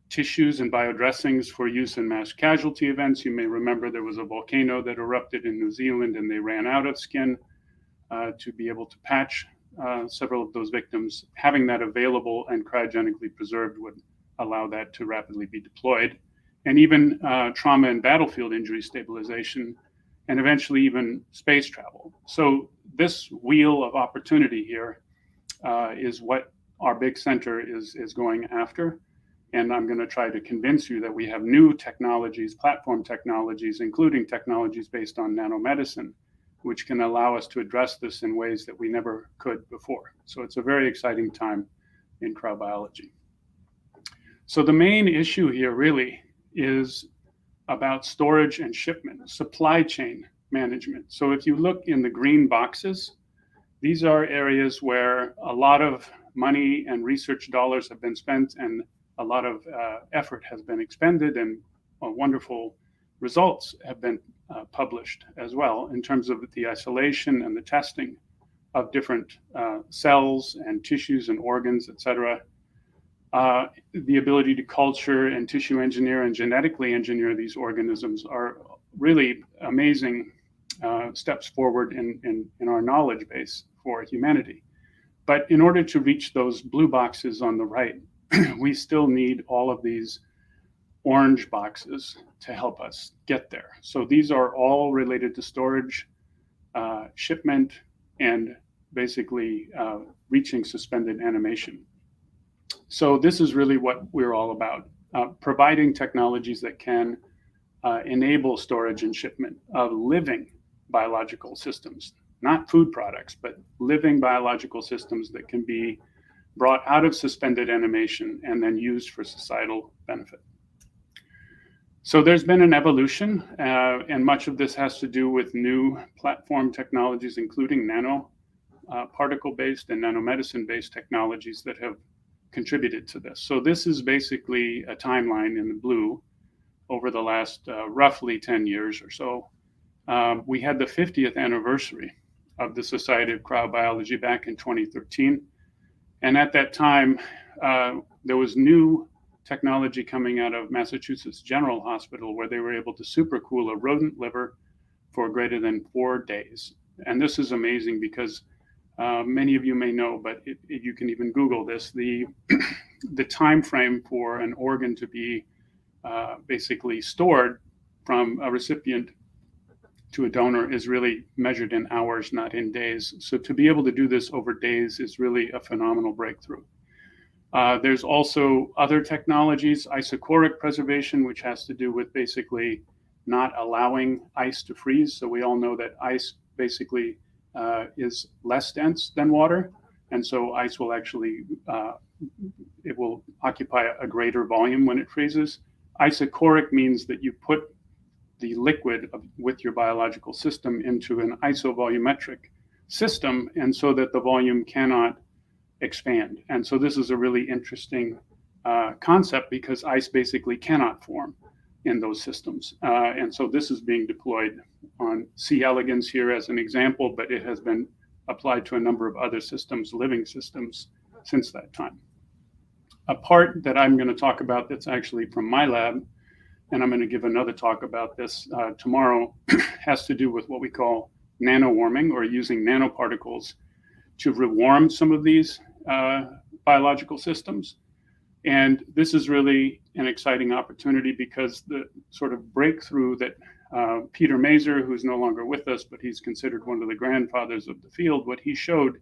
tissues and biodressings for use in mass casualty events. You may remember there was a volcano that erupted in New Zealand and they ran out of skin to be able to patch several of those victims. Having that available and cryogenically preserved would allow that to rapidly be deployed. And even trauma and battlefield injury stabilization, and eventually even space travel. So this wheel of opportunity here is what our big center is going after. And I'm going to try to convince you that we have new technologies, platform technologies, including technologies based on nanomedicine, which can allow us to address this in ways that we never could before. So it's a very exciting time in cryobiology. So the main issue here really is about storage and shipment, supply chain management. So if you look in the green boxes, these are areas where a lot of money and research dollars have been spent and a lot of effort has been expended, and wonderful results have been published as well in terms of the isolation and the testing of different cells and tissues and organs, et cetera. The ability to culture and tissue engineer and genetically engineer these organisms are really amazing steps forward in our knowledge base for humanity. But in order to reach those blue boxes on the right, we still need all of these orange boxes to help us get there. So these are all related to storage, shipment, and basically reaching suspended animation. So this is really what we're all about, providing technologies that can enable storage and shipment of living biological systems, not food products, but living biological systems that can be brought out of suspended animation and then used for societal benefit. So there's been an evolution, and much of this has to do with new platform technologies, including nanoparticle-based and nanomedicine-based technologies that have contributed to this. So this is basically a timeline in the blue over the last roughly 10 years or so. We had the 50th anniversary of the Society of Cryobiology back in 2013. And at that time, there was new technology coming out of Massachusetts General Hospital where they were able to supercool a rodent liver for greater than 4 days. And this is amazing because many of you may know, but you can even Google this, the time frame for an organ to be basically stored from a recipient to a donor is really measured in hours, not in days. So to be able to do this over days is really a phenomenal breakthrough. There's also other technologies, isochoric preservation, which has to do with basically not allowing ice to freeze. So we all know that ice basically is less dense than water. And so ice will actually, it will occupy a greater volume when it freezes. Isochoric means that you put the liquid with your biological system into an isovolumetric system, and so that the volume cannot expand. And so this is a really interesting concept because ice basically cannot form in those systems. And so this is being deployed on C. elegans here as an example, but it has been applied to a number of other systems, living systems, since that time. A part that I'm going to talk about that's actually from my lab, and I'm going to give another talk about this tomorrow, has to do with what we call nanowarming, or using nanoparticles to rewarm some of these biological systems. And this is really an exciting opportunity because the sort of breakthrough that Peter Mazer, who's no longer with us, but he's considered one of the grandfathers of the field, what he showed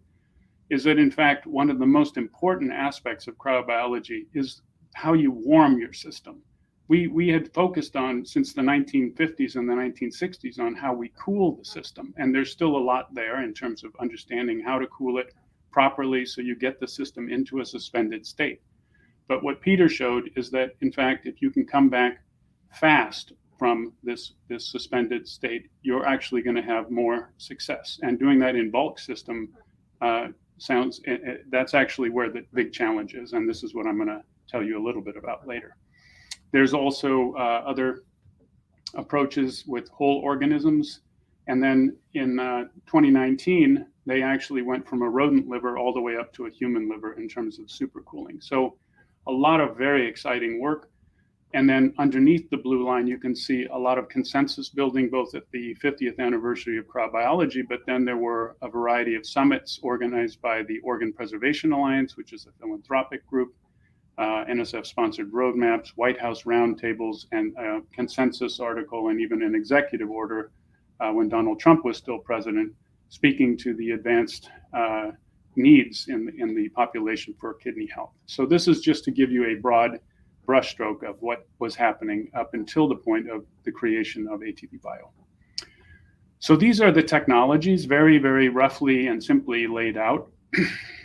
is that in fact, one of the most important aspects of cryobiology is how you warm your system. We had focused on, since the 1950s and the 1960s, on how we cool the system. And there's still a lot there in terms of understanding how to cool it properly so you get the system into a suspended state. But what Peter showed is that, in fact, if you can come back fast from this suspended state, you're actually going to have more success. And doing that in bulk system that's actually where the big challenge is. And this is what I'm going to tell you a little bit about later. There's also other approaches with whole organisms. And then in 2019, they actually went from a rodent liver all the way up to a human liver in terms of supercooling. So a lot of very exciting work. And then underneath the blue line, you can see a lot of consensus building, both at the 50th anniversary of cryobiology, but then there were a variety of summits organized by the Organ Preservation Alliance, which is a philanthropic group, NSF-sponsored roadmaps, White House roundtables, and a consensus article, and even an executive order when Donald Trump was still president, speaking to the advanced needs in the population for kidney health. So this is just to give you a broad brushstroke of what was happening up until the point of the creation of ATP-Bio. So these are the technologies, very, very roughly and simply laid out.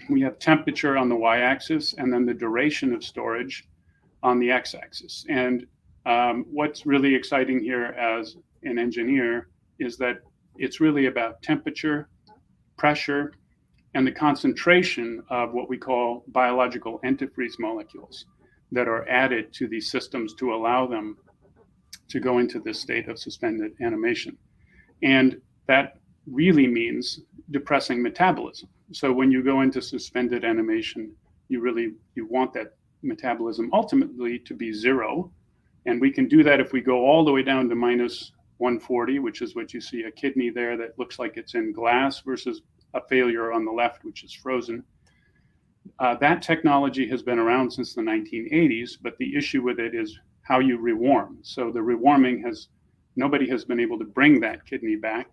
We have temperature on the y-axis and then the duration of storage on the x-axis. And what's really exciting here as an engineer is that it's really about temperature, pressure, and the concentration of what we call biological antifreeze molecules that are added to these systems to allow them to go into this state of suspended animation. And that really means depressing metabolism. So when you go into suspended animation, you want that metabolism ultimately to be zero. And we can do that if we go all the way down to minus 140, which is what you see, a kidney there that looks like it's in glass versus a failure on the left, which is frozen. That technology has been around since the 1980s, but the issue with it is how you rewarm. So the rewarming nobody has been able to bring that kidney back.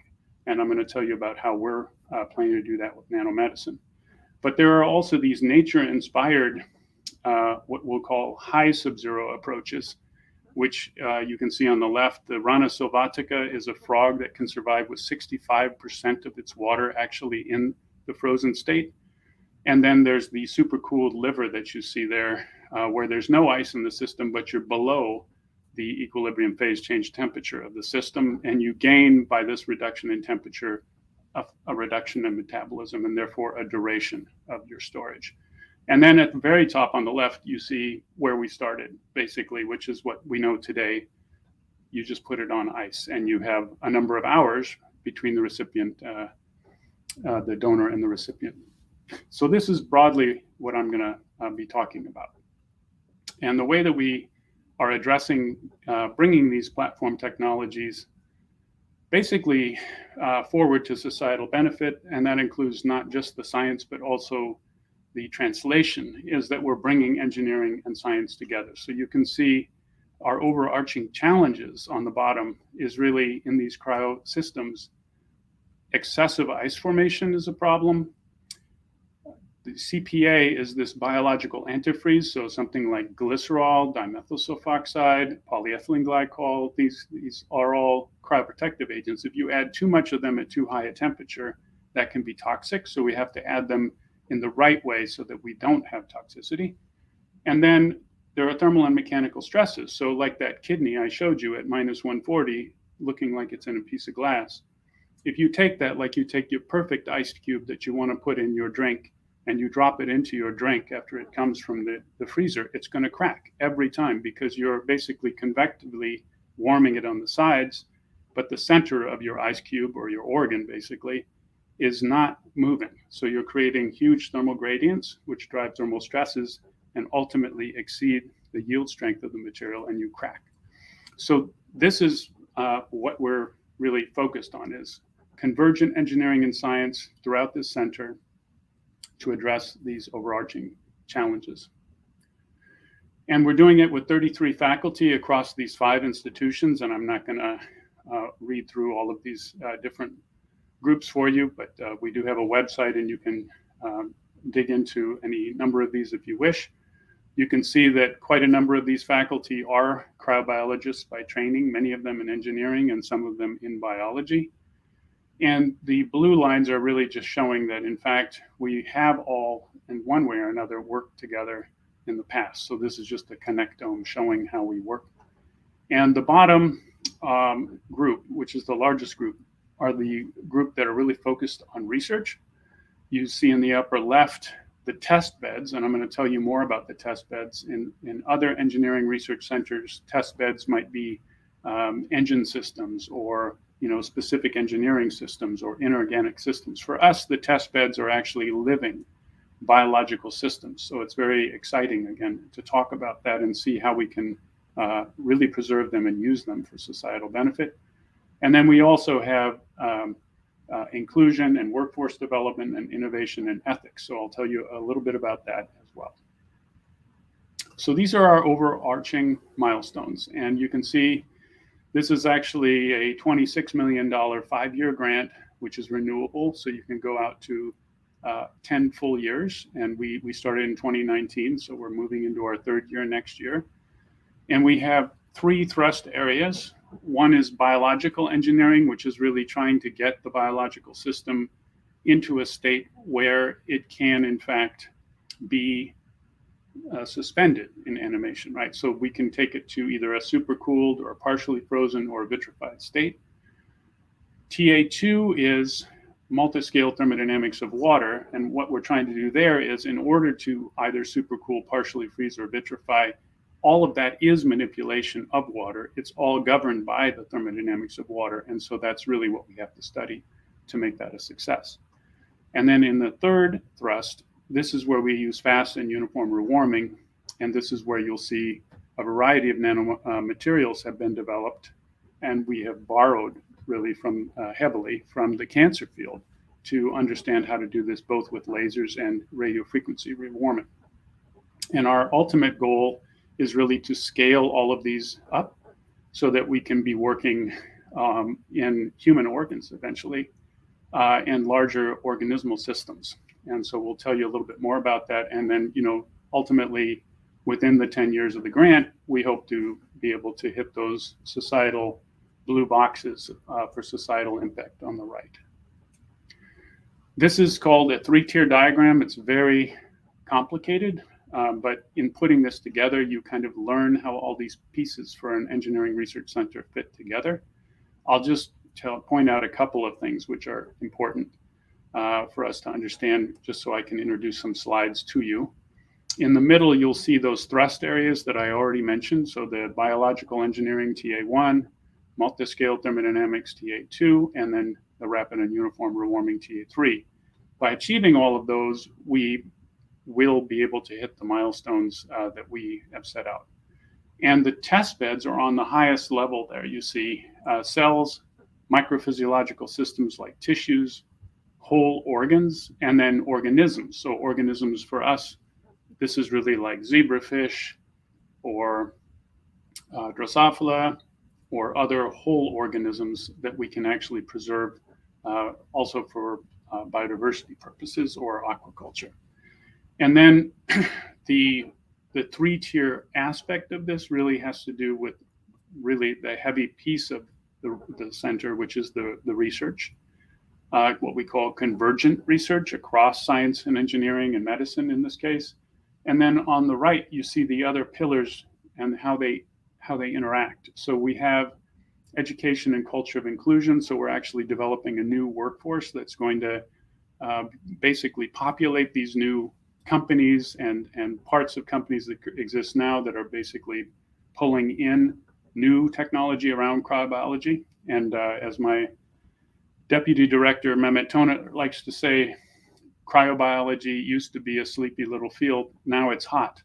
And I'm going to tell you about how we're planning to do that with nanomedicine. But there are also these nature-inspired what we'll call high sub-zero approaches, which you can see on the left. The Rana sylvatica is a frog that can survive with 65% of its water actually in the frozen state. And then there's the supercooled liver that you see there, where there's no ice in the system, but you're below the equilibrium phase change temperature of the system. And you gain, by this reduction in temperature, a reduction in metabolism, and therefore a duration of your storage. And then at the very top on the left, you see where we started, basically, which is what we know today. You just put it on ice, and you have a number of hours between the recipient, the donor and the recipient. So this is broadly what I'm going to be talking about. And the way that we are addressing bringing these platform technologies basically forward to societal benefit, and that includes not just the science, but also the translation, is that we're bringing engineering and science together. So you can see our overarching challenges on the bottom is really in these cryo systems. Excessive ice formation is a problem. The CPA is this biological antifreeze, so something like glycerol, dimethyl sulfoxide, polyethylene glycol, these are all cryoprotective agents. If you add too much of them at too high a temperature, that can be toxic. So we have to add them in the right way so that we don't have toxicity. And then there are thermal and mechanical stresses. So like that kidney I showed you at minus 140, looking like it's in a piece of glass. If you take that, like you take your perfect ice cube that you want to put in your drink, and you drop it into your drink after it comes from the freezer, it's going to crack every time, because you're basically convectively warming it on the sides, but the center of your ice cube, or your organ basically, is not moving. So you're creating huge thermal gradients, which drive thermal stresses and ultimately exceed the yield strength of the material, and you crack. So this is what we're really focused on, is convergent engineering and science throughout this center to address these overarching challenges. And we're doing it with 33 faculty across these 5 institutions, and I'm not going to read through all of these different groups for you, but we do have a website, and you can dig into any number of these if you wish. You can see that quite a number of these faculty are cryobiologists by training, many of them in engineering and some of them in biology. And the blue lines are really just showing that, in fact, we have all, in one way or another, worked together in the past. So this is just a connectome showing how we work. And the bottom group, which is the largest group, are the group that are really focused on research. You see in the upper left the test beds, and I'm going to tell you more about the test beds. In other engineering research centers, test beds might be engine systems, or specific engineering systems, or inorganic systems. For us, the test beds are actually living biological systems. So it's very exciting, again, to talk about that and see how we can really preserve them and use them for societal benefit. And then we also have inclusion and workforce development and innovation and ethics. So I'll tell you a little bit about that as well. So these are our overarching milestones. And you can see this is actually a $26 million 5-year grant, which is renewable. So you can go out to 10 full years. And we started in 2019, so we're moving into our 3rd year next year. And we have 3 thrust areas. One is biological engineering, which is really trying to get the biological system into a state where it can, in fact, be suspended in animation, right? So we can take it to either a supercooled or a partially frozen or a vitrified state. TA2 is multiscale thermodynamics of water. And what we're trying to do there is, in order to either supercool, partially freeze, or vitrify, all of that is manipulation of water. It's all governed by the thermodynamics of water. And so that's really what we have to study to make that a success. And then in the 3rd thrust, this is where we use fast and uniform rewarming. And this is where you'll see a variety of nanomaterials have been developed. And we have borrowed really from heavily from the cancer field to understand how to do this both with lasers and radio frequency rewarming. And our ultimate goal is really to scale all of these up so that we can be working in human organs eventually and larger organismal systems. And so we'll tell you a little bit more about that. And then, ultimately within the 10 years of the grant, we hope to be able to hit those societal blue boxes for societal impact on the right. This is called a 3-tier diagram. It's very complicated, but in putting this together, you kind of learn how all these pieces for an engineering research center fit together. I'll just point out a couple of things which are important for us to understand, just so I can introduce some slides to you. In the middle, you'll see those thrust areas that I already mentioned. So the biological engineering, TA1, multiscale thermodynamics, TA2, and then the rapid and uniform rewarming, TA3. By achieving all of those, we will be able to hit the milestones that we have set out. And the test beds are on the highest level there. You see cells, microphysiological systems like tissues, whole organs, and then organisms. So organisms for us, this is really like zebrafish or Drosophila or other whole organisms that we can actually preserve also for biodiversity purposes or aquaculture. And then the 3-tier aspect of this really has to do with really the heavy piece of the center, which is the research, what we call convergent research across science and engineering and medicine in this case. And then on the right, you see the other pillars and how they interact. So we have education and culture of inclusion. So we're actually developing a new workforce that's going to basically populate these new companies and parts of companies that exist now that are basically pulling in new technology around cryobiology. And as my deputy director, Mehmet Tona, likes to say, cryobiology used to be a sleepy little field. Now it's hot.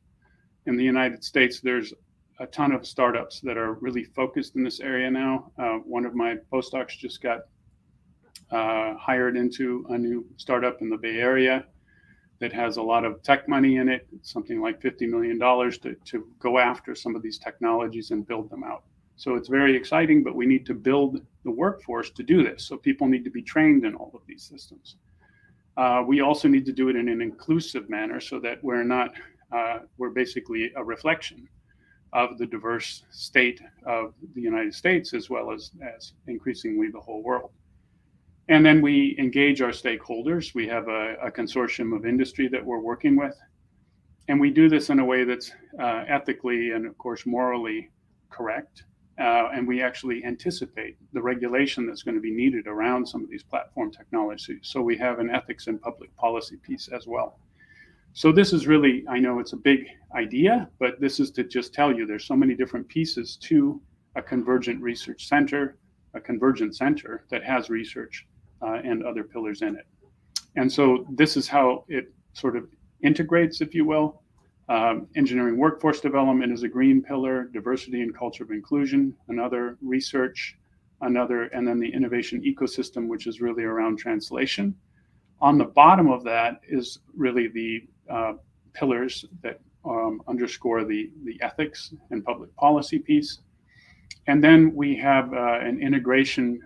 In the United States, there's a ton of startups that are really focused in this area now. One of my postdocs just got hired into a new startup in the Bay Area that has a lot of tech money in it, something like $50 million to go after some of these technologies and build them out. So it's very exciting, but we need to build the workforce to do this. So people need to be trained in all of these systems. We also need to do it in an inclusive manner so that we're basically a reflection of the diverse state of the United States as well as increasingly the whole world. And then we engage our stakeholders. We have a consortium of industry that we're working with. And we do this in a way that's ethically and, of course, morally correct. And we actually anticipate the regulation that's going to be needed around some of these platform technologies. So we have an ethics and public policy piece as well. So this is really, I know it's a big idea, but this is to just tell you there's so many different pieces to a convergent research center, a convergent center that has research and other pillars in it. And so this is how it sort of integrates, if you will. Engineering workforce development is a green pillar, diversity and culture of inclusion, another, research, another, and then the innovation ecosystem, which is really around translation. On the bottom of that is really the pillars that underscore the ethics and public policy piece. And then we have an integration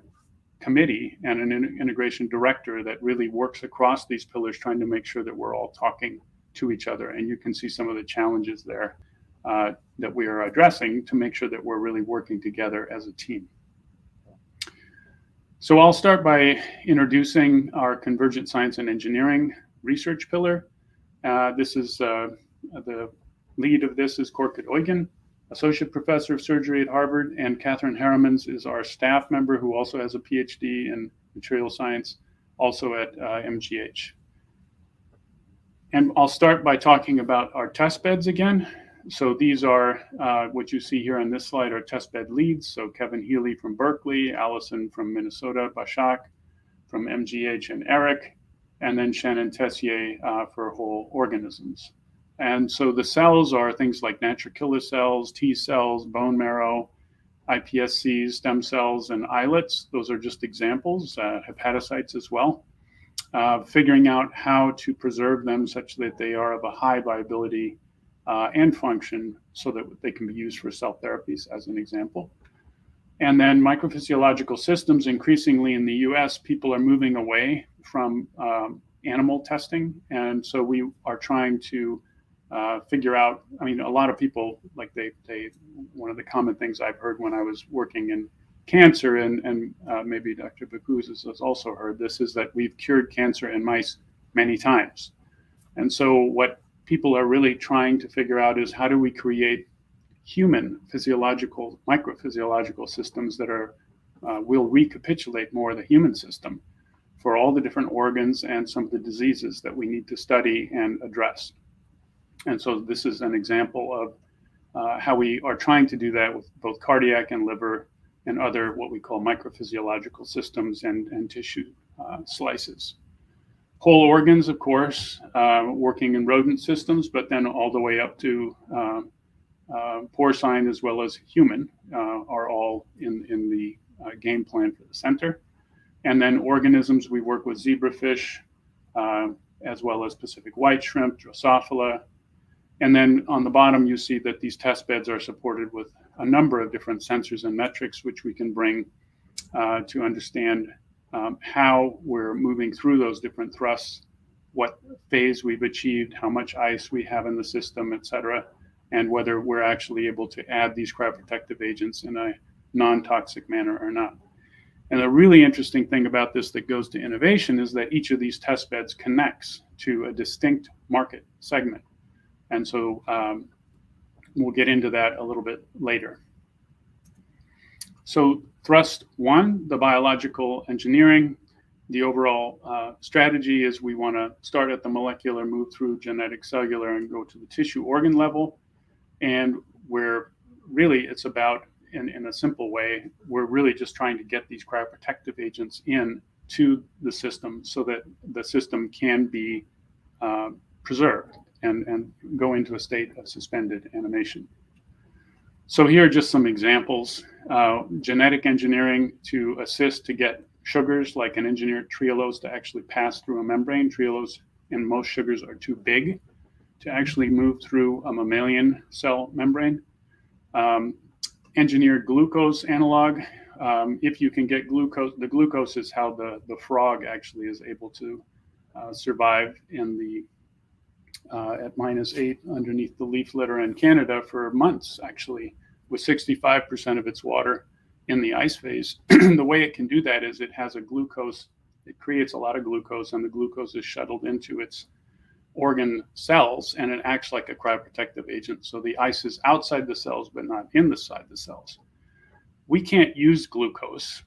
committee and an integration director that really works across these pillars, trying to make sure that we're all talking to each other. And you can see some of the challenges there that we are addressing to make sure that we're really working together as a team. So I'll start by introducing our convergent science and engineering research pillar. This is the lead of this is Korkut Oygun, associate professor of surgery at Harvard, and Catherine Harrimans is our staff member who also has a PhD in material science, also at MGH. And I'll start by talking about our test beds again. So these are what you see here on this slide are test bed leads. So Kevin Healy from Berkeley, Allison from Minnesota, Bashak from MGH, and Eric, and then Shannon Tessier for whole organisms. And so the cells are things like natural killer cells, T cells, bone marrow, iPSCs, stem cells, and islets. Those are just examples, hepatocytes as well. Figuring out how to preserve them such that they are of a high viability and function so that they can be used for cell therapies, as an example. And then microphysiological systems, increasingly in the US, people are moving away from animal testing. And so we are trying to figure out, I mean, a lot of people, like one of the common things I've heard when I was working in cancer, and maybe Dr. Bacuz has also heard this, is that we've cured cancer in mice many times. And so what people are really trying to figure out is, how do we create human physiological, microphysiological systems that will recapitulate more of the human system for all the different organs and some of the diseases that we need to study and address. And so this is an example of how we are trying to do that with both cardiac and liver and other what we call microphysiological systems and tissue slices. Whole organs, of course, working in rodent systems, but then all the way up to porcine as well as human are all in the game plan for the center. And then organisms, we work with zebrafish, as well as Pacific white shrimp, Drosophila. And then on the bottom, you see that these test beds are supported with a number of different sensors and metrics, which we can bring to understand how we're moving through those different thrusts, what phase we've achieved, how much ice we have in the system, et cetera, and whether we're actually able to add these cryoprotective agents in a non-toxic manner or not. And the really interesting thing about this that goes to innovation is that each of these test beds connects to a distinct market segment. And so we'll get into that a little bit later. So thrust one, the biological engineering, the overall strategy is we want to start at the molecular, move through genetic, cellular, and go to the tissue organ level. And it's about, in a simple way, we're really just trying to get these cryoprotective agents in to the system so that the system can be preserved and go into a state of suspended animation. So here are just some examples. Genetic engineering to assist to get sugars like an engineered trehalose to actually pass through a membrane. Trehalose and most sugars are too big to actually move through a mammalian cell membrane. Engineered glucose analog. If you can get glucose, the glucose is how the frog actually is able to survive in the at -8 underneath the leaf litter in Canada for months, actually, with 65% of its water in the ice phase. The way it can do that is it has a glucose, it creates a lot of glucose, and the glucose is shuttled into its organ cells, and it acts like a cryoprotective agent. So the ice is outside the cells, but not inside the cells. We can't use glucose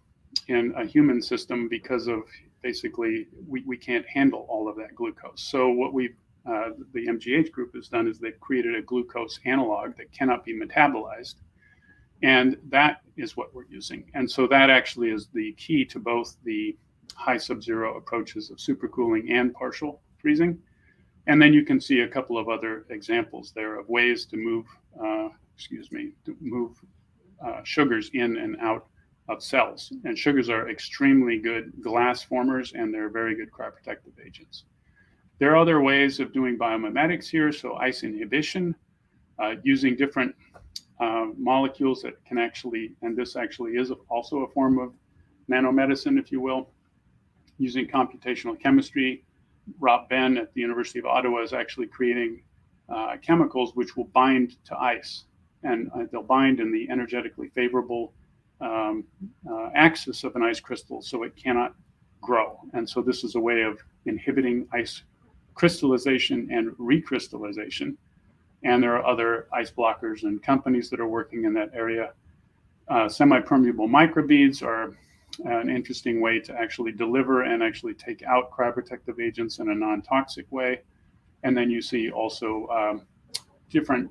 in a human system because of basically we can't handle all of that glucose. So what the MGH group has done is they've created a glucose analog that cannot be metabolized. And that is what we're using. And so that actually is the key to both the high sub-zero approaches of supercooling and partial freezing. And then you can see a couple of other examples there of ways to move, sugars in and out of cells. And sugars are extremely good glass formers, and they're very good cryoprotective agents. There are other ways of doing biomimetics here. So ice inhibition, using different molecules that can actually, and this actually is also a form of nanomedicine, if you will, using computational chemistry. Rob Ben at the University of Ottawa is actually creating chemicals which will bind to ice, and they'll bind in the energetically favorable axis of an ice crystal so it cannot grow. And so this is a way of inhibiting ice crystallization and recrystallization. And there are other ice blockers and companies that are working in that area. Semi-permeable microbeads are an interesting way to actually deliver and actually take out cryoprotective agents in a non-toxic way. And then you see also different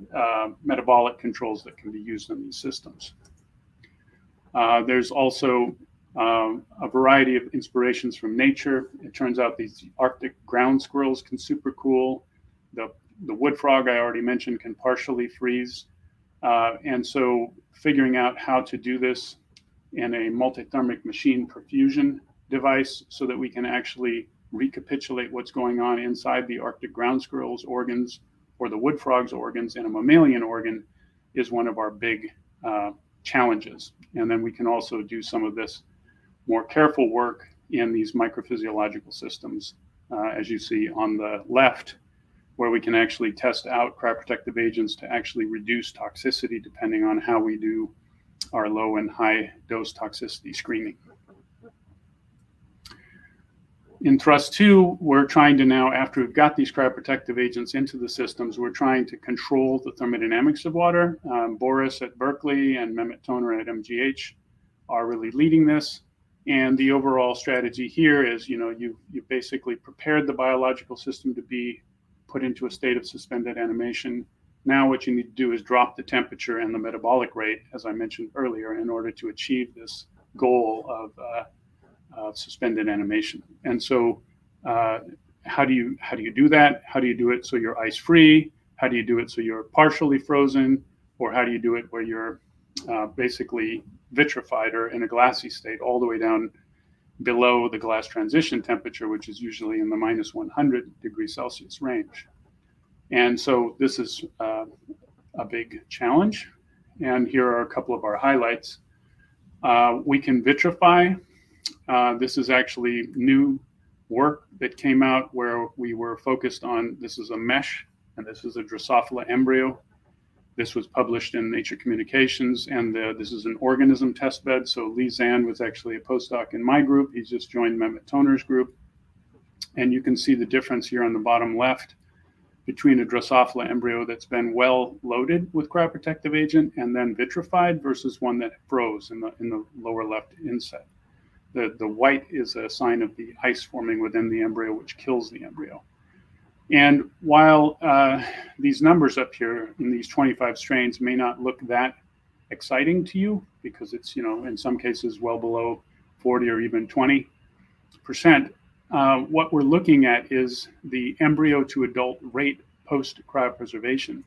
metabolic controls that can be used in these systems. There's also a variety of inspirations from nature. It turns out these Arctic ground squirrels can supercool. The wood frog I already mentioned can partially freeze. And so figuring out how to do this in a multithermic machine perfusion device so that we can actually recapitulate what's going on inside the Arctic ground squirrel's organs or the wood frog's organs in a mammalian organ is one of our big challenges. And then we can also do some of this more careful work in these microphysiological systems. As you see on the left, where we can actually test out cryoprotective agents to actually reduce toxicity depending on how we do our low and high dose toxicity screening. In thrust 2, we're trying to now, after we've got these cryoprotective agents into the systems, we're trying to control the thermodynamics of water. Boris at Berkeley and Mehmet Toner at MGH are really leading this. And the overall strategy here is, you basically prepared the biological system to be put into a state of suspended animation. Now what you need to do is drop the temperature and the metabolic rate, as I mentioned earlier, in order to achieve this goal of suspended animation. And so how do you do that? How do you do it so you're ice free? How do you do it so you're partially frozen? Or how do you do it where you're basically vitrified or in a glassy state all the way down below the glass transition temperature, which is usually in the minus 100 degrees Celsius range? And so this is a big challenge. And here are a couple of our highlights. We can vitrify. This is actually new work that came out where we were focused on, this is a mesh, and this is a Drosophila embryo. This was published in Nature Communications, and this is an organism test bed. So Lee Zan was actually a postdoc in my group. He's just joined Mehmet Toner's group. And you can see the difference here on the bottom left between a Drosophila embryo that's been well loaded with cryoprotective agent and then vitrified versus one that froze in the lower left inset. The white is a sign of the ice forming within the embryo, which kills the embryo. And while these numbers up here in these 25 strains may not look that exciting to you, because it's, in some cases well below 40 or even 20%, what we're looking at is the embryo to adult rate post cryopreservation.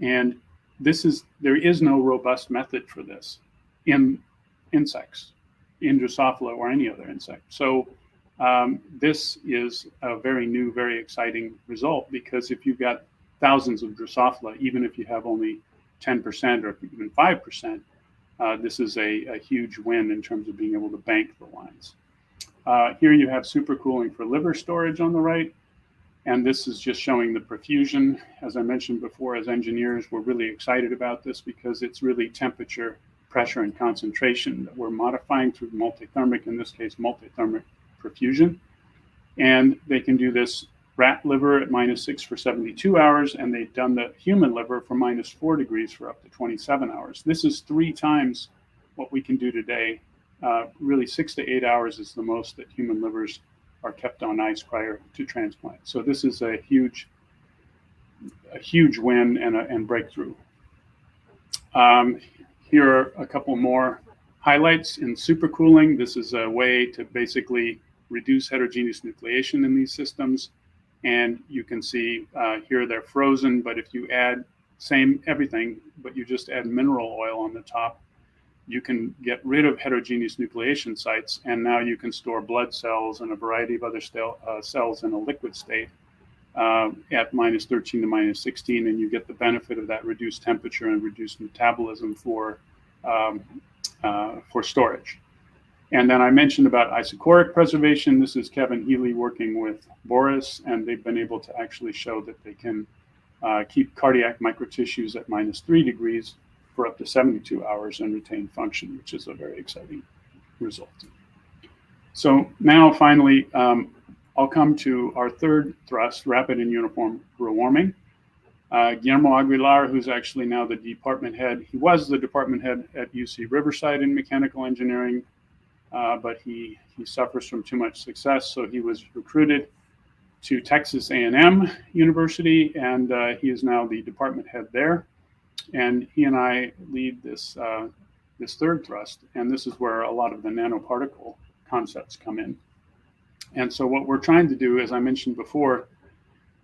And there is no robust method for this in insects, in Drosophila or any other insect. So this is a very new, very exciting result, because if you've got thousands of Drosophila, even if you have only 10% or even 5%, this is a huge win in terms of being able to bank the lines. Here you have supercooling for liver storage on the right. And this is just showing the perfusion. As I mentioned before, as engineers, we're really excited about this because it's really temperature, pressure, and concentration that we're modifying through multithermic, in this case, multithermic perfusion. And they can do this rat liver at -6 for 72 hours, and they've done the human liver for -4 degrees for up to 27 hours. This is 3 times what we can do today. Really 6 to 8 hours is the most that human livers are kept on ice prior to transplant. So this is a huge win and breakthrough. Here are a couple more highlights in supercooling. This is a way to basically reduce heterogeneous nucleation in these systems. And you can see here they're frozen, but if you add everything, but you just add mineral oil on the top, you can get rid of heterogeneous nucleation sites, and now you can store blood cells and a variety of other cells in a liquid state at -13 to -16, and you get the benefit of that reduced temperature and reduced metabolism for storage. And then I mentioned about isochoric preservation. This is Kevin Healy working with Boris, and they've been able to actually show that they can keep cardiac microtissues at -3 degrees for up to 72 hours and retain function, which is a very exciting result. So now finally, I'll come to our third thrust, rapid and uniform rewarming. Guillermo Aguilar, who's actually now the department head, he was the department head at UC Riverside in mechanical engineering, but he suffers from too much success, so he was recruited to Texas A&M University, and he is now the department head there. And he and I lead this third thrust, and this is where a lot of the nanoparticle concepts come in. And so what we're trying to do, as I mentioned before,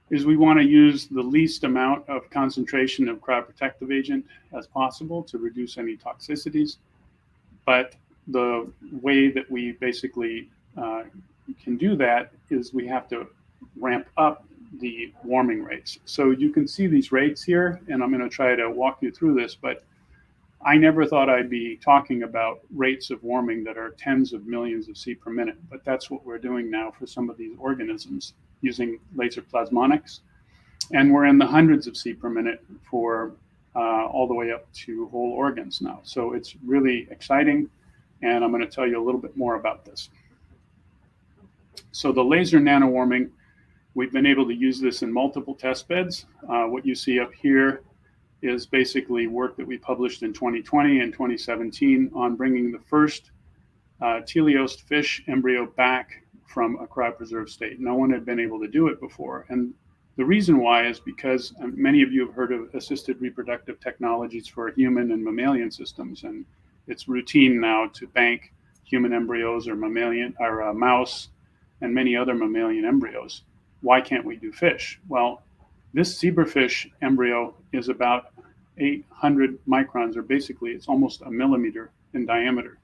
is we want to use the least amount of concentration of cryoprotective agent as possible to reduce any toxicities. But the way that we basically can do that is we have to ramp up the warming rates. So you can see these rates here, and I'm going to try to walk you through this, but I never thought I'd be talking about rates of warming that are tens of millions of C per minute, but that's what we're doing now for some of these organisms using laser plasmonics. And we're in the hundreds of C per minute for all the way up to whole organs now. So it's really exciting, and I'm going to tell you a little bit more about this. So the laser nanowarming, we've been able to use this in multiple test beds. What you see up here is basically work that we published in 2020 and 2017 on bringing the first teleosed fish embryo back from a cryopreserved state. No one had been able to do it before. And the reason why is because many of you have heard of assisted reproductive technologies for human and mammalian systems. And it's routine now to bank human embryos or mammalian or a mouse and many other mammalian embryos. Why can't we do fish? Well, this zebrafish embryo is about 800 microns, or basically it's almost a millimeter in diameter.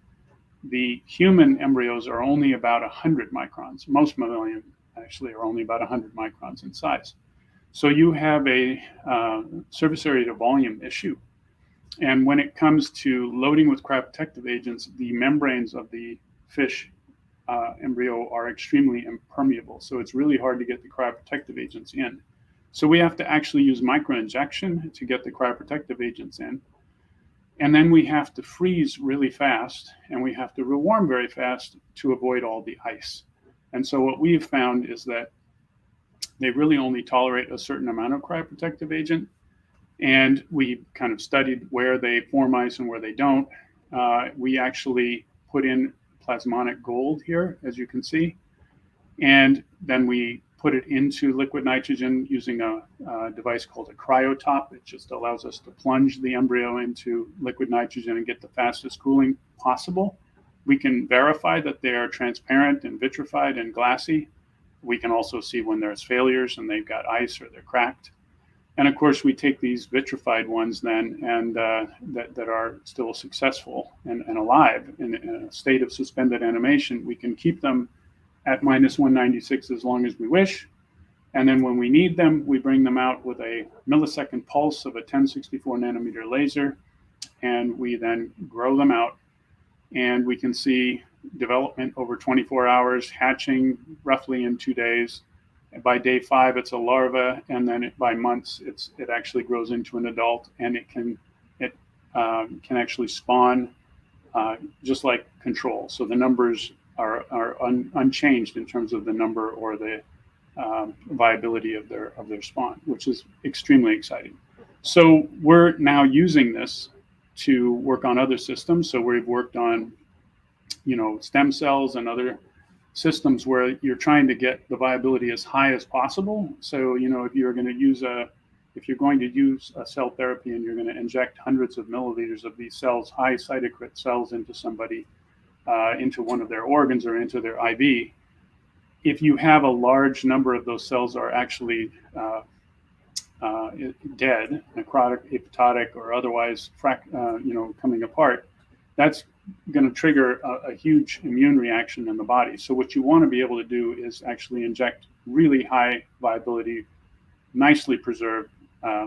The human embryos are only about 100 microns. Most mammalian actually are only about 100 microns in size. So you have a surface area to volume issue. And when it comes to loading with cryoprotective agents, the membranes of the fish embryo are extremely impermeable. So it's really hard to get the cryoprotective agents in. So we have to actually use microinjection to get the cryoprotective agents in. And then we have to freeze really fast, and we have to rewarm very fast to avoid all the ice. And so what we've found is that they really only tolerate a certain amount of cryoprotective agent. And we kind of studied where they form ice and where they don't. We actually put in plasmonic gold here, as you can see. And then we put it into liquid nitrogen using a device called a cryotop. It just allows us to plunge the embryo into liquid nitrogen and get the fastest cooling possible. We can verify that they are transparent and vitrified and glassy. We can also see when there's failures and they've got ice or they're cracked. And of course, we take these vitrified ones then and that are still successful and alive in a state of suspended animation. We can keep them at minus 196 as long as we wish. And then when we need them, we bring them out with a millisecond pulse of a 1064 nanometer laser. And we then grow them out. And we can see development over 24 hours, hatching roughly in 2 days. By day 5, it's a larva, and then by months, it actually grows into an adult, and it can actually spawn just like control. So the numbers are unchanged in terms of the number or the viability of their spawn, which is extremely exciting. So we're now using this to work on other systems. So we've worked on, stem cells and other systems where you're trying to get the viability as high as possible. So, if you're going to use a cell therapy and you're going to inject hundreds of milliliters of these cells, high cytocrit cells into somebody, into one of their organs or into their IV, if you have a large number of those cells are actually dead, necrotic, apoptotic, or otherwise, coming apart, that's going to trigger a huge immune reaction in the body. So what you want to be able to do is actually inject really high viability, nicely preserved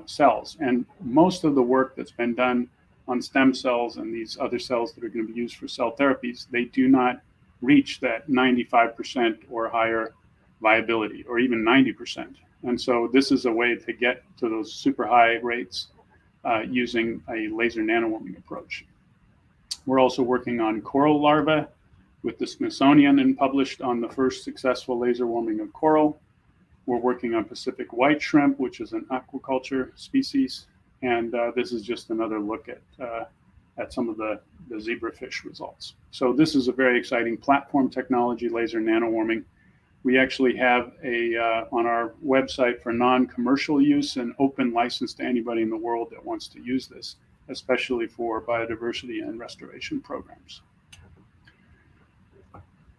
cells. And most of the work that's been done on stem cells and these other cells that are going to be used for cell therapies, they do not reach that 95% or higher viability, or even 90%. And so this is a way to get to those super high rates using a laser nanowarming approach. We're also working on coral larvae with the Smithsonian and published on the first successful laser warming of coral. We're working on Pacific white shrimp, which is an aquaculture species. And this is just another look at some of the zebrafish results. So this is a very exciting platform technology, laser nanowarming. We actually have on our website for non-commercial use, an open license to anybody in the world that wants to use this, especially for biodiversity and restoration programs.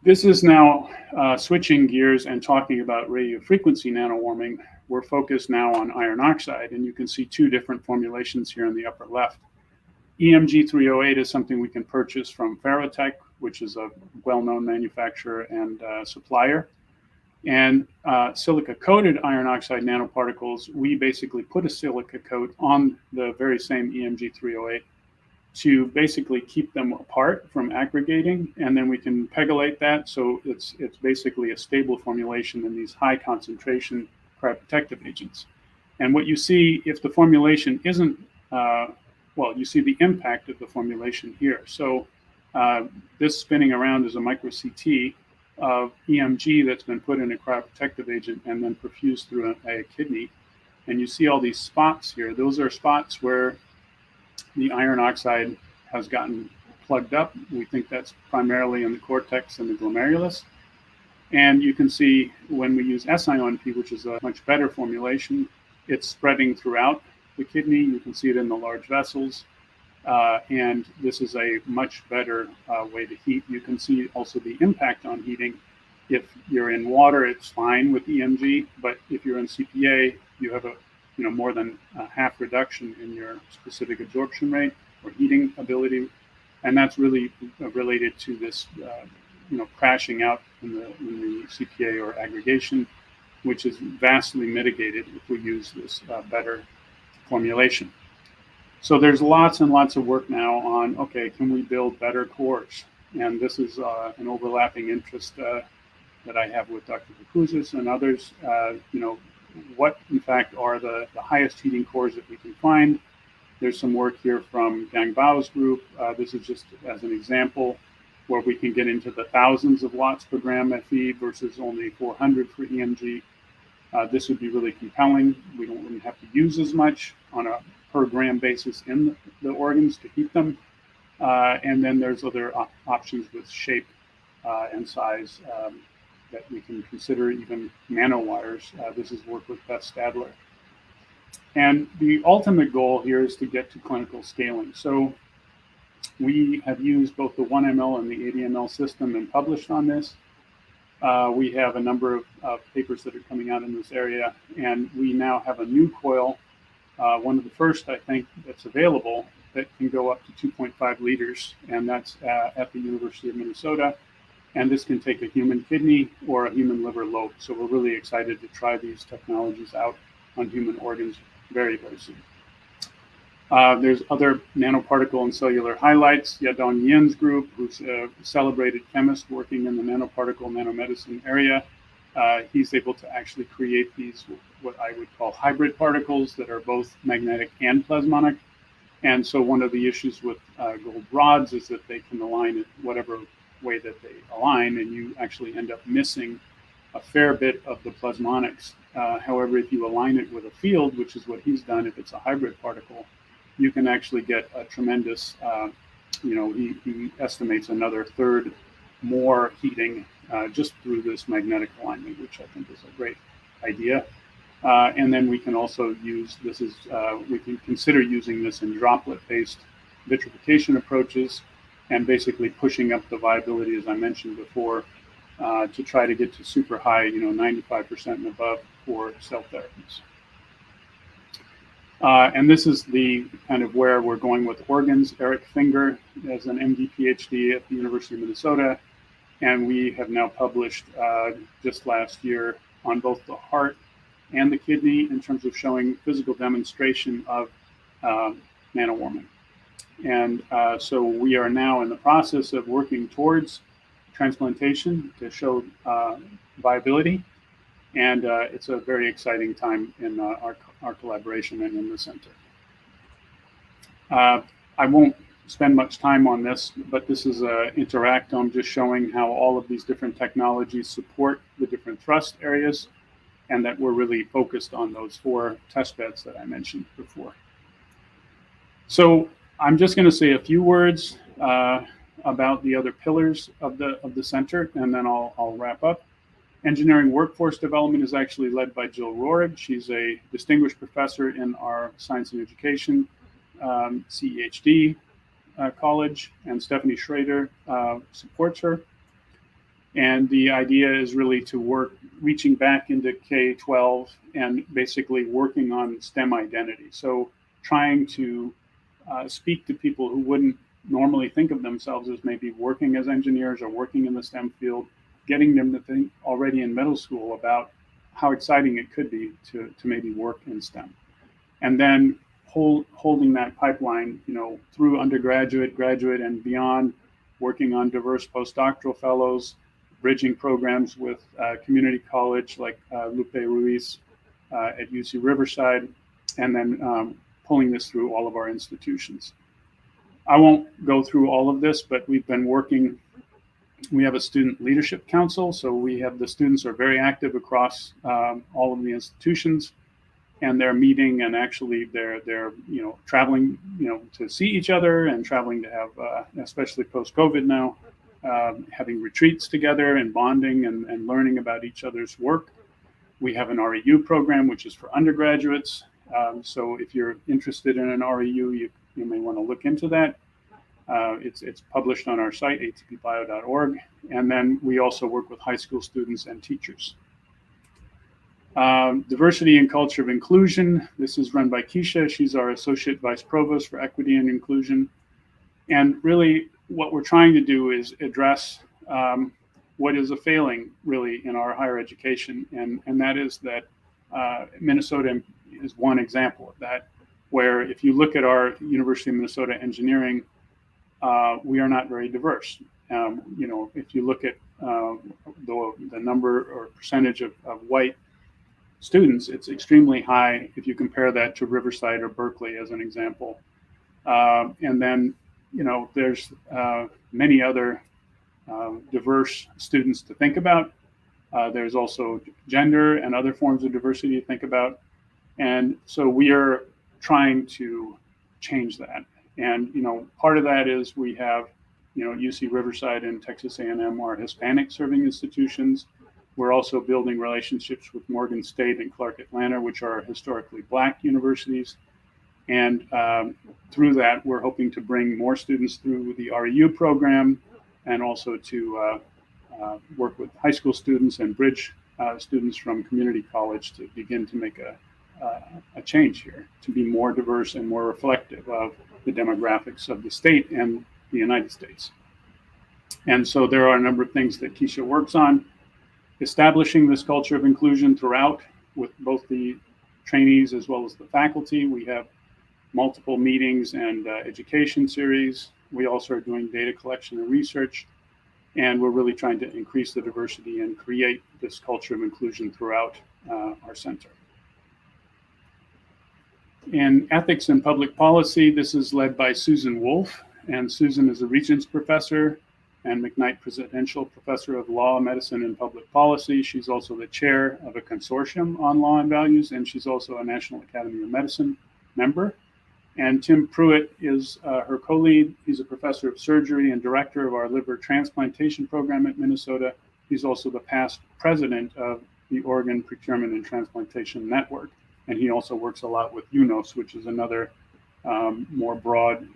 This is now switching gears and talking about radiofrequency nanowarming. We're focused now on iron oxide, and you can see two different formulations here in the upper left. EMG 308 is something we can purchase from Ferrotech, which is a well-known manufacturer and supplier. And silica-coated iron oxide nanoparticles, we basically put a silica coat on the very same EMG 308 to basically keep them apart from aggregating, and then we can pegylate that, so it's basically a stable formulation in these high concentration cryoprotective agents. And what you see if the formulation isn't, well, you see the impact of the formulation here. So this spinning around is a micro CT of EMG that's been put in a cryoprotective agent and then perfused through a kidney. And you see all these spots here. Those are spots where the iron oxide has gotten plugged up. We think that's primarily in the cortex and the glomerulus. And you can see when we use SIONP, which is a much better formulation, it's spreading throughout the kidney. You can see it in the large vessels. And this is a much better way to heat. You can see also the impact on heating. If you're in water, it's fine with EMG, but if you're in CPA, you have a more than a half reduction in your specific absorption rate or heating ability, and that's really related to this, crashing out in the CPA or aggregation, which is vastly mitigated if we use this better formulation. So there's lots and lots of work now on, okay, can we build better cores? And this is an overlapping interest that I have with Dr. Vukuzis and others. What in fact are the highest heating cores that we can find? There's some work here from Gang Bao's group. This is just as an example where we can get into the thousands of watts per gram FE versus only 400 for EMG. This would be really compelling. We wouldn't have to use as much on a per gram basis in the organs to heat them. And then there's other options with shape and size that we can consider, even nanowires. This is work with Beth Stadler. And the ultimate goal here is to get to clinical scaling. So we have used both the 1 ml and the 80 ml system and published on this. We have a number of papers that are coming out in this area, and we now have a new coil, one of the first, I think, that's available that can go up to 2.5 liters, and that's at the University of Minnesota. And this can take a human kidney or a human liver lobe. So we're really excited to try these technologies out on human organs very, very soon. There's other nanoparticle and cellular highlights. Yadong Yin's group, who's a celebrated chemist working in the nanoparticle nanomedicine area. He's able to actually create these, what I would call hybrid particles that are both magnetic and plasmonic. And so one of the issues with gold rods is that they can align it whatever way that they align, and you actually end up missing a fair bit of the plasmonics. However, if you align it with a field, which is what he's done if it's a hybrid particle, you can actually get a tremendous, he estimates another third more heating just through this magnetic alignment, which I think is a great idea. And then we can also use this we can consider using this in droplet-based vitrification approaches, and basically pushing up the viability, as I mentioned before, to try to get to super high, 95% and above for cell therapies. And this is the kind of where we're going with organs. Eric Finger is an MD PhD at the University of Minnesota, and we have now published just last year on both the heart and the kidney in terms of showing physical demonstration of nanowarming. And so we are now in the process of working towards transplantation to show viability. And it's a very exciting time in our collaboration and in the center. I won't spend much time on this, but this is an interactome just showing how all of these different technologies support the different thrust areas, and that we're really focused on those 4 test beds that I mentioned before. So I'm just going to say a few words about the other pillars of the center, and then I'll wrap up. Engineering workforce development is actually led by Jill Rohrig. She's a distinguished professor in our science and education CEHD college, and Stephanie Schrader supports her. And the idea is really to work, reaching back into K-12 and basically working on STEM identity. So trying to speak to people who wouldn't normally think of themselves as maybe working as engineers or working in the STEM field, getting them to think already in middle school about how exciting it could be to maybe work in STEM. And then holding that pipeline, through undergraduate, graduate, and beyond, working on diverse postdoctoral fellows, bridging programs with community college like Lupe Ruiz, at UC Riverside, and then pulling this through all of our institutions. I won't go through all of this, but we've been working. We have a student leadership council, so we have the students are very active across all of the institutions, and they're meeting, and actually they're traveling to see each other, and traveling to have especially post-COVID now, having retreats together and bonding and learning about each other's work. We have an REU program, which is for undergraduates. So if you're interested in an REU, you may want to look into that. It's published on our site, atp-bio.org. And then we also work with high school students and teachers. Diversity and Culture of Inclusion. This is run by Keisha. She's our Associate Vice Provost for Equity and Inclusion. And really what we're trying to do is address what is a failing really in our higher education. And that is that Minnesota is one example of that, where if you look at our University of Minnesota engineering, we are not very diverse. If you look at the number or percentage of white students, it's extremely high if you compare that to Riverside or Berkeley as an example. And then, there's many other diverse students to think about. There's also gender and other forms of diversity to think about. And so we are trying to change that. And, part of that is we have, UC Riverside and Texas A&M are Hispanic serving institutions. We're also building relationships with Morgan State and Clark Atlanta, which are historically Black universities. And through that, we're hoping to bring more students through the REU program, and also to work with high school students and bridge students from community college to begin to make a change here, to be more diverse and more reflective of the demographics of the state and the United States. And so there are a number of things that Keisha works on. Establishing this culture of inclusion throughout with both the trainees as well as the faculty. We have multiple meetings and education series. We also are doing data collection and research, and we're really trying to increase the diversity and create this culture of inclusion throughout our center. In ethics and public policy, this is led by Susan Wolf, and Susan is a Regents Professor and McKnight Presidential Professor of Law, Medicine, and Public Policy. She's also the chair of a consortium on law and values, and she's also a National Academy of Medicine member. And Tim Pruitt is her co-lead. He's a professor of surgery and director of our liver transplantation program at Minnesota. He's also the past president of the Organ Procurement and Transplantation Network. And he also works a lot with UNOS, which is another more broad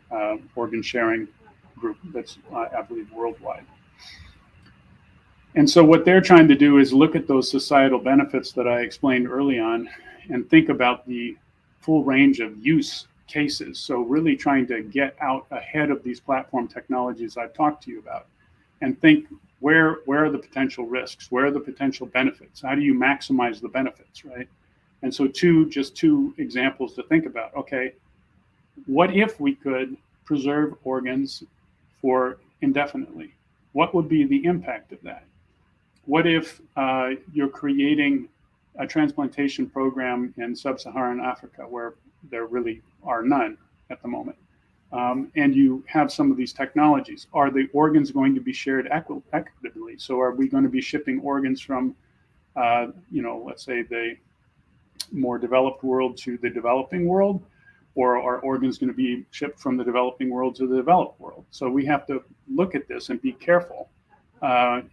organ sharing group that's, I believe, worldwide. And so what they're trying to do is look at those societal benefits that I explained early on and think about the full range of use cases. So really trying to get out ahead of these platform technologies I've talked to you about and think where are the potential risks? Where are the potential benefits? How do you maximize the benefits, right? And so just two examples to think about. Okay, what if we could preserve organs for indefinitely? What would be the impact of that? What if you're creating a transplantation program in sub-Saharan Africa where there really are none at the moment, and you have some of these technologies? Are the organs going to be shared equitably? So are we going to be shipping organs from, let's say the more developed world to the developing world? Or are organs going to be shipped from the developing world to the developed world? So we have to look at this and be careful.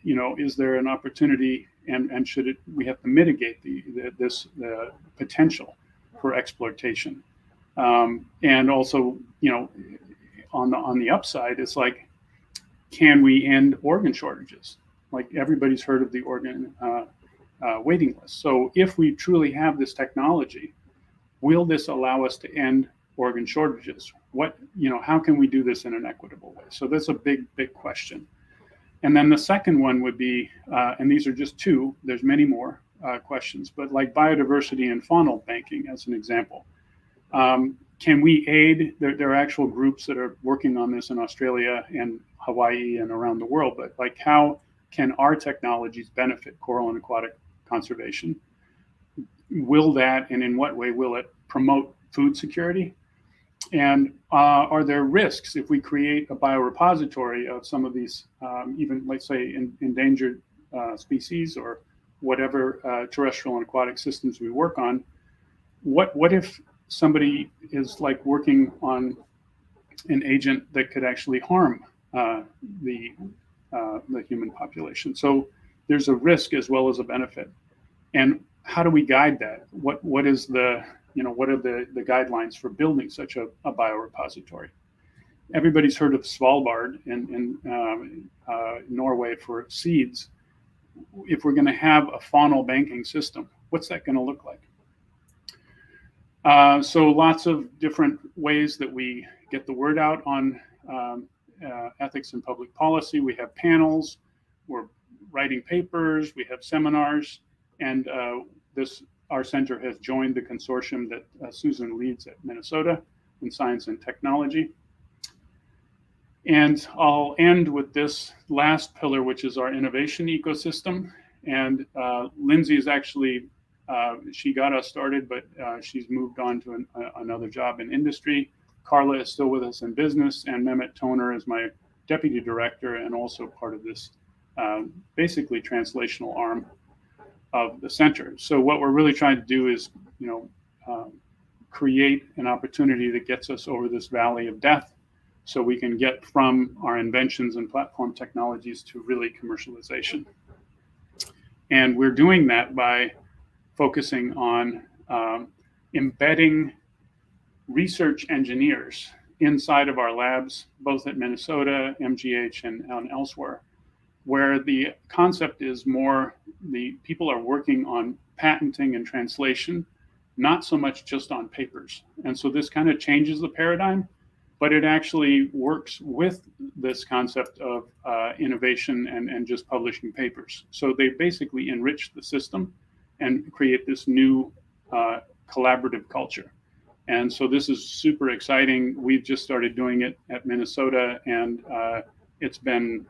Is there an opportunity, and we have to mitigate the potential for exploitation? And also, on the upside, it's like, can we end organ shortages? Like everybody's heard of the organ waiting list. So if we truly have this technology, will this allow us to end organ shortages? How can we do this in an equitable way? So that's a big, big question. And then the second one would be, and these are just two, there's many more questions, but like biodiversity and faunal banking as an example. Can we aid? There are actual groups that are working on this in Australia and Hawaii and around the world, but like how can our technologies benefit coral and aquatic conservation? will that, and in what way will it promote food security? And are there risks if we create a biorepository of some of these, even let's say endangered species or whatever terrestrial and aquatic systems we work on? What if somebody is like working on an agent that could actually harm the human population? So there's a risk as well as a benefit. And how do we guide that? What is the, what are the guidelines for building such a biorepository? Everybody's heard of Svalbard in Norway for seeds. If we're going to have a faunal banking system, what's that going to look like? So lots of different ways that we get the word out on ethics and public policy. We have panels, we're writing papers, we have seminars, and our center has joined the consortium that Susan leads at Minnesota in science and technology. And I'll end with this last pillar, which is our innovation ecosystem. And Lindsay is actually, she got us started, but she's moved on to another job in industry. Carla is still with us in business, and Mehmet Toner is my deputy director and also part of this basically translational arm of the center. So what we're really trying to do is, create an opportunity that gets us over this valley of death, so we can get from our inventions and platform technologies to really commercialization. And we're doing that by focusing on embedding research engineers inside of our labs, both at Minnesota, MGH, and elsewhere, where the concept is more the people are working on patenting and translation, not so much just on papers. And so this kind of changes the paradigm, but it actually works with this concept of innovation and just publishing papers. So they basically enrich the system and create this new collaborative culture. And so this is super exciting. We've just started doing it at Minnesota, and it's been,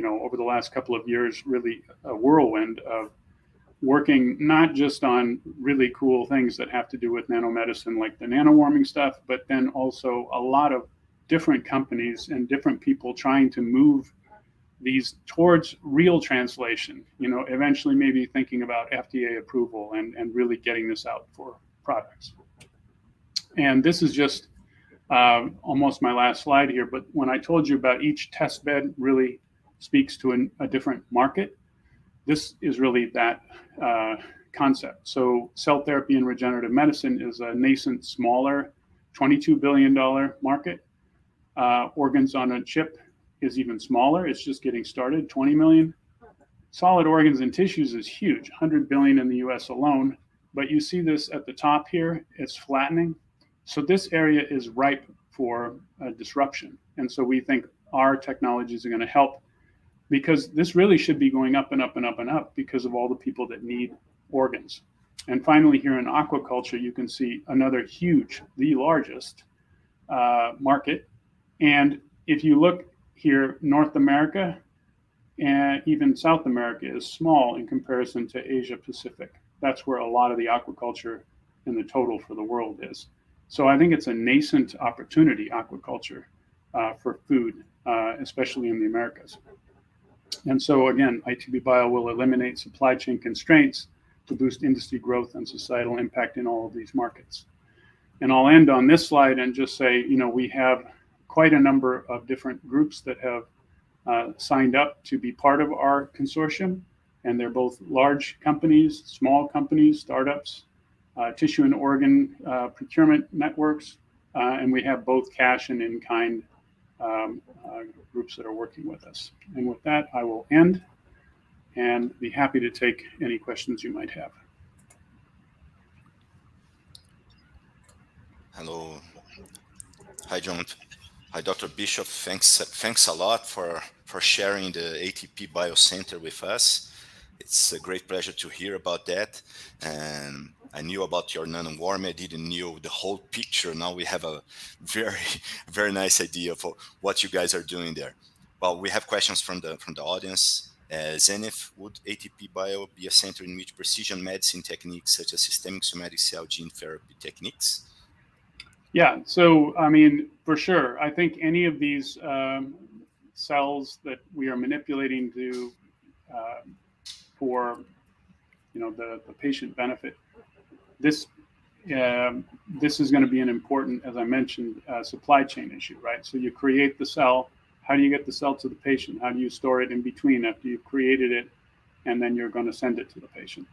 over the last couple of years, really a whirlwind of working not just on really cool things that have to do with nanomedicine, like the nanowarming stuff, but then also a lot of different companies and different people trying to move these towards real translation, eventually maybe thinking about FDA approval and really getting this out for products. And this is just almost my last slide here, but when I told you about each test bed really speaks to a different market, this is really that concept. So cell therapy and regenerative medicine is a nascent, smaller, $22 billion market. Organs on a chip is even smaller. It's just getting started, 20 million. Solid organs and tissues is huge, 100 billion in the US alone. But you see this at the top here, it's flattening. So this area is ripe for disruption. And so we think our technologies are going to help, because this really should be going up and up and up and up because of all the people that need organs. And finally, here in aquaculture, you can see another huge, the largest market. And if you look here, North America and even South America is small in comparison to Asia Pacific. That's where a lot of the aquaculture in the total for the world is. So I think it's a nascent opportunity, aquaculture, for food, especially in the Americas. And so again, ATP-Bio will eliminate supply chain constraints to boost industry growth and societal impact in all of these markets. And I'll end on this slide and just say, we have quite a number of different groups that have signed up to be part of our consortium. And they're both large companies, small companies, startups, tissue and organ procurement networks, and we have both cash and in-kind groups that are working with us. And with that, I will end and be happy to take any questions you might have. Hello. Hi, John. Hi, Dr. Bischof. Thanks a lot for sharing the ATP-Bio Center with us. It's a great pleasure to hear about that. And I knew about your nanowarming. I didn't know the whole picture. Now we have a very, very nice idea for what you guys are doing there. Well, we have questions from the audience. Zenith, would ATP-Bio be a center in which precision medicine techniques such as systemic somatic cell gene therapy techniques? Yeah, so I mean, for sure, I think any of these cells that we are manipulating to for the patient benefit, this this is going to be an important, as I mentioned, supply chain issue, right? So you create the cell. How do you get the cell to the patient? How do you store it in between after you've created it, and then you're going to send it to the patient?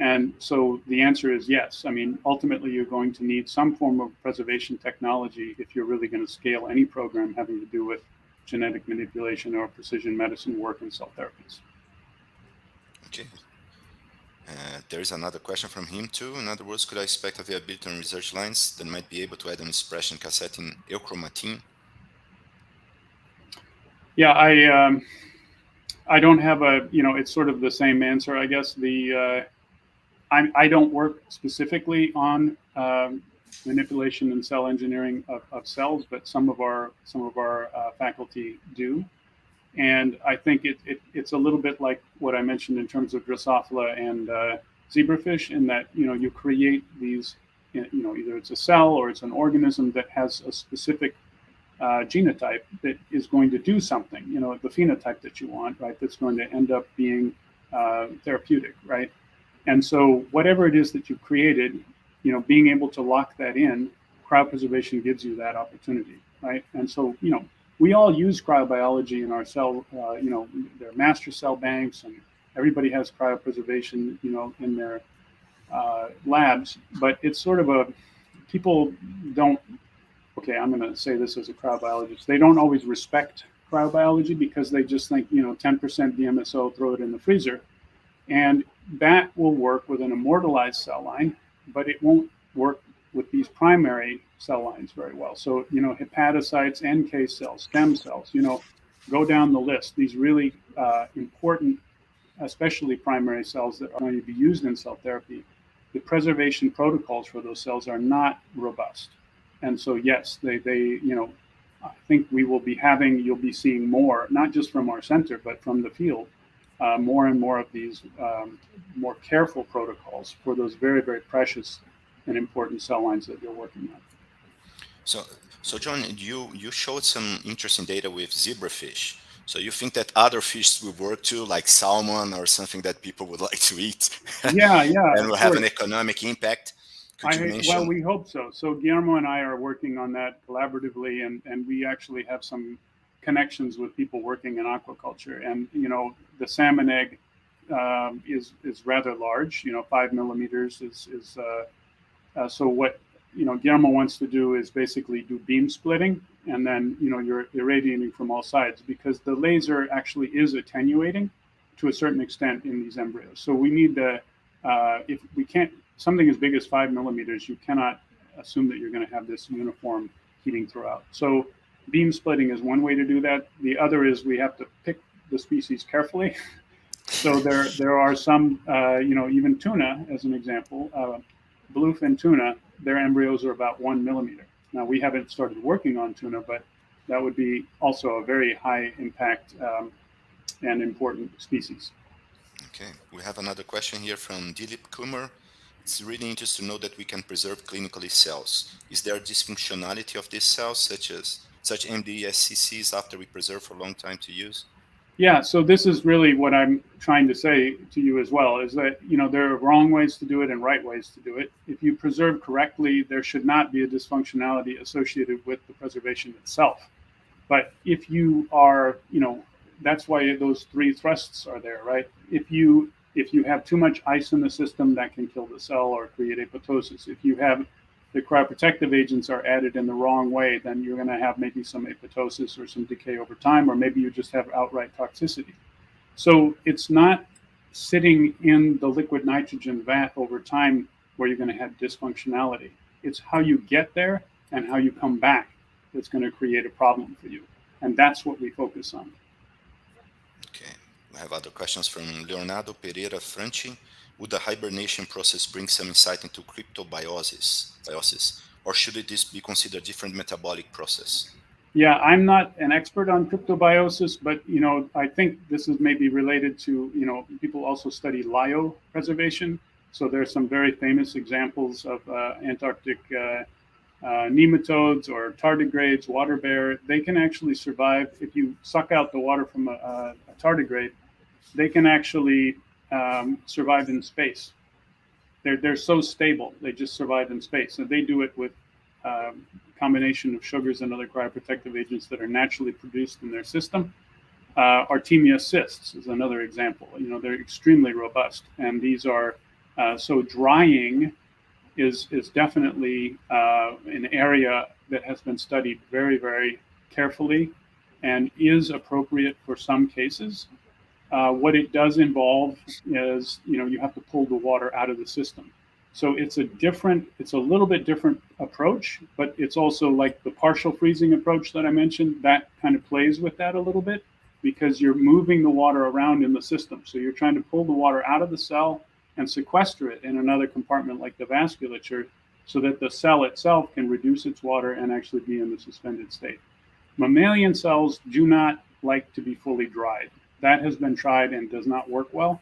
And so the answer is yes. I mean, ultimately, you're going to need some form of preservation technology if you're really going to scale any program having to do with genetic manipulation or precision medicine work in cell therapies. Okay. There is another question from him too. In other words, could I expect availability on research lines that might be able to add an expression cassette in euchromatin? Yeah, I don't have a, it's sort of the same answer, I guess. I don't work specifically on manipulation and cell engineering of cells, but some of our faculty do. And I think it's a little bit like what I mentioned in terms of Drosophila and zebrafish, in that you create these, either it's a cell or it's an organism that has a specific genotype that is going to do something, the phenotype that you want, right? That's going to end up being therapeutic, right? And so whatever it is that you've created, being able to lock that in, cryopreservation gives you that opportunity, right? And so, we all use cryobiology in our cell, there are master cell banks, and everybody has cryopreservation, in their labs, but it's sort of people don't, okay, I'm going to say this as a cryobiologist, they don't always respect cryobiology because they just think, 10% DMSO, throw it in the freezer. And that will work with an immortalized cell line, but it won't work with these primary cell lines very well. So, hepatocytes, NK cells, stem cells, go down the list. These really important, especially primary cells that are going to be used in cell therapy, the preservation protocols for those cells are not robust. And so, yes, they I think you'll be seeing more, not just from our center, but from the field, more and more of these more careful protocols for those very, very precious and important cell lines that you're working on. So John, you showed some interesting data with zebrafish. So you think that other fish will work too, like salmon or something that people would like to eat? Yeah, and will have an economic impact? Could you mention? Well, we hope so. So Guillermo and I are working on that collaboratively, and we actually have some connections with people working in aquaculture. And the salmon egg is rather large. 5 millimeters is so what Guillermo wants to do is basically do beam splitting, and then you're irradiating from all sides, because the laser actually is attenuating to a certain extent in these embryos. So we need if we can't, something as big as 5 millimeters, you cannot assume that you're going to have this uniform heating throughout. So beam splitting is one way to do that. The other is we have to pick the species carefully. So there are some, even tuna, as an example, bluefin tuna, their embryos are about 1 millimeter. Now, we haven't started working on tuna, but that would be also a very high impact and important species. Okay, we have another question here from Dilip Kumar. It's really interesting to know that we can preserve clinically cells. Is there a dysfunctionality of these cells, such MDSCCs, after we preserve for a long time to use? Yeah, so this is really what I'm trying to say to you as well, is that there are wrong ways to do it and right ways to do it. If you preserve correctly, there should not be a dysfunctionality associated with the preservation itself. But if you are, that's why those three thrusts are there, right? If you have too much ice in the system, that can kill the cell or create apoptosis. If you have the cryoprotective agents are added in the wrong way, then you're going to have maybe some apoptosis or some decay over time, or maybe you just have outright toxicity. So it's not sitting in the liquid nitrogen vat over time where you're going to have dysfunctionality. It's how you get there and how you come back that's going to create a problem for you. And that's what we focus on. Okay. We have other questions from Leonardo Pereira Franchi. Would the hibernation process bring some insight into cryptobiosis, or should this be considered a different metabolic process? Yeah, I'm not an expert on cryptobiosis, but I think this is maybe related to people also study lyopreservation. So there's some very famous examples of Antarctic nematodes or tardigrades, water bear. They can actually survive if you suck out the water from a tardigrade. They can actually survive in space. They're so stable. They just survive in space, and they do it with combination of sugars and other cryoprotective agents that are naturally produced in their system. Artemia cysts is another example. They're extremely robust, and these are so drying is definitely an area that has been studied very, very carefully and is appropriate for some cases. What it does involve is, you have to pull the water out of the system. So it's a little bit different approach, but it's also like the partial freezing approach that I mentioned, that kind of plays with that a little bit because you're moving the water around in the system. So you're trying to pull the water out of the cell and sequester it in another compartment like the vasculature so that the cell itself can reduce its water and actually be in the suspended state. Mammalian cells do not like to be fully dried. That has been tried and does not work well,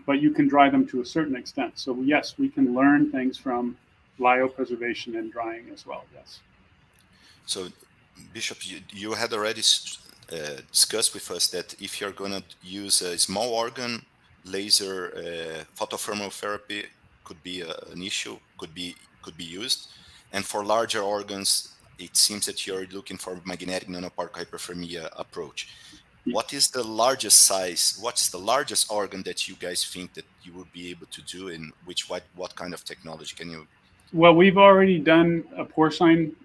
but you can dry them to a certain extent. So yes, we can learn things from lyopreservation and drying as well, yes. So Bischof, you had already discussed with us that if you're going to use a small organ, laser photothermal therapy could be an issue, could be used. And for larger organs, it seems that you're looking for magnetic nanoparticle hyperthermia approach. What is the largest size? What is the largest organ that you guys think that you would be able to do, and what kind of technology can you? Well, we've already done a porcine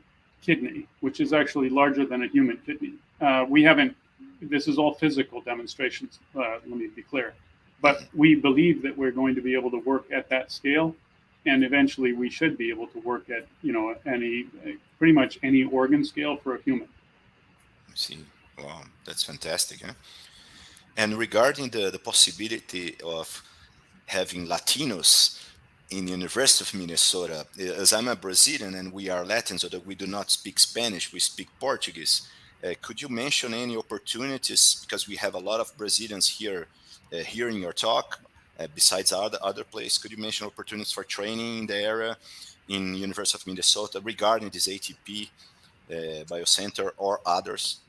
kidney, which is actually larger than a human kidney. We haven't. This is all physical demonstrations. Let me be clear, but we believe that we're going to be able to work at that scale, and eventually we should be able to work at pretty much any organ scale for a human. See. Wow, that's fantastic. Huh? And regarding the possibility of having Latinos in the University of Minnesota, as I'm a Brazilian and we are Latin, so that we do not speak Spanish, we speak Portuguese. Could you mention any opportunities, because we have a lot of Brazilians here hearing your talk, besides other places? Could you mention opportunities for training in the area in University of Minnesota regarding this ATP Biocenter or others?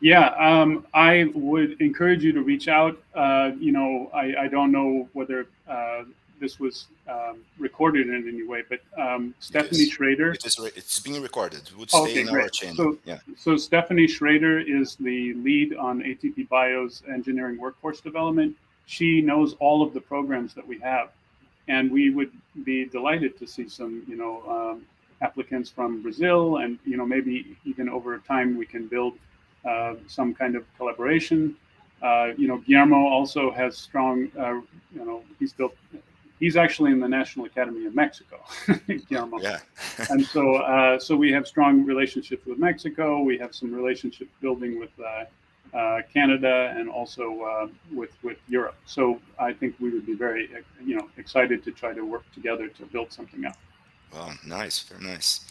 Yeah, I would encourage you to reach out. I don't know whether this was recorded in any way, but Stephanie Schrader. It's being recorded. It would stay in our channel. So Stephanie Schrader is the lead on ATP-Bio's engineering workforce development. She knows all of the programs that we have, and we would be delighted to see some, applicants from Brazil, and maybe even over time we can build some kind of collaboration. Guillermo also has strong, he's actually in the National Academy of Mexico, Guillermo. Yeah. And so we have strong relationships with Mexico. We have some relationship building with Canada and also with Europe. So I think we would be very, excited to try to work together to build something up. Wow, nice, very nice.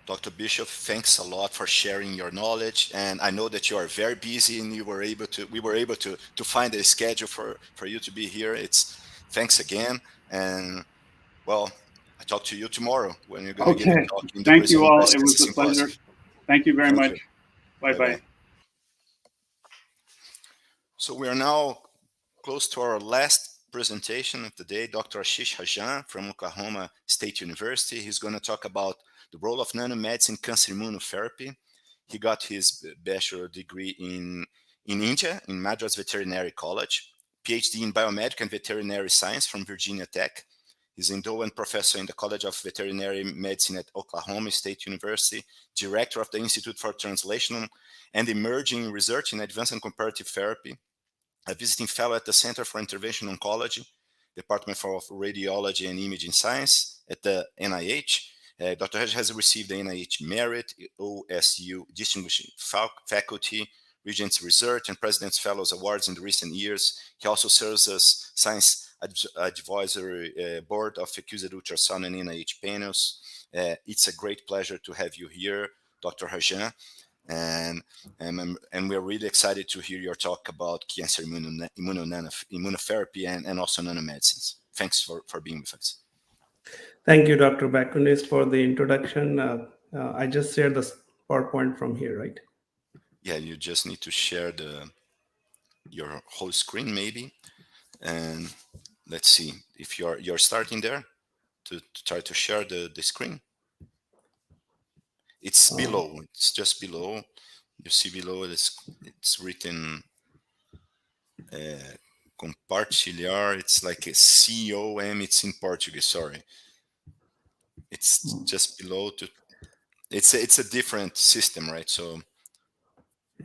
Dr. Bischof, thanks a lot for sharing your knowledge, and I know that you are very busy, and we were able to find a schedule for you to be here. Thanks again, and well, I talk to you tomorrow when you're going to give a talk in the Thank you all. Breast It was a pleasure. Thank you very much. Bye-bye. So we are now close to our last presentation of the day. Dr. Ashish Rajan from Oklahoma State University. He's going to talk about the role of nanomedicine cancer immunotherapy. He got his bachelor degree in India, in Madras Veterinary College, PhD in biomedical and veterinary science from Virginia Tech. He's endowed professor in the College of Veterinary Medicine at Oklahoma State University, director of the Institute for Translational and Emerging Research in Advanced and Comparative Therapy, a visiting fellow at the Center for Intervention Oncology, Department for Radiology and Imaging Science at the NIH. Dr. Rajan has received the NIH Merit, OSU Distinguished Faculty, Regents Research, and President's Fellows Awards in the recent years. He also serves as Science Advisory Board of Accused Ultrasound and NIH panels. It's a great pleasure to have you here, Dr. Rajan. and we're really excited to hear your talk about cancer immunotherapy and also nanomedicines. Thanks for being with us. Thank you, Dr. Bakunis, for the introduction. I just shared the PowerPoint from here, right? Yeah, you just need to share your whole screen maybe, and let's see if you're starting there to try to share the screen. It's below. It's just below. You see below it's written compartilhar. It's like a COM. It's in Portuguese. Sorry. It's just below to. It's a different system, right? So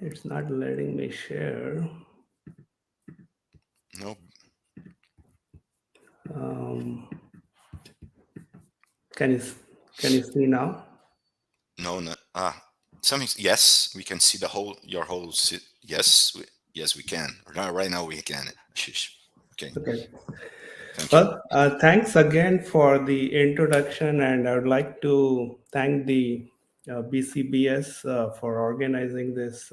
It's not letting me share. no. Can you see now? No. Something. Yes, we can see your whole. Yes, yes, we can. Right now we can. Ashish. Okay. Thank you. Well, thanks again for the introduction, and I would like to thank the BCBS for organizing this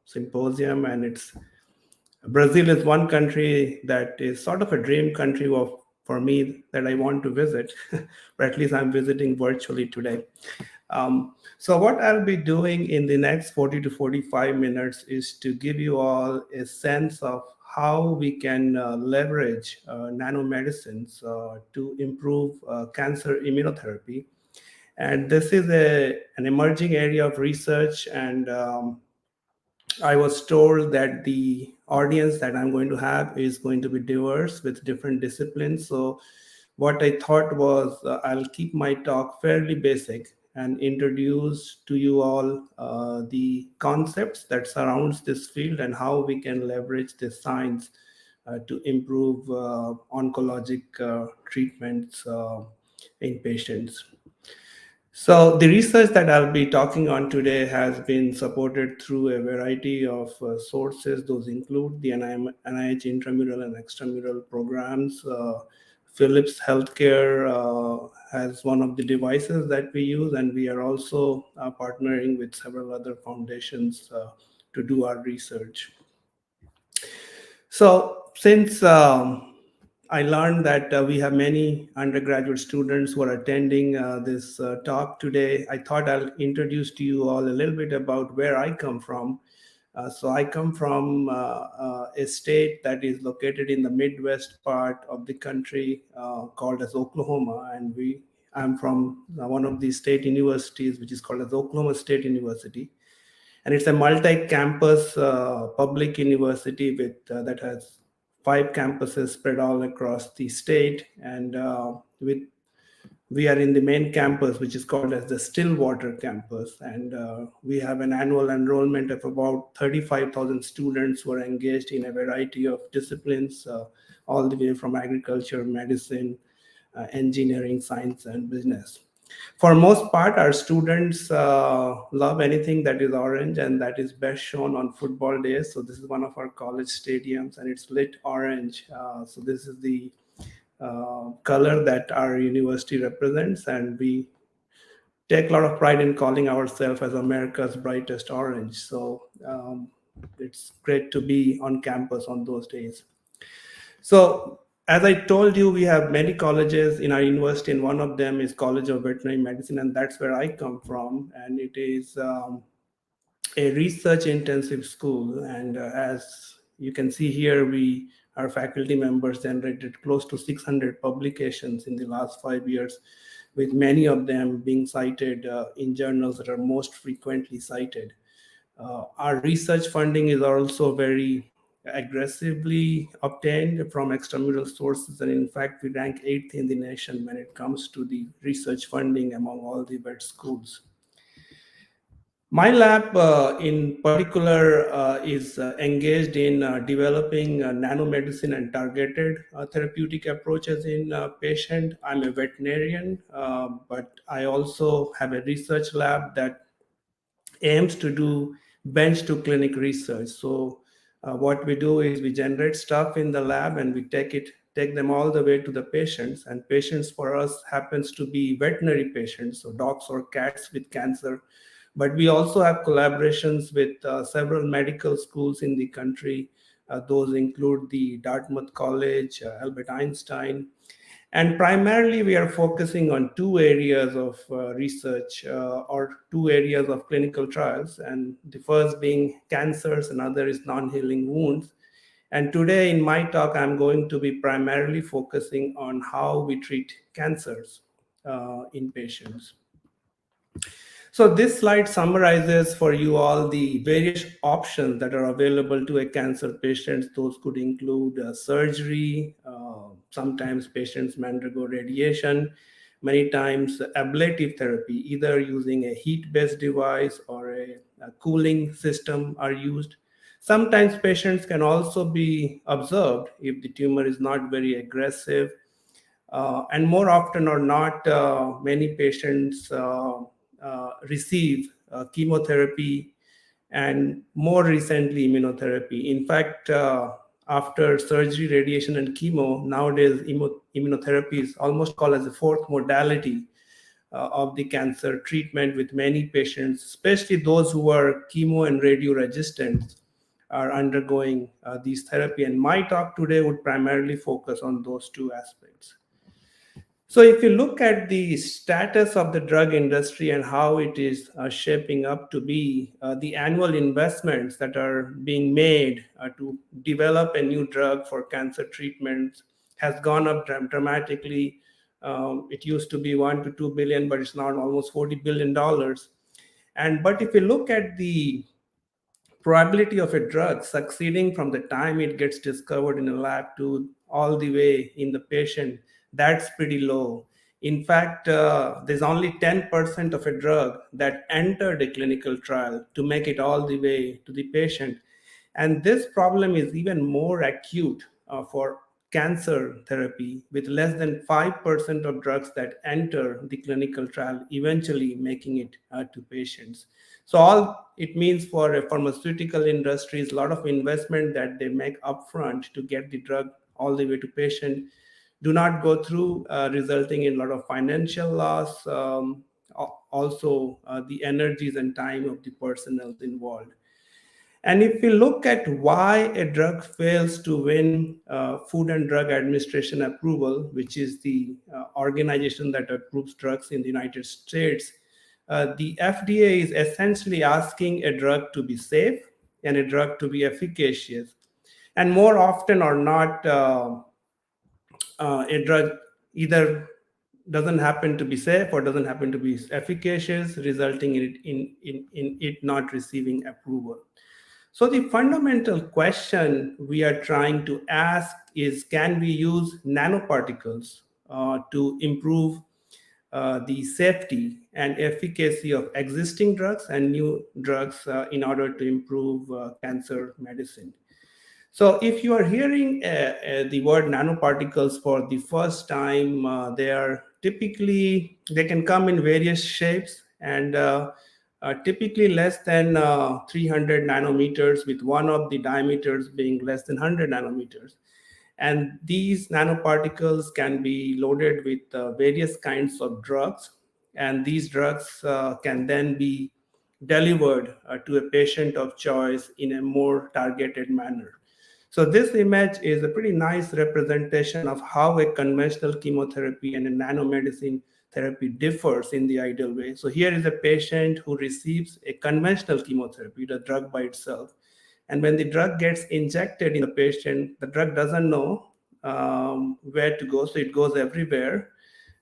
symposium. And Brazil is one country that is sort of a dream country for me that I want to visit, but at least I'm visiting virtually today. So what I'll be doing in the next 40 to 45 minutes is to give you all a sense of how we can leverage nanomedicines to improve cancer immunotherapy. And this is an emerging area of research, and I was told that the audience that I'm going to have is going to be diverse with different disciplines. So what I thought was I'll keep my talk fairly basic and introduce to you all the concepts that surrounds this field and how we can leverage this science to improve oncologic treatments in patients. So the research that I'll be talking on today has been supported through a variety of sources. Those include the NIH intramural and extramural programs. Philips Healthcare has one of the devices that we use, and we are also partnering with several other foundations to do our research. So since I learned that we have many undergraduate students who are attending this talk today, I thought I'll introduce to you all a little bit about where I come from. So I come from a state that is located in the Midwest part of the country called as Oklahoma. And I'm from one of the state universities, which is called as Oklahoma State University. And it's a multi-campus public university that has 5 campuses spread all across the state. And we are in the main campus, which is called as the Stillwater campus. And we have an annual enrollment of about 35,000 students who are engaged in a variety of disciplines, all the way from agriculture, medicine, engineering, science, and business. For most part, our students love anything that is orange, and that is best shown on football days. So this is one of our college stadiums, and it's lit orange. So this is the color that our university represents, and we take a lot of pride in calling ourselves as America's brightest orange. So it's great to be on campus on those days. So as I told you, we have many colleges in our university, and one of them is College of Veterinary Medicine, and that's where I come from. And it is a research-intensive school. And as you can see here, our faculty members generated close to 600 publications in the last 5 years, with many of them being cited in journals that are most frequently cited. Our research funding is also very aggressively obtained from extramural sources, and in fact we rank 8th in the nation when it comes to the research funding among all the vet schools. My lab in particular is engaged in developing nanomedicine and targeted therapeutic approaches in patient. I'm a veterinarian, but I also have a research lab that aims to do bench to clinic research. So what we do is we generate stuff in the lab and we take them all the way to the patients. And patients for us happens to be veterinary patients, so dogs or cats with cancer But we also have collaborations with several medical schools in the country. Those include the Dartmouth College, Albert Einstein. And primarily, we are focusing on two areas of research or two areas of clinical trials. And the first being cancers, another is non-healing wounds. And today in my talk, I'm going to be primarily focusing on how we treat cancers in patients. So this slide summarizes for you all the various options that are available to a cancer patient. Those could include surgery. Sometimes patients may undergo radiation. Many times ablative therapy, either using a heat-based device or a cooling system are used. Sometimes patients can also be observed if the tumor is not very aggressive. And more often or not, many patients receive chemotherapy and more recently immunotherapy. In fact, after surgery, radiation, and chemo, nowadays immunotherapy is almost called as a fourth modality of the cancer treatment, with many patients, especially those who are chemo and radio resistant, are undergoing these therapy. And my talk today would primarily focus on those two aspects. So if you look at the status of the drug industry and how it is shaping up to be, the annual investments that are being made to develop a new drug for cancer treatments has gone up dramatically. It used to be 1 to 2 billion, but it's now almost $40 billion. But if you look at the probability of a drug succeeding from the time it gets discovered in a lab to all the way in the patient, that's pretty low. In fact, there's only 10% of a drug that entered a clinical trial to make it all the way to the patient. And this problem is even more acute for cancer therapy, with less than 5% of drugs that enter the clinical trial eventually making it to patients. So all it means for a pharmaceutical industry is a lot of investment that they make upfront to get the drug all the way to patient do not go through, resulting in a lot of financial loss, also the energies and time of the personnel involved. And if we look at why a drug fails to win Food and Drug Administration approval, which is the organization that approves drugs in the United States, the FDA is essentially asking a drug to be safe and a drug to be efficacious. And more often or not, a drug either doesn't happen to be safe or doesn't happen to be efficacious, resulting in it not receiving approval. So the fundamental question we are trying to ask is, can we use nanoparticles to improve the safety and efficacy of existing drugs and new drugs in order to improve cancer medicine? So if you are hearing the word nanoparticles for the first time, they can come in various shapes and typically less than 300 nanometers, with one of the diameters being less than 100 nanometers. And these nanoparticles can be loaded with various kinds of drugs. And these drugs can then be delivered to a patient of choice in a more targeted manner. So this image is a pretty nice representation of how a conventional chemotherapy and a nanomedicine therapy differs in the ideal way. So here is a patient who receives a conventional chemotherapy, the drug by itself. And when the drug gets injected in the patient, the drug doesn't know where to go, so it goes everywhere.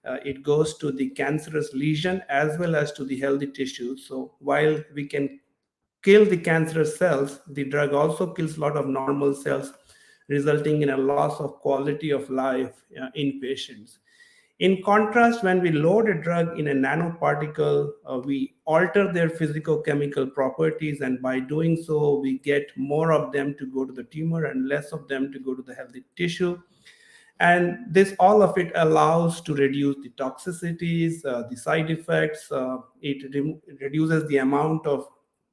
It goes to the cancerous lesion as well as to the healthy tissue. So while we can kill the cancerous cells, the drug also kills a lot of normal cells, resulting in a loss of quality of life in patients. In contrast, when we load a drug in a nanoparticle, we alter their physicochemical properties, and by doing so, we get more of them to go to the tumor and less of them to go to the healthy tissue. And this, all of it allows to reduce the toxicities, the side effects. It reduces the amount of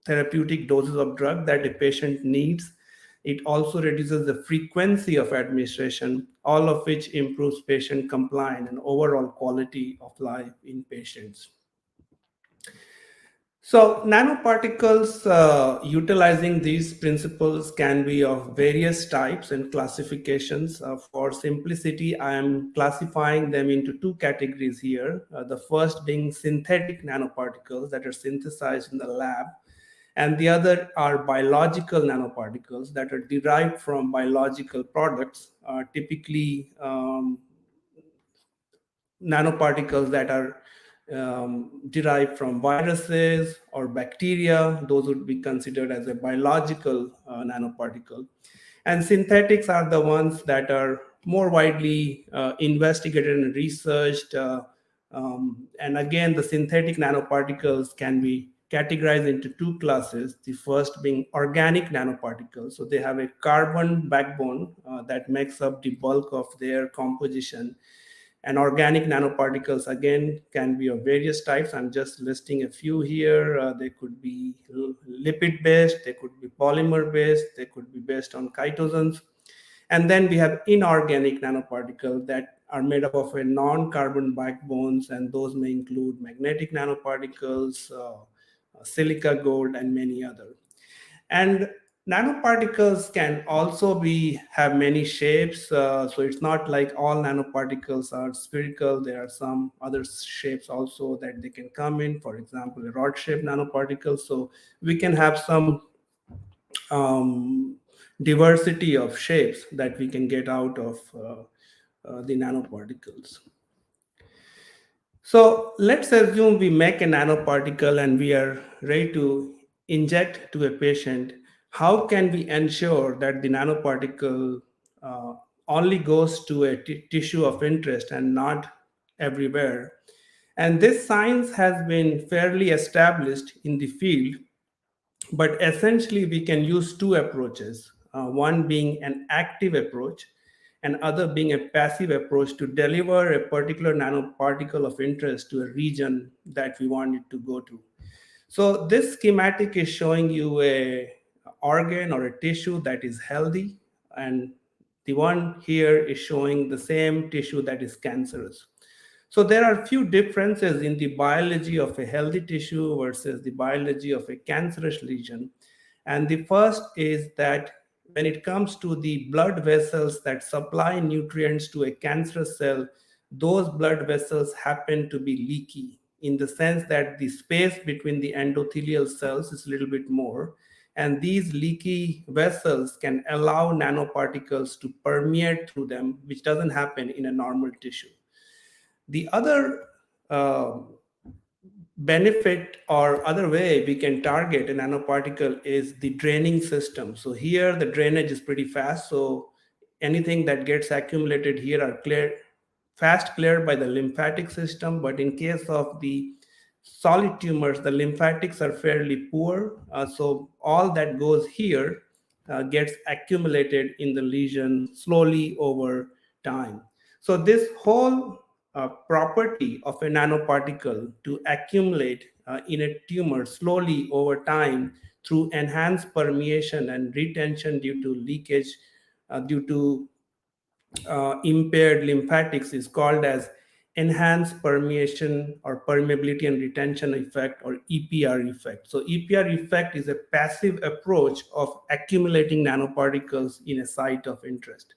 therapeutic doses of drug that a patient needs. It also reduces the frequency of administration, all of which improves patient compliance and overall quality of life in patients. So nanoparticles utilizing these principles can be of various types and classifications. For simplicity, I am classifying them into two categories here. The first being synthetic nanoparticles that are synthesized in the lab, and the other are biological nanoparticles that are derived from biological products, typically nanoparticles that are derived from viruses or bacteria. Those would be considered as a biological nanoparticle. And synthetics are the ones that are more widely investigated and researched. And again, the synthetic nanoparticles can be categorized into two classes. The first being organic nanoparticles. So they have a carbon backbone that makes up the bulk of their composition. And organic nanoparticles, again, can be of various types. I'm just listing a few here. They could be lipid-based, they could be polymer-based, they could be based on chitogens. And then we have inorganic nanoparticles that are made up of a non-carbon backbones, and those may include magnetic nanoparticles, silica gold, and many others. And nanoparticles can also have many shapes. So it's not like all nanoparticles are spherical. There are some other shapes also that they can come in. For example, a rod-shaped nanoparticle. So we can have some diversity of shapes that we can get out of the nanoparticles. So let's assume we make a nanoparticle and we are ready to inject to a patient. How can we ensure that the nanoparticle only goes to a tissue of interest and not everywhere? And this science has been fairly established in the field, but essentially we can use two approaches, one being an active approach and other being a passive approach to deliver a particular nanoparticle of interest to a region that we want it to go to. So this schematic is showing you a organ or a tissue that is healthy, and the one here is showing the same tissue that is cancerous. So there are a few differences in the biology of a healthy tissue versus the biology of a cancerous lesion. And the first is that when it comes to the blood vessels that supply nutrients to a cancerous cell, those blood vessels happen to be leaky, in the sense that the space between the endothelial cells is a little bit more. And these leaky vessels can allow nanoparticles to permeate through them, which doesn't happen in a normal tissue. The other benefit or other way we can target a nanoparticle is the draining system. So here the drainage is pretty fast. So anything that gets accumulated here are cleared by the lymphatic system. But in case of the solid tumors, the lymphatics are fairly poor. So all that goes here gets accumulated in the lesion slowly over time. So this whole property of a nanoparticle to accumulate in a tumor slowly over time through enhanced permeation and retention due to leakage, due to impaired lymphatics, is called as enhanced permeation or permeability and retention effect, or EPR effect. So EPR effect is a passive approach of accumulating nanoparticles in a site of interest.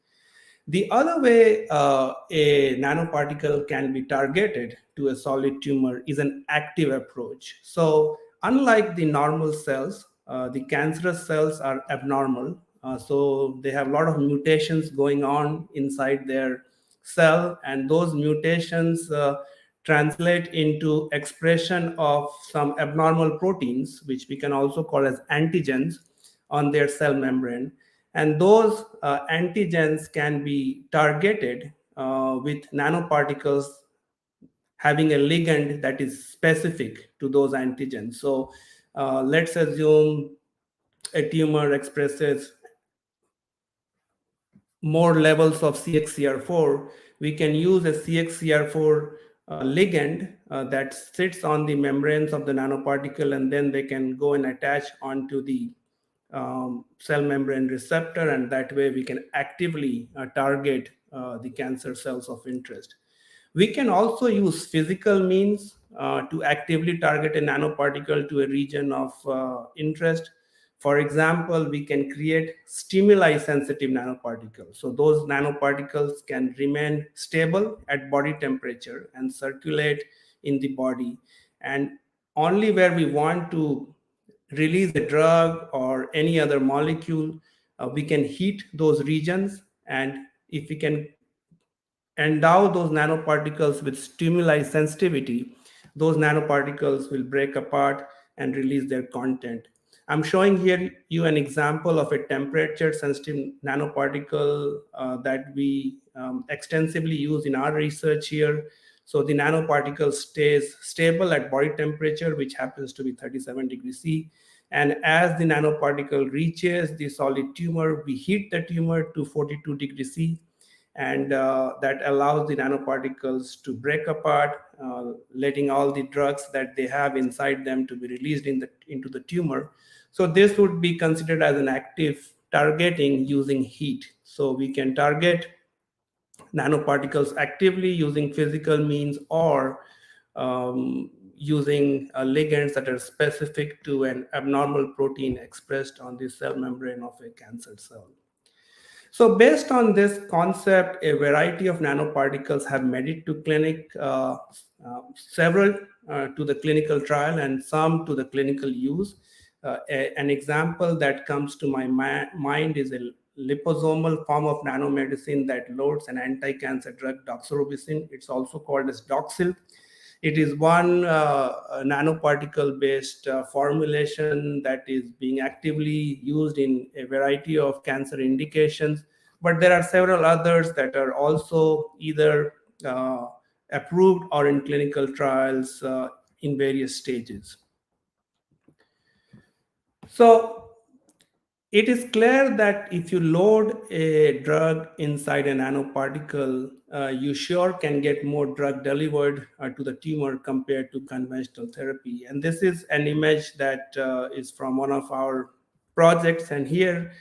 The other way a nanoparticle can be targeted to a solid tumor is an active approach. So unlike the normal cells, the cancerous cells are abnormal. So they have a lot of mutations going on inside their cell, and those mutations translate into expression of some abnormal proteins, which we can also call as antigens, on their cell membrane. And those antigens can be targeted with nanoparticles having a ligand that is specific to those antigens. So let's assume a tumor expresses more levels of CXCR4. We can use a CXCR4 ligand that sits on the membranes of the nanoparticle, and then they can go and attach onto the cell membrane receptor, and that way we can actively target the cancer cells of interest. We can also use physical means to actively target a nanoparticle to a region of interest. For example, we can create stimuli-sensitive nanoparticles. So those nanoparticles can remain stable at body temperature and circulate in the body. And only where we want to release a drug or any other molecule, we can heat those regions. And if we can endow those nanoparticles with stimuli sensitivity, those nanoparticles will break apart and release their content. I'm showing here you an example of a temperature sensitive nanoparticle that we extensively use in our research here. So the nanoparticle stays stable at body temperature, which happens to be 37 degrees C. And as the nanoparticle reaches the solid tumor, we heat the tumor to 42 degrees C. And that allows the nanoparticles to break apart, letting all the drugs that they have inside them to be released into the tumor. So this would be considered as an active targeting using heat. So we can target nanoparticles actively using physical means or using ligands that are specific to an abnormal protein expressed on the cell membrane of a cancer cell. So based on this concept, a variety of nanoparticles have made it to clinic, several to the clinical trial and some to the clinical use. An example that comes to my mind is a liposomal form of nanomedicine that loads an anti-cancer drug, doxorubicin. It's also called as Doxil. It is one nanoparticle-based formulation that is being actively used in a variety of cancer indications, but there are several others that are also either approved or in clinical trials in various stages. So it is clear that if you load a drug inside a nanoparticle, you sure can get more drug delivered to the tumor compared to conventional therapy. And this is an image that is from one of our projects. And here,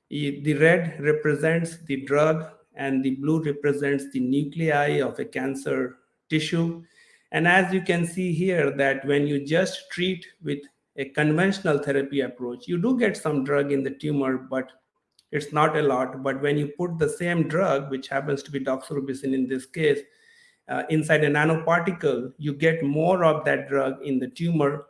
the red represents the drug and the blue represents the nuclei of a cancer tissue. And as you can see here, that when you just treat with a conventional therapy approach, you do get some drug in the tumor, but it's not a lot. But when you put the same drug, which happens to be doxorubicin in this case, inside a nanoparticle, you get more of that drug in the tumor.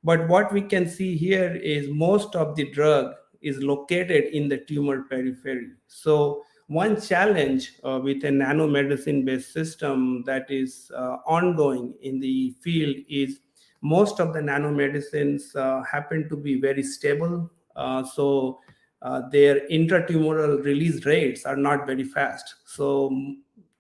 But what we can see here is most of the drug is located in the tumor periphery. So one challenge with a nanomedicine-based system that is ongoing in the field is most of the nanomedicines happen to be very stable. So their intratumoral release rates are not very fast. So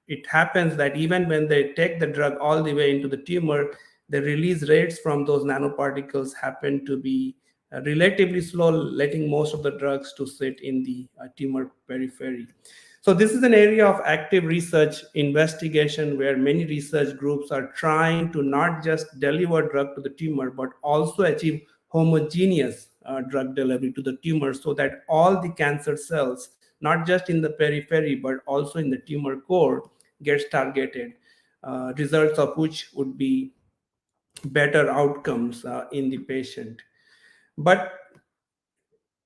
it happens that even when they take the drug all the way into the tumor, the release rates from those nanoparticles happen to be relatively slow, letting most of the drugs to sit in the tumor periphery. So this is an area of active research investigation where many research groups are trying to not just deliver drug to the tumor, but also achieve homogeneous drug delivery to the tumor so that all the cancer cells, not just in the periphery, but also in the tumor core, gets targeted, results of which would be better outcomes in the patient. But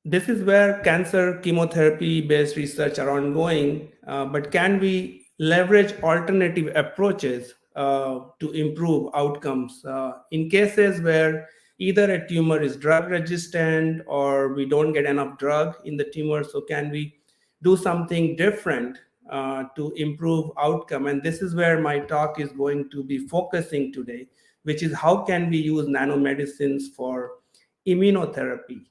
this is where cancer chemotherapy-based research are ongoing, but can we leverage alternative approaches to improve outcomes in cases where either a tumor is drug resistant or we don't get enough drug in the tumor? So can we do something different to improve outcome? And this is where my talk is going to be focusing today, which is how can we use nanomedicines for immunotherapy.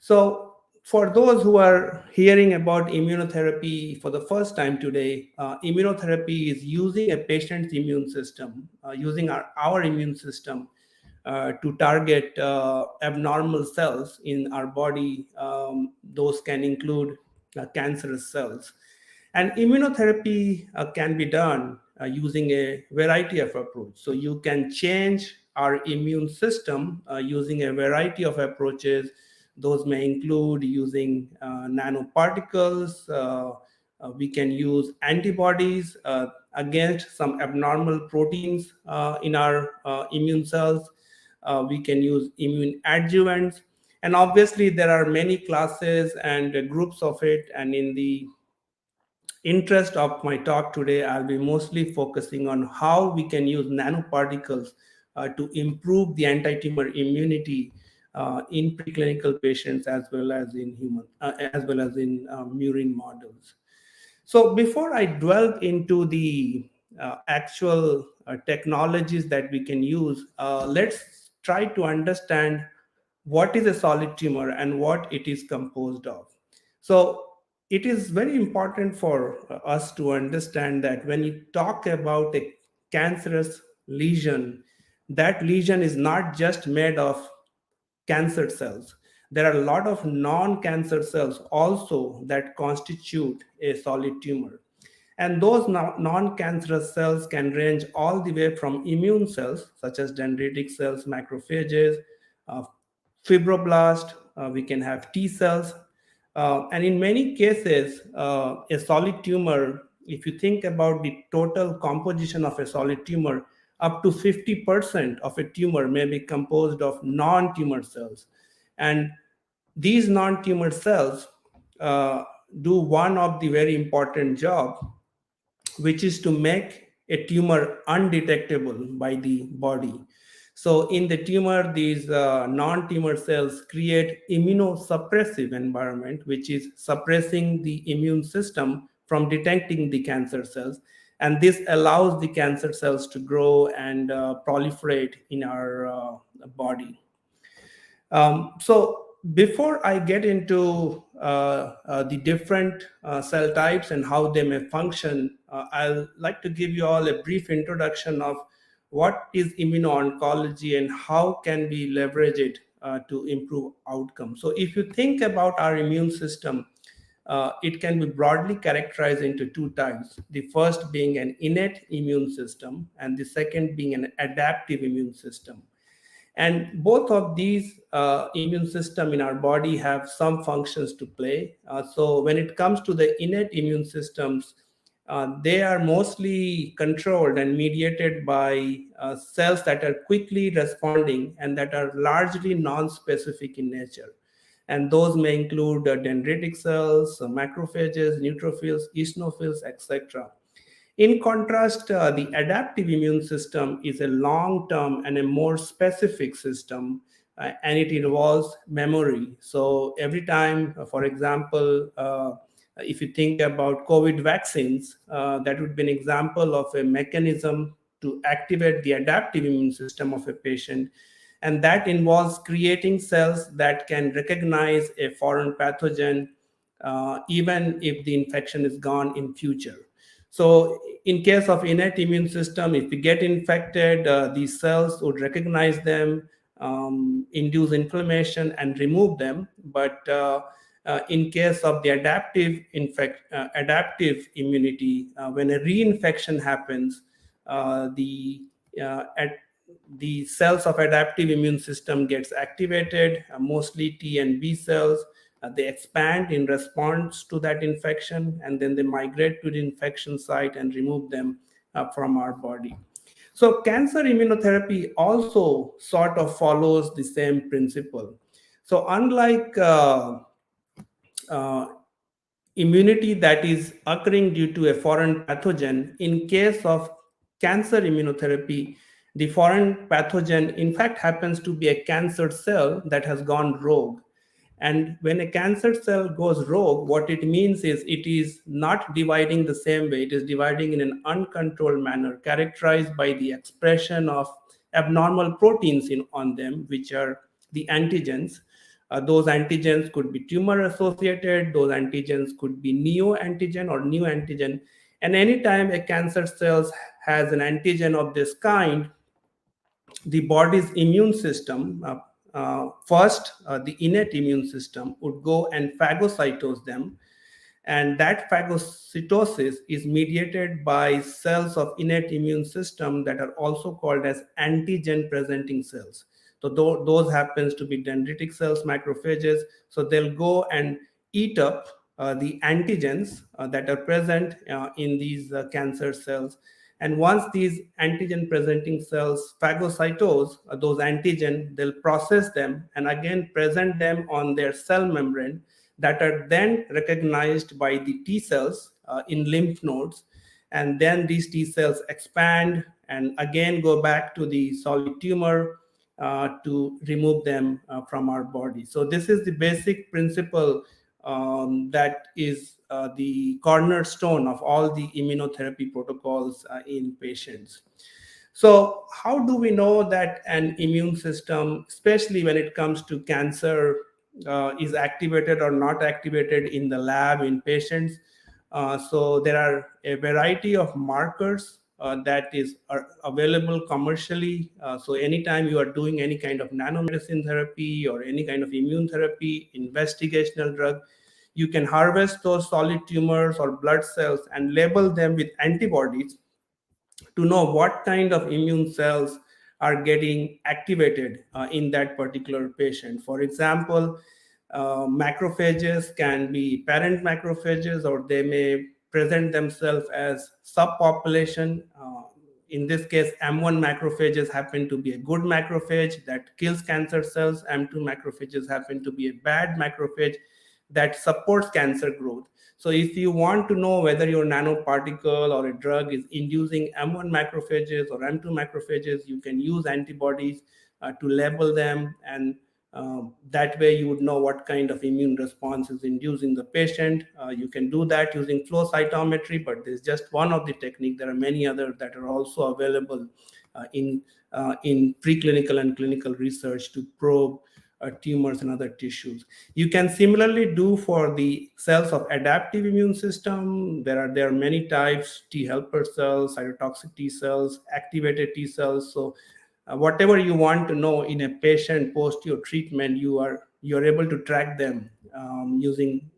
So for those who are hearing about immunotherapy for the first time today, immunotherapy is using a patient's immune system, using our immune system to target abnormal cells in our body. Those can include cancerous cells. And immunotherapy can be done using a variety of approaches. So you can change our immune system using a variety of approaches. Those may include using nanoparticles, We can use antibodies against some abnormal proteins in our immune cells. We can use immune adjuvants. And obviously, there are many classes and groups of it. And in the interest of my talk today, I'll be mostly focusing on how we can use nanoparticles to improve the anti-tumor immunity in preclinical patients as well as in murine models. So before I delve into the actual technologies that we can use, let's try to understand what is a solid tumor and what it is composed of. So it is very important for us to understand that when you talk about a cancerous lesion, that lesion is not just made of cancer cells. There are a lot of non-cancer cells also that constitute a solid tumor. And those non-cancerous cells can range all the way from immune cells, such as dendritic cells, macrophages, uh, fibroblast, we can have T cells. And in many cases, a solid tumor, if you think about the total composition of a solid tumor, up to 50% of a tumor may be composed of non-tumor cells. And these non-tumor cells do one of the very important job, which is to make a tumor undetectable by the body. So in the tumor, these non-tumor cells create immunosuppressive environment, which is suppressing the immune system from detecting the cancer cells. And this allows the cancer cells to grow and proliferate in our body. So before I get into the different cell types and how they may function, I'll like to give you all a brief introduction of what is immuno-oncology and how can we leverage it to improve outcomes. So if you think about our immune system, it can be broadly characterized into two types. The first being an innate immune system, and the second being an adaptive immune system. And both of these immune system in our body have some functions to play. So when it comes to the innate immune systems, they are mostly controlled and mediated by cells that are quickly responding and that are largely non-specific in nature. And those may include dendritic cells, macrophages, neutrophils, eosinophils, etc. In contrast, the adaptive immune system is a long-term and a more specific system, and it involves memory. So every time, for example, if you think about COVID vaccines, that would be an example of a mechanism to activate the adaptive immune system of a patient. And that involves creating cells that can recognize a foreign pathogen, even if the infection is gone in future. So in case of innate immune system, if we get infected, these cells would recognize them, induce inflammation and remove them. But in case of the adaptive immunity, when a reinfection happens, the cells of adaptive immune system gets activated, mostly T and B cells. They expand in response to that infection, and then they migrate to the infection site and remove them from our body. So cancer immunotherapy also sort of follows the same principle. So unlike immunity that is occurring due to a foreign pathogen, in case of cancer immunotherapy, the foreign pathogen in fact happens to be a cancer cell that has gone rogue. And when a cancer cell goes rogue, what it means is it is not dividing the same way. It is dividing in an uncontrolled manner, characterized by the expression of abnormal proteins on them, which are the antigens. Those antigens could be tumor associated. Those antigens could be neoantigen or new antigen. And anytime a cancer cell has an antigen of this kind, the body's immune system, the innate immune system would go and phagocytose them. And that phagocytosis is mediated by cells of innate immune system that are also called as antigen presenting cells. So those happens to be dendritic cells, macrophages. So they'll go and eat up the antigens that are present in these cancer cells. And once these antigen presenting cells phagocytose those antigen, they'll process them and again present them on their cell membrane that are then recognized by the T cells in lymph nodes. And then these T cells expand and again go back to the solid tumor to remove them from our body. So this is the basic principle that is the cornerstone of all the immunotherapy protocols in patients. So how do we know that an immune system, especially when it comes to cancer, is activated or not activated in the lab in patients? So there are a variety of markers that are available commercially. So anytime you are doing any kind of nanomedicine therapy or any kind of immune therapy, investigational drug, you can harvest those solid tumors or blood cells and label them with antibodies to know what kind of immune cells are getting activated in that particular patient. For example, macrophages can be parent macrophages, or they may present themselves as subpopulation. In this case, M1 macrophages happen to be a good macrophage that kills cancer cells. M2 macrophages happen to be a bad macrophage that supports cancer growth. So if you want to know whether your nanoparticle or a drug is inducing M1 macrophages or M2 macrophages, you can use antibodies to label them, and that way you would know what kind of immune response is induced in the patient. You can do that using flow cytometry, but this is just one of the techniques. There are many others that are also available in preclinical and clinical research to probe tumors and other tissues. You can similarly do for the cells of adaptive immune system. There are many types: T helper cells, cytotoxic T cells, activated T cells. So whatever you want to know in a patient post your treatment, you're able to track them using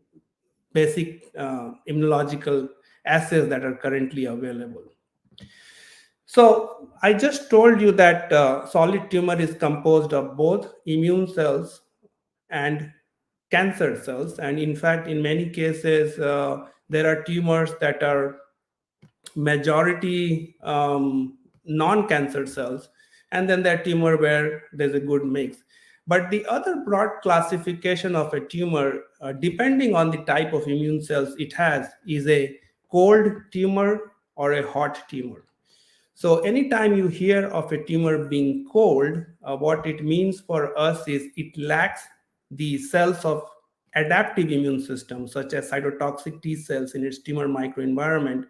basic immunological assays that are currently available. So I just told you that solid tumor is composed of both immune cells and cancer cells. And in fact, in many cases, there are tumors that are majority non-cancer cells, and then there are tumor where there's a good mix. But the other broad classification of a tumor, depending on the type of immune cells it has, is a cold tumor or a hot tumor. So anytime you hear of a tumor being cold, what it means for us is it lacks the cells of adaptive immune system, such as cytotoxic T cells in its tumor microenvironment.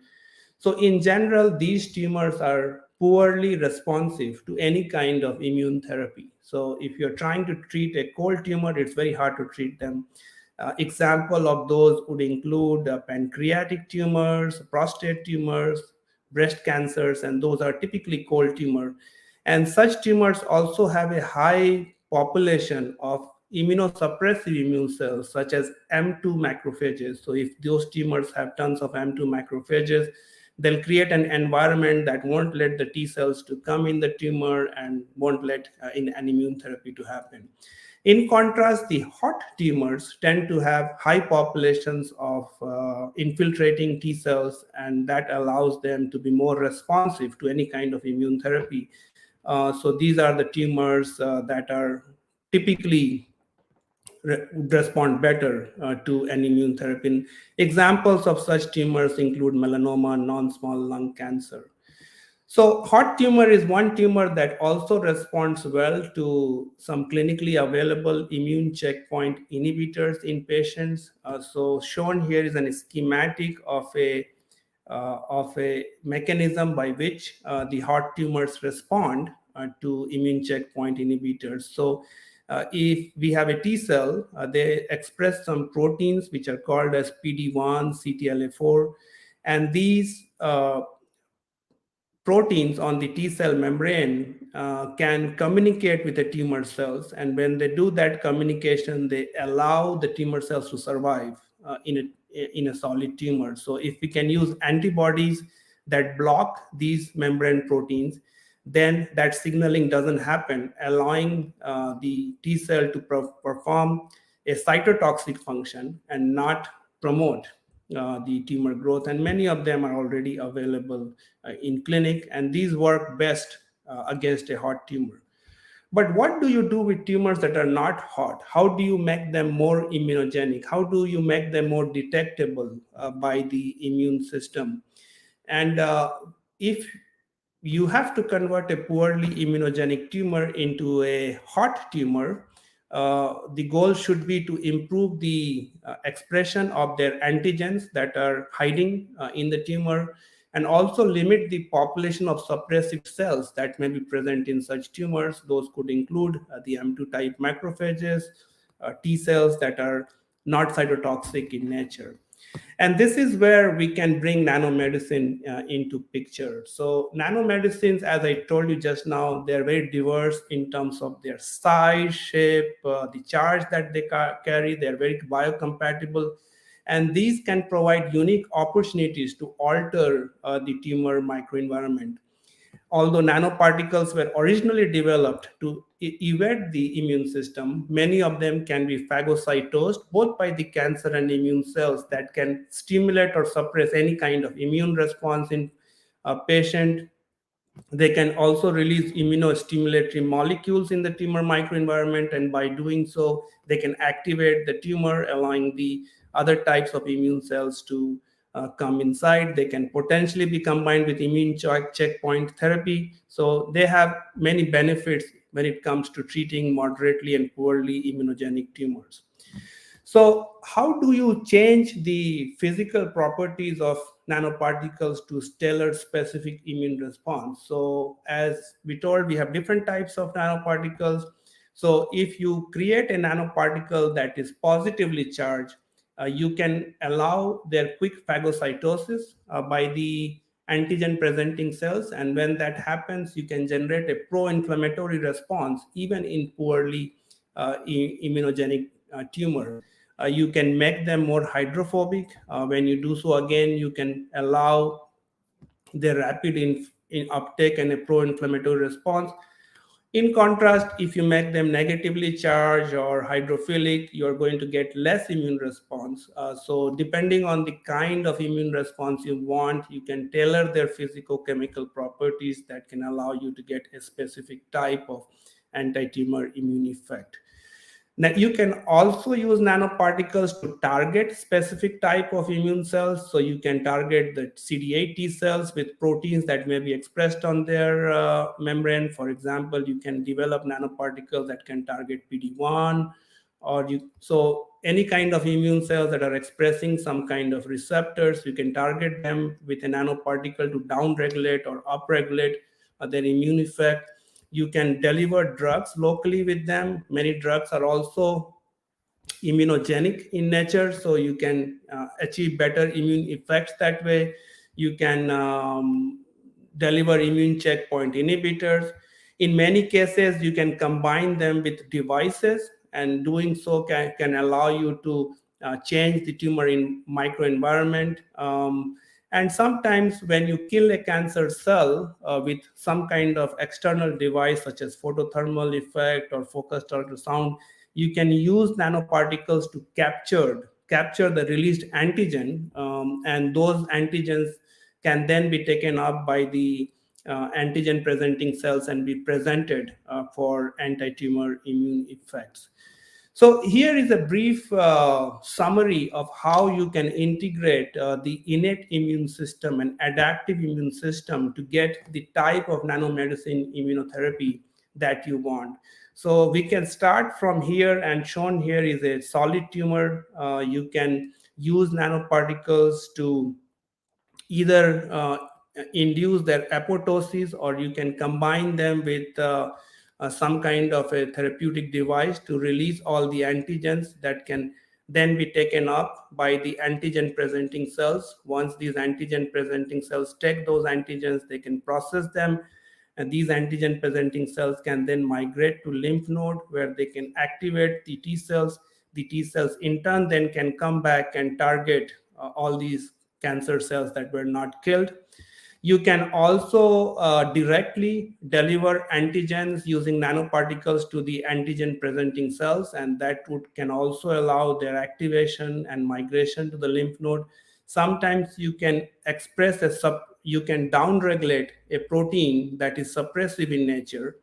So in general, these tumors are poorly responsive to any kind of immune therapy. So if you're trying to treat a cold tumor, it's very hard to treat them. Example of those would include pancreatic tumors, prostate tumors, breast cancers, and those are typically cold tumor. And such tumors also have a high population of immunosuppressive immune cells, such as M2 macrophages. So if those tumors have tons of M2 macrophages, they'll create an environment that won't let the T cells to come in the tumor and won't let an immune therapy to happen. In contrast, the hot tumors tend to have high populations of infiltrating T cells, and that allows them to be more responsive to any kind of immune therapy. So these are the tumors that are typically respond better to an immune therapy. Examples of such tumors include melanoma, non-small lung cancer. So hot tumor is one tumor that also responds well to some clinically available immune checkpoint inhibitors in patients. So shown here is a schematic of a mechanism by which the hot tumors respond to immune checkpoint inhibitors. So if we have a T cell, they express some proteins which are called as PD-1, CTLA-4, and these proteins on the T cell membrane can communicate with the tumor cells, and when they do that communication, they allow the tumor cells to survive in a solid tumor. So if we can use antibodies that block these membrane proteins, then that signaling doesn't happen, allowing the T cell to perform a cytotoxic function and not promote the tumor growth, and many of them are already available in clinic, and these work best against a hot tumor. But what do you do with tumors that are not hot? How do you make them more immunogenic? How do you make them more detectable by the immune system? And if you have to convert a poorly immunogenic tumor into a hot tumor, the goal should be to improve the expression of their antigens that are hiding in the tumor, and also limit the population of suppressive cells that may be present in such tumors. Those could include the M2 type macrophages, T cells that are not cytotoxic in nature. And this is where we can bring nanomedicine into picture. So nanomedicines, as I told you just now, they're very diverse in terms of their size, shape, the charge that they carry. They're very biocompatible. And these can provide unique opportunities to alter the tumor microenvironment. Although nanoparticles were originally developed to evade the immune system, many of them can be phagocytosed both by the cancer and immune cells that can stimulate or suppress any kind of immune response in a patient. They can also release immunostimulatory molecules in the tumor microenvironment, and by doing so, they can activate the tumor, allowing the other types of immune cells to come inside. They can potentially be combined with immune checkpoint therapy. So they have many benefits when it comes to treating moderately and poorly immunogenic tumors. So how do you change the physical properties of nanoparticles to tailor specific immune response? So as we told, we have different types of nanoparticles. So if you create a nanoparticle that is positively charged, you can allow their quick phagocytosis by the antigen presenting cells. And when that happens, you can generate a pro-inflammatory response even in poorly immunogenic tumor. You can make them more hydrophobic. When you do so, again, you can allow the rapid in uptake and a pro-inflammatory response. In contrast, if you make them negatively charged or hydrophilic, you're going to get less immune response. So depending on the kind of immune response you want, you can tailor their physicochemical properties that can allow you to get a specific type of anti-tumor immune effect. Now, you can also use nanoparticles to target specific type of immune cells. So you can target the CD8 T cells with proteins that may be expressed on their membrane. For example, you can develop nanoparticles that can target PD-1, so any kind of immune cells that are expressing some kind of receptors, you can target them with a nanoparticle to downregulate or upregulate their immune effect. You can deliver drugs locally with them. Many drugs are also immunogenic in nature, so you can achieve better immune effects that way. You can deliver immune checkpoint inhibitors. In many cases, you can combine them with devices, and doing so can allow you to change the tumor in microenvironment. And sometimes when you kill a cancer cell with some kind of external device such as photothermal effect or focused ultrasound, you can use nanoparticles to capture the released antigen, and those antigens can then be taken up by the antigen presenting cells and be presented for anti-tumor immune effects. So here is a brief summary of how you can integrate the innate immune system and adaptive immune system to get the type of nanomedicine immunotherapy that you want. So we can start from here, and shown here is a solid tumor. You can use nanoparticles to either induce their apoptosis, or you can combine them with some kind of a therapeutic device to release all the antigens that can then be taken up by the antigen presenting cells. Once these antigen presenting cells take those antigens, they can process them, and these antigen presenting cells can then migrate to lymph node where they can activate the T cells. The T cells in turn then can come back and target all these cancer cells that were not killed. You can also directly deliver antigens using nanoparticles to the antigen presenting cells, and that can also allow their activation and migration to the lymph node. Sometimes you can express you can downregulate a protein that is suppressive in nature,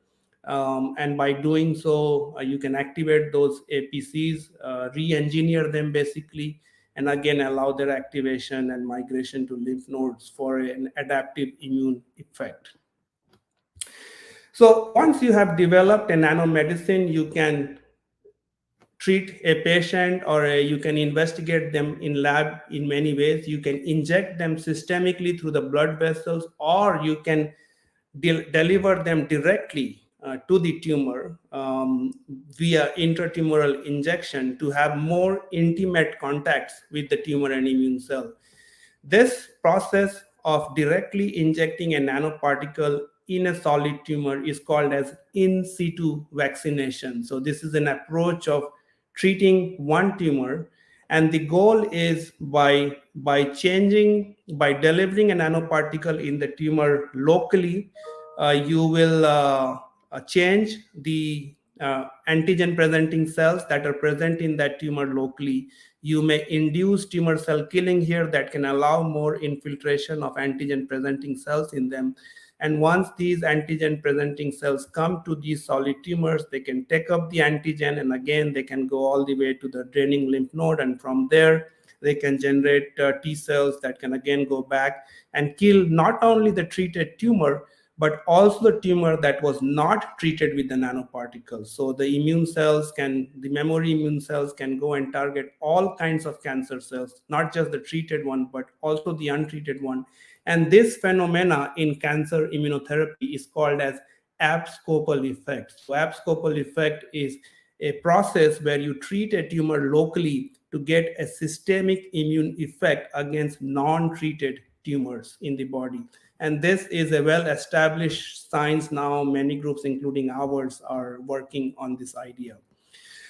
and by doing so, you can activate those APCs, re-engineer them basically, and again allow their activation and migration to lymph nodes for an adaptive immune effect. So once you have developed a nanomedicine, you can treat a patient, or you can investigate them in lab in many ways. You can inject them systemically through the blood vessels, or you can deliver them directly to the tumor via intratumoral injection to have more intimate contacts with the tumor and immune cell. This process of directly injecting a nanoparticle in a solid tumor is called as in situ vaccination. So this is an approach of treating one tumor, and the goal is by delivering a nanoparticle in the tumor locally, you will change the antigen presenting cells that are present in that tumor locally. You may induce tumor cell killing here that can allow more infiltration of antigen presenting cells in them. And once these antigen presenting cells come to these solid tumors, they can take up the antigen, and again they can go all the way to the draining lymph node, and from there they can generate T cells that can again go back and kill not only the treated tumor, but also the tumor that was not treated with the nanoparticles. So the memory immune cells can go and target all kinds of cancer cells, not just the treated one, but also the untreated one. And this phenomena in cancer immunotherapy is called as abscopal effect. So abscopal effect is a process where you treat a tumor locally to get a systemic immune effect against non-treated tumors in the body. And this is a well-established science now. Many groups, including ours, are working on this idea.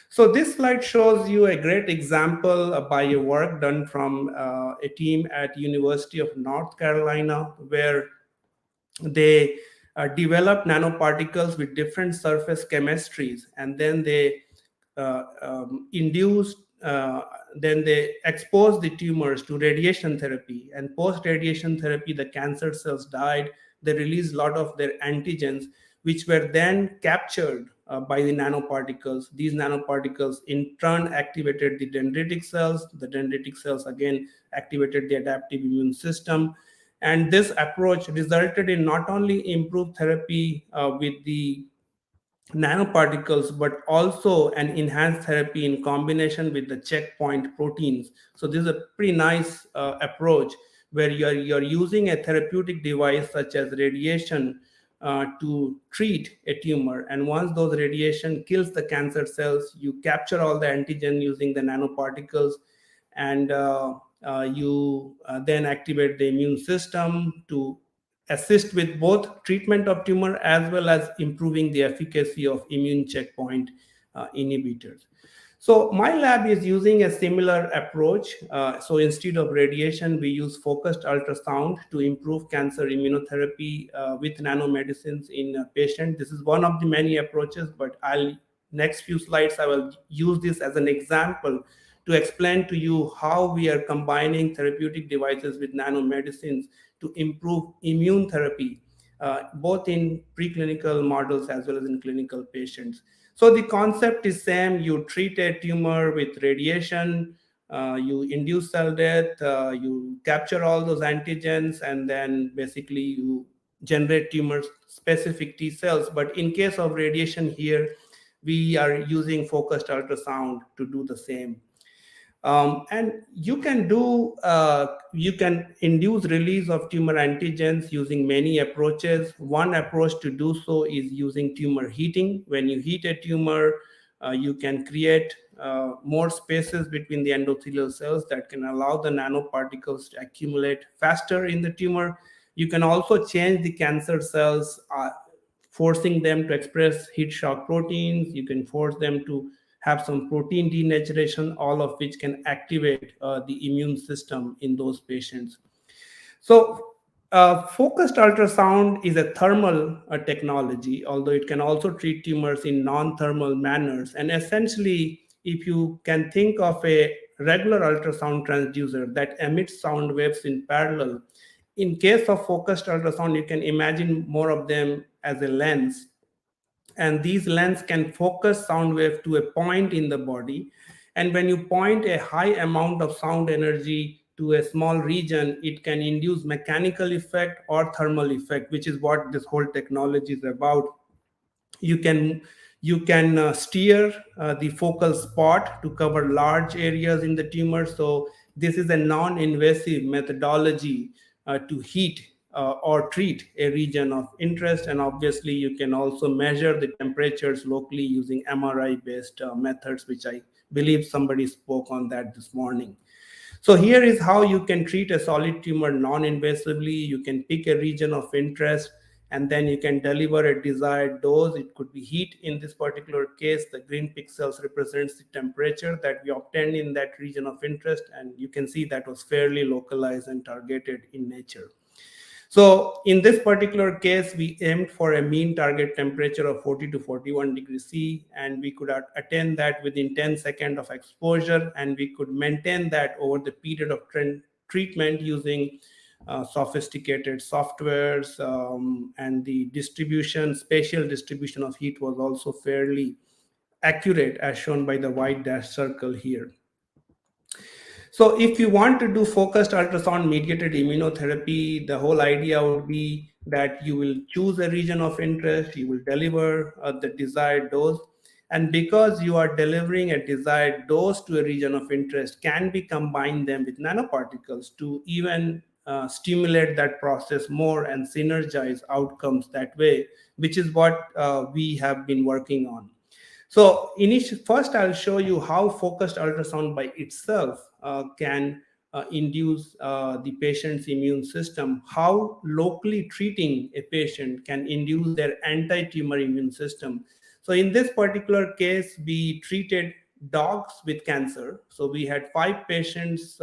So this slide shows you a great example by a work done from a team at University of North Carolina, where they developed nanoparticles with different surface chemistries, and then they then they exposed the tumors to radiation therapy, and post-radiation therapy, the cancer cells died. They released a lot of their antigens, which were then captured by the nanoparticles. These nanoparticles in turn activated the dendritic cells. The dendritic cells again activated the adaptive immune system. And this approach resulted in not only improved therapy with the nanoparticles, but also an enhanced therapy in combination with the checkpoint proteins. So this is a pretty nice approach where you're using a therapeutic device such as radiation to treat a tumor. And once those radiation kills the cancer cells, you capture all the antigen using the nanoparticles, and you then activate the immune system to assist with both treatment of tumor as well as improving the efficacy of immune checkpoint inhibitors. So my lab is using a similar approach. So instead of radiation, we use focused ultrasound to improve cancer immunotherapy with nanomedicines in a patient. This is one of the many approaches, but next few slides, I will use this as an example to explain to you how we are combining therapeutic devices with nanomedicines to improve immune therapy, both in preclinical models as well as in clinical patients. So the concept is same. You treat a tumor with radiation, you induce cell death, you capture all those antigens, and then basically you generate tumor-specific T cells. But in case of radiation here, we are using focused ultrasound to do the same. And you can induce release of tumor antigens using many approaches. One approach to do so is using tumor heating. When you heat a tumor, you can create more spaces between the endothelial cells that can allow the nanoparticles to accumulate faster in the tumor. You can also change the cancer cells, forcing them to express heat shock proteins. You can force them to have some protein denaturation, all of which can activate the immune system in those patients. So Focused ultrasound is a thermal technology, although it can also treat tumors in non-thermal manners. And essentially, if you can think of a regular ultrasound transducer that emits sound waves in parallel, in case of focused ultrasound, you can imagine more of them as a lens. And these lenses can focus sound wave to a point in the body. And when you point a high amount of sound energy to a small region, it can induce mechanical effect or thermal effect, which is what this whole technology is about. You can steer the focal spot to cover large areas in the tumor. So this is a non-invasive methodology to heat or treat a region of interest. And obviously you can also measure the temperatures locally using MRI based methods, which I believe somebody spoke on that this morning. So here is how you can treat a solid tumor non-invasively. You can pick a region of interest and then you can deliver a desired dose. It could be heat. In this particular case, the green pixels represents the temperature that we obtained in that region of interest. And you can see that was fairly localized and targeted in nature. So in this particular case, we aimed for a mean target temperature of 40 to 41 degrees C, and we could attain that within 10 seconds of exposure, and we could maintain that over the period of treatment using sophisticated softwares, and the spatial distribution of heat was also fairly accurate, as shown by the white dash circle here. So if you want to do focused ultrasound mediated immunotherapy, the whole idea would be that you will choose a region of interest, you will deliver the desired dose. And because you are delivering a desired dose to a region of interest, can we combine them with nanoparticles to even stimulate that process more and synergize outcomes that way, which is what we have been working on. So first I'll show you how focused ultrasound by itself can induce the patient's immune system, how locally treating a patient can induce their anti-tumor immune system. So in this particular case, we treated dogs with cancer. So we had 5 patients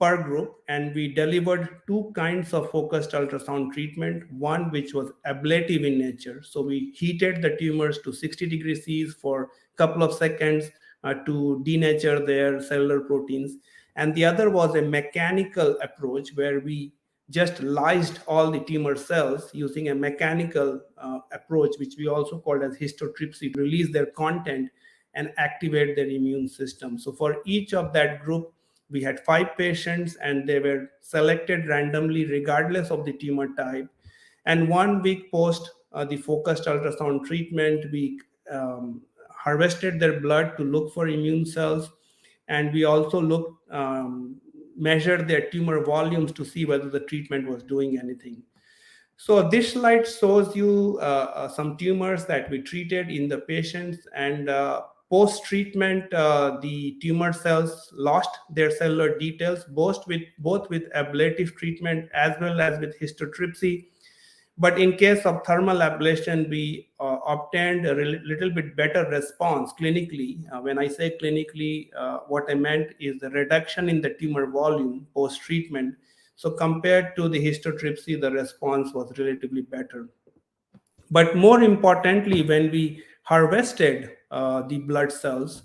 per group, and we delivered 2 kinds of focused ultrasound treatment, one which was ablative in nature. So we heated the tumors to 60 degrees C for a couple of seconds to denature their cellular proteins. And the other was a mechanical approach where we just lysed all the tumor cells using a mechanical approach, which we also called as histotrypsy, to release their content and activate their immune system. So for each of that group, we had 5 patients and they were selected randomly regardless of the tumor type. And 1 week post the focused ultrasound treatment, we harvested their blood to look for immune cells. And we also measured their tumor volumes to see whether the treatment was doing anything. So this slide shows you some tumors that we treated in the patients, and post-treatment, the tumor cells lost their cellular details, both with ablative treatment as well as with histotrypsy. But in case of thermal ablation, we obtained a little bit better response clinically. When I say clinically, what I meant is the reduction in the tumor volume post-treatment. So compared to the histotrypsy, the response was relatively better. But more importantly, when we harvested the blood cells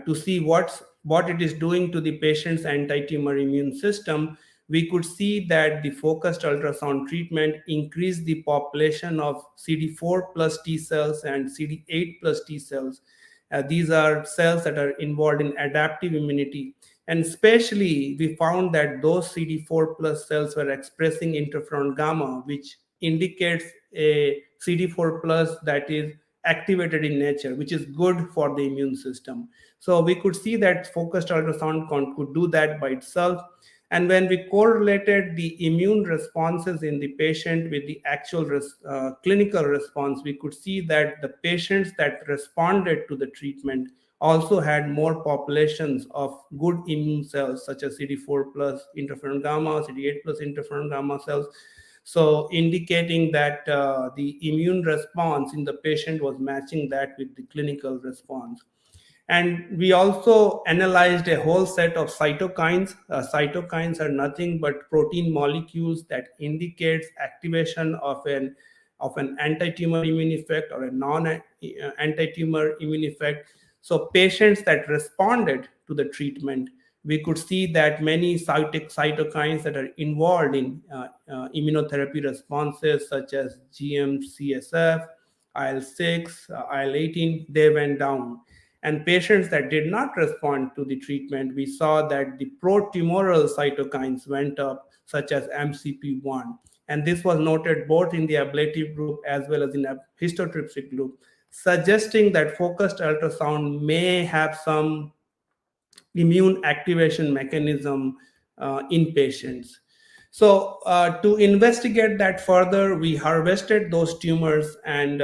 to see what it is doing to the patient's anti-tumor immune system, we could see that the focused ultrasound treatment increased the population of CD4 plus T cells and CD8 plus T cells. These are cells that are involved in adaptive immunity. And especially, we found that those CD4 plus cells were expressing interferon gamma, which indicates a CD4 plus that is activated in nature, which is good for the immune system. So we could see that focused ultrasound could do that by itself. And when we correlated the immune responses in the patient with the actual clinical response, we could see that the patients that responded to the treatment also had more populations of good immune cells, such as CD4 plus interferon gamma, CD8 plus interferon gamma cells. So indicating that the immune response in the patient was matching that with the clinical response. And we also analyzed a whole set of cytokines. Cytokines are nothing but protein molecules that indicates activation of an anti-tumor immune effect or a non-anti-tumor immune effect. So patients that responded to the treatment, we could see that many cytokines that are involved in immunotherapy responses, such as GM-CSF, IL-6, IL-18, they went down. And patients that did not respond to the treatment, we saw that the pro-tumoral cytokines went up, such as MCP1. And this was noted both in the ablative group as well as in the histotrypsic group, suggesting that focused ultrasound may have some immune activation mechanism in patients. So to investigate that further, we harvested those tumors and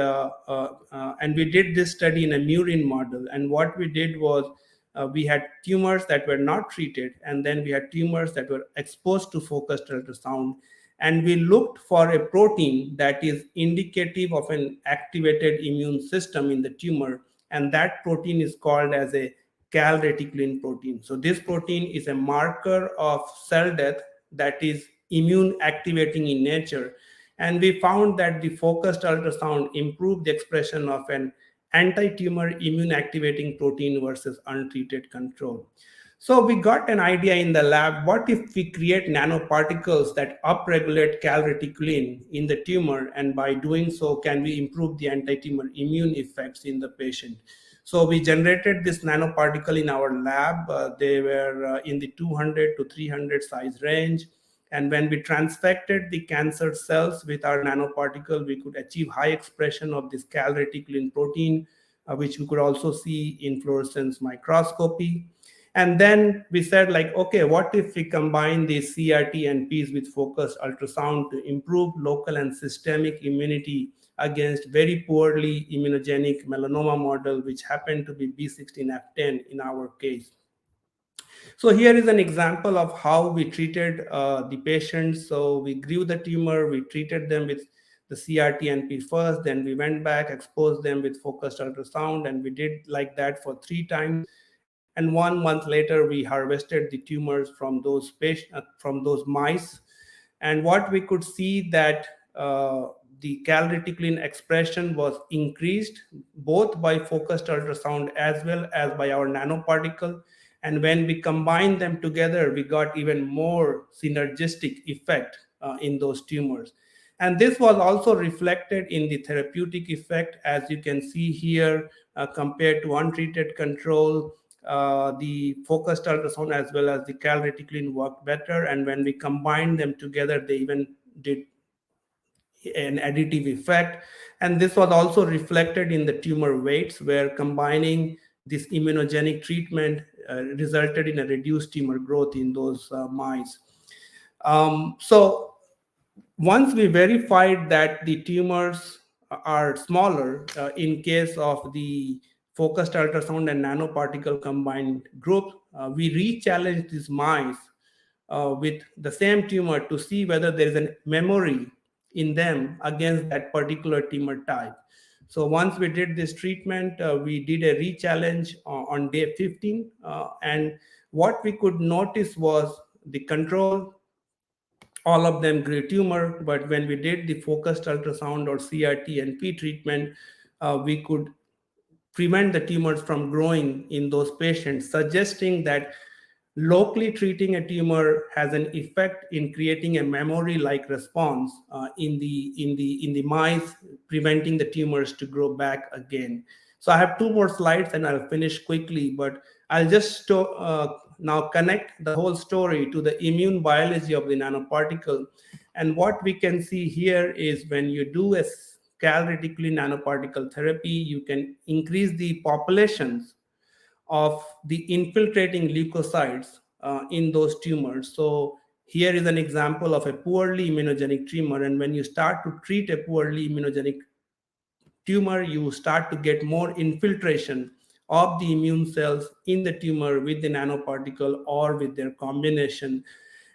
we did this study in a murine model. And what we did was we had tumors that were not treated, and then we had tumors that were exposed to focused ultrasound. And we looked for a protein that is indicative of an activated immune system in the tumor. And that protein is called as a calreticulin protein. So this protein is a marker of cell death that is immune activating in nature. And we found that the focused ultrasound improved the expression of an anti-tumor immune activating protein versus untreated control. So we got an idea in the lab, what if we create nanoparticles that upregulate calreticulin in the tumor, and by doing so, can we improve the anti-tumor immune effects in the patient? So we generated this nanoparticle in our lab. They were in the 200 to 300 size range. And when we transfected the cancer cells with our nanoparticle, we could achieve high expression of this calreticulin protein, which we could also see in fluorescence microscopy. And then we said, like, okay, what if we combine these CRT and Ps with focused ultrasound to improve local and systemic immunity against very poorly immunogenic melanoma model, which happened to be B16F10 in our case. So here is an example of how we treated the patients. So we grew the tumor, we treated them with the CRT and P first, then we went back, exposed them with focused ultrasound, and we did like that for 3 times. And 1 month later, we harvested the tumors from those mice. And what we could see that the calreticulin expression was increased both by focused ultrasound as well as by our nanoparticle. And when we combined them together, we got even more synergistic effect in those tumors. And this was also reflected in the therapeutic effect, as you can see here, compared to untreated control. The focused ultrasound as well as the calreticulin worked better. And when we combined them together, they even did an additive effect. And this was also reflected in the tumor weights, where combining this immunogenic treatment resulted in a reduced tumor growth in those mice. So once we verified that the tumors are smaller in case of the focused ultrasound and nanoparticle combined group, we re-challenged these mice with the same tumor to see whether there is a memory in them against that particular tumor type. So once we did this treatment, we did a re-challenge on day 15. And what we could notice was the control, all of them grew tumor, but when we did the focused ultrasound or CRT and P treatment, we could prevent the tumors from growing in those patients, suggesting that locally treating a tumor has an effect in creating a memory-like response in the mice, preventing the tumors to grow back again. So I have 2 more slides and I'll finish quickly, but I'll just now connect the whole story to the immune biology of the nanoparticle. And what we can see here is when you do a calreticulin nanoparticle therapy, you can increase the populations of the infiltrating leukocytes in those tumors. So here is an example of a poorly immunogenic tumor. And when you start to treat a poorly immunogenic tumor, you start to get more infiltration of the immune cells in the tumor with the nanoparticle or with their combination.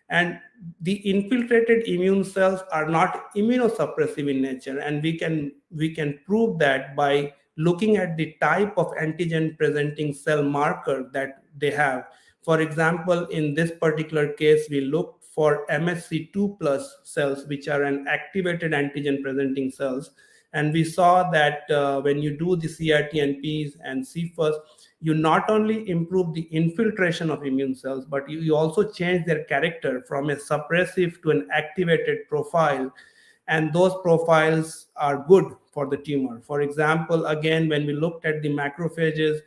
And the infiltrated immune cells are not immunosuppressive in nature, and we can prove that by looking at the type of antigen presenting cell marker that they have. For example, in this particular case, we looked for MHC2 plus cells, which are an activated antigen presenting cells. And we saw that when you do the CRT-NPs and CFUS, you not only improve the infiltration of immune cells, but you also change their character from a suppressive to an activated profile. And those profiles are good for the tumor. For example, again, when we looked at the macrophages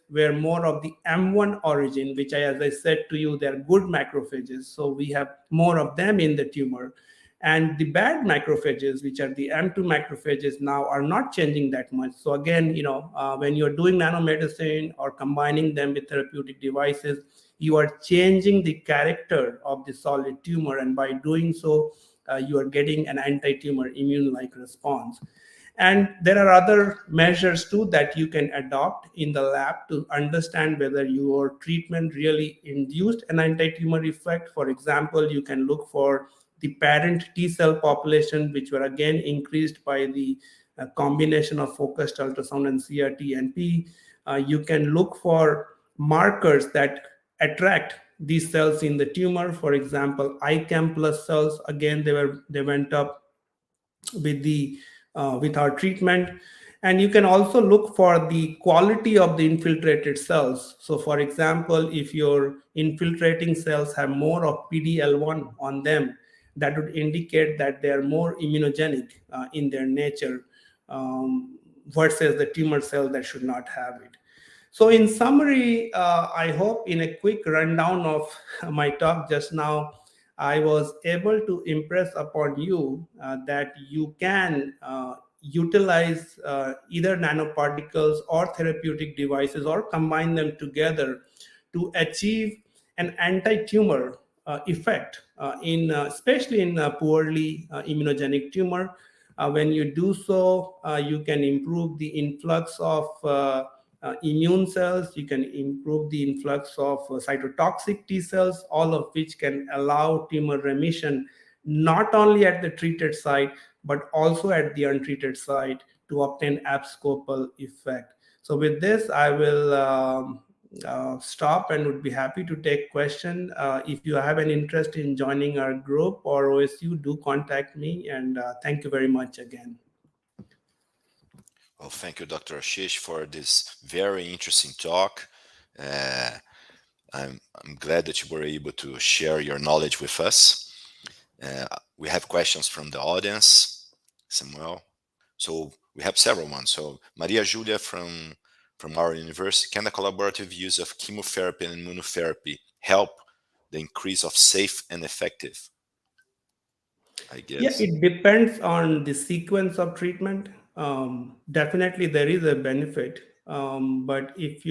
were more of the M1 origin, which as I said to you, they're good macrophages. So we have more of them in the tumor. And the bad macrophages, which are the M2 macrophages now, are not changing that much. So again, when you're doing nanomedicine or combining them with therapeutic devices, you are changing the character of the solid tumor. And by doing so, you are getting an anti-tumor immune-like response. And there are other measures too that you can adopt in the lab to understand whether your treatment really induced an anti-tumor effect. For example, you can look for the parent T cell population, which were again increased by the combination of focused ultrasound and CRT-NP. You can look for markers that attract these cells in the tumor. For example, ICAM plus cells, again, they went up with our treatment. And you can also look for the quality of the infiltrated cells. So for example, if your infiltrating cells have more of PD-L1 on them, that would indicate that they are more immunogenic in their nature versus the tumor cell that should not have it. So in summary, I hope in a quick rundown of my talk just now, I was able to impress upon you that you can utilize either nanoparticles or therapeutic devices or combine them together to achieve an anti-tumor effect, especially in poorly immunogenic tumor. When you do so, you can improve the influx of immune cells, you can improve the influx of cytotoxic T cells, all of which can allow tumor remission, not only at the treated site, but also at the untreated site to obtain abscopal effect. So with this, I will stop and would be happy to take question. If you have an interest in joining our group or OSU, do contact me, and thank you very much again. Well, thank you, Dr. Ashish, for this very interesting talk. I'm glad that you were able to share your knowledge with us. We have questions from the audience, Samuel. So we have several ones. So Maria Julia from our university, can the collaborative use of chemotherapy and immunotherapy help the increase of safe and effective? I guess. Yeah, it depends on the sequence of treatment. Definitely there is a benefit, but if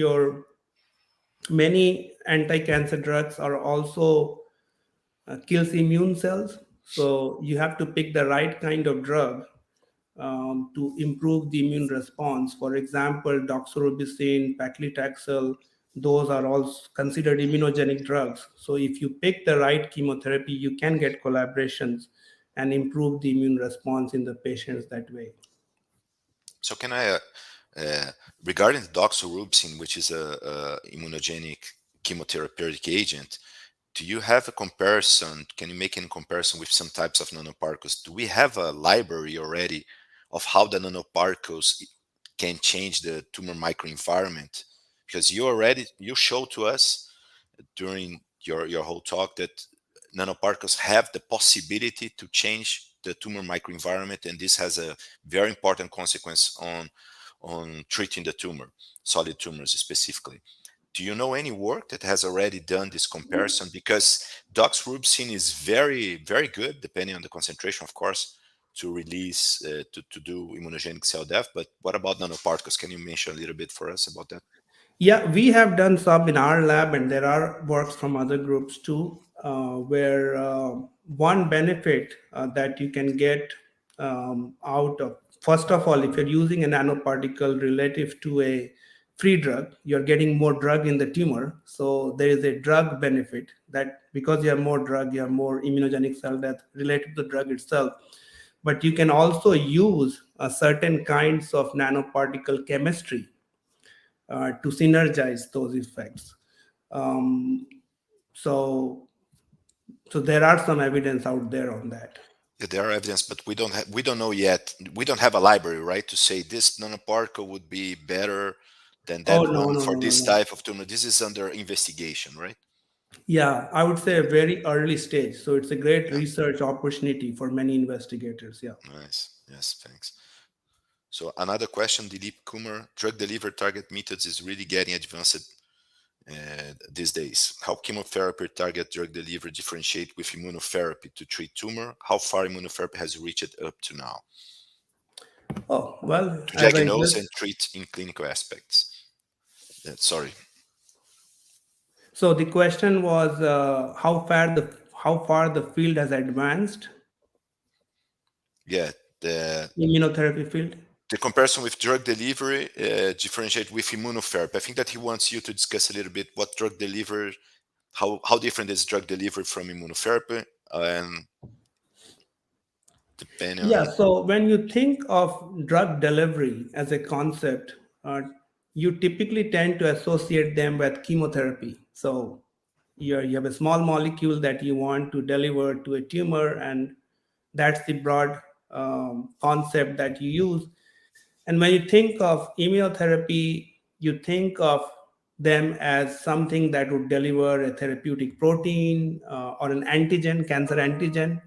many anti-cancer drugs are also kills immune cells, so you have to pick the right kind of drug to improve the immune response. For example, doxorubicin, paclitaxel, those are all considered immunogenic drugs. So if you pick the right chemotherapy, you can get collaborations and improve the immune response in the patients that way. So can I, regarding doxorubicin, which is a immunogenic chemotherapeutic agent, do you have a comparison? Can you make any comparison with some types of nanoparticles? Do we have a library already of how the nanoparticles can change the tumor microenvironment? Because you showed to us during your whole talk that nanoparticles have the possibility to change the tumor microenvironment, and this has a very important consequence on treating the tumor, solid tumors specifically. Do you know any work that has already done this comparison? Because doxorubicin is very, very good, depending on the concentration, of course, to release, to do immunogenic cell death. But what about nanoparticles? Can you mention a little bit for us about that? Yeah, we have done some in our lab, and there are works from other groups too, where one benefit that you can get out of, first of all, if you're using a nanoparticle relative to a free drug, you're getting more drug in the tumor. So there is a drug benefit that because you have more drug, you have more immunogenic cell death related to the drug itself. but you can also use certain kinds of nanoparticle chemistry to synergize those effects. So there are some evidence out there on that. There are evidence, but we don't know yet. We don't have a library, right, to say this nanoparticle would be better than that one for this type of tumor. This is under investigation, right? Yeah, I would say a very early stage. So it's a great research opportunity for many investigators. Yeah. Nice. Yes, thanks. So another question, Dilip Kumar, drug delivery target methods is really getting advanced these days. How chemotherapy target drug delivery differentiate with immunotherapy to treat tumor? How far immunotherapy has reached up to now? Oh, well, To diagnose and treat in clinical aspects. Sorry. So the question was how far the field has advanced. Yeah, the immunotherapy field. The comparison with drug delivery differentiate with immunotherapy. I think that he wants you to discuss a little bit what drug delivery, how different is drug delivery from immunotherapy, and depending on. Yeah, so when you think of drug delivery as a concept, you typically tend to associate them with chemotherapy. So you have a small molecule that you want to deliver to a tumor, and that's the broad concept that you use. And when you think of immunotherapy, you think of them as something that would deliver a therapeutic protein or an antigen, cancer antigen.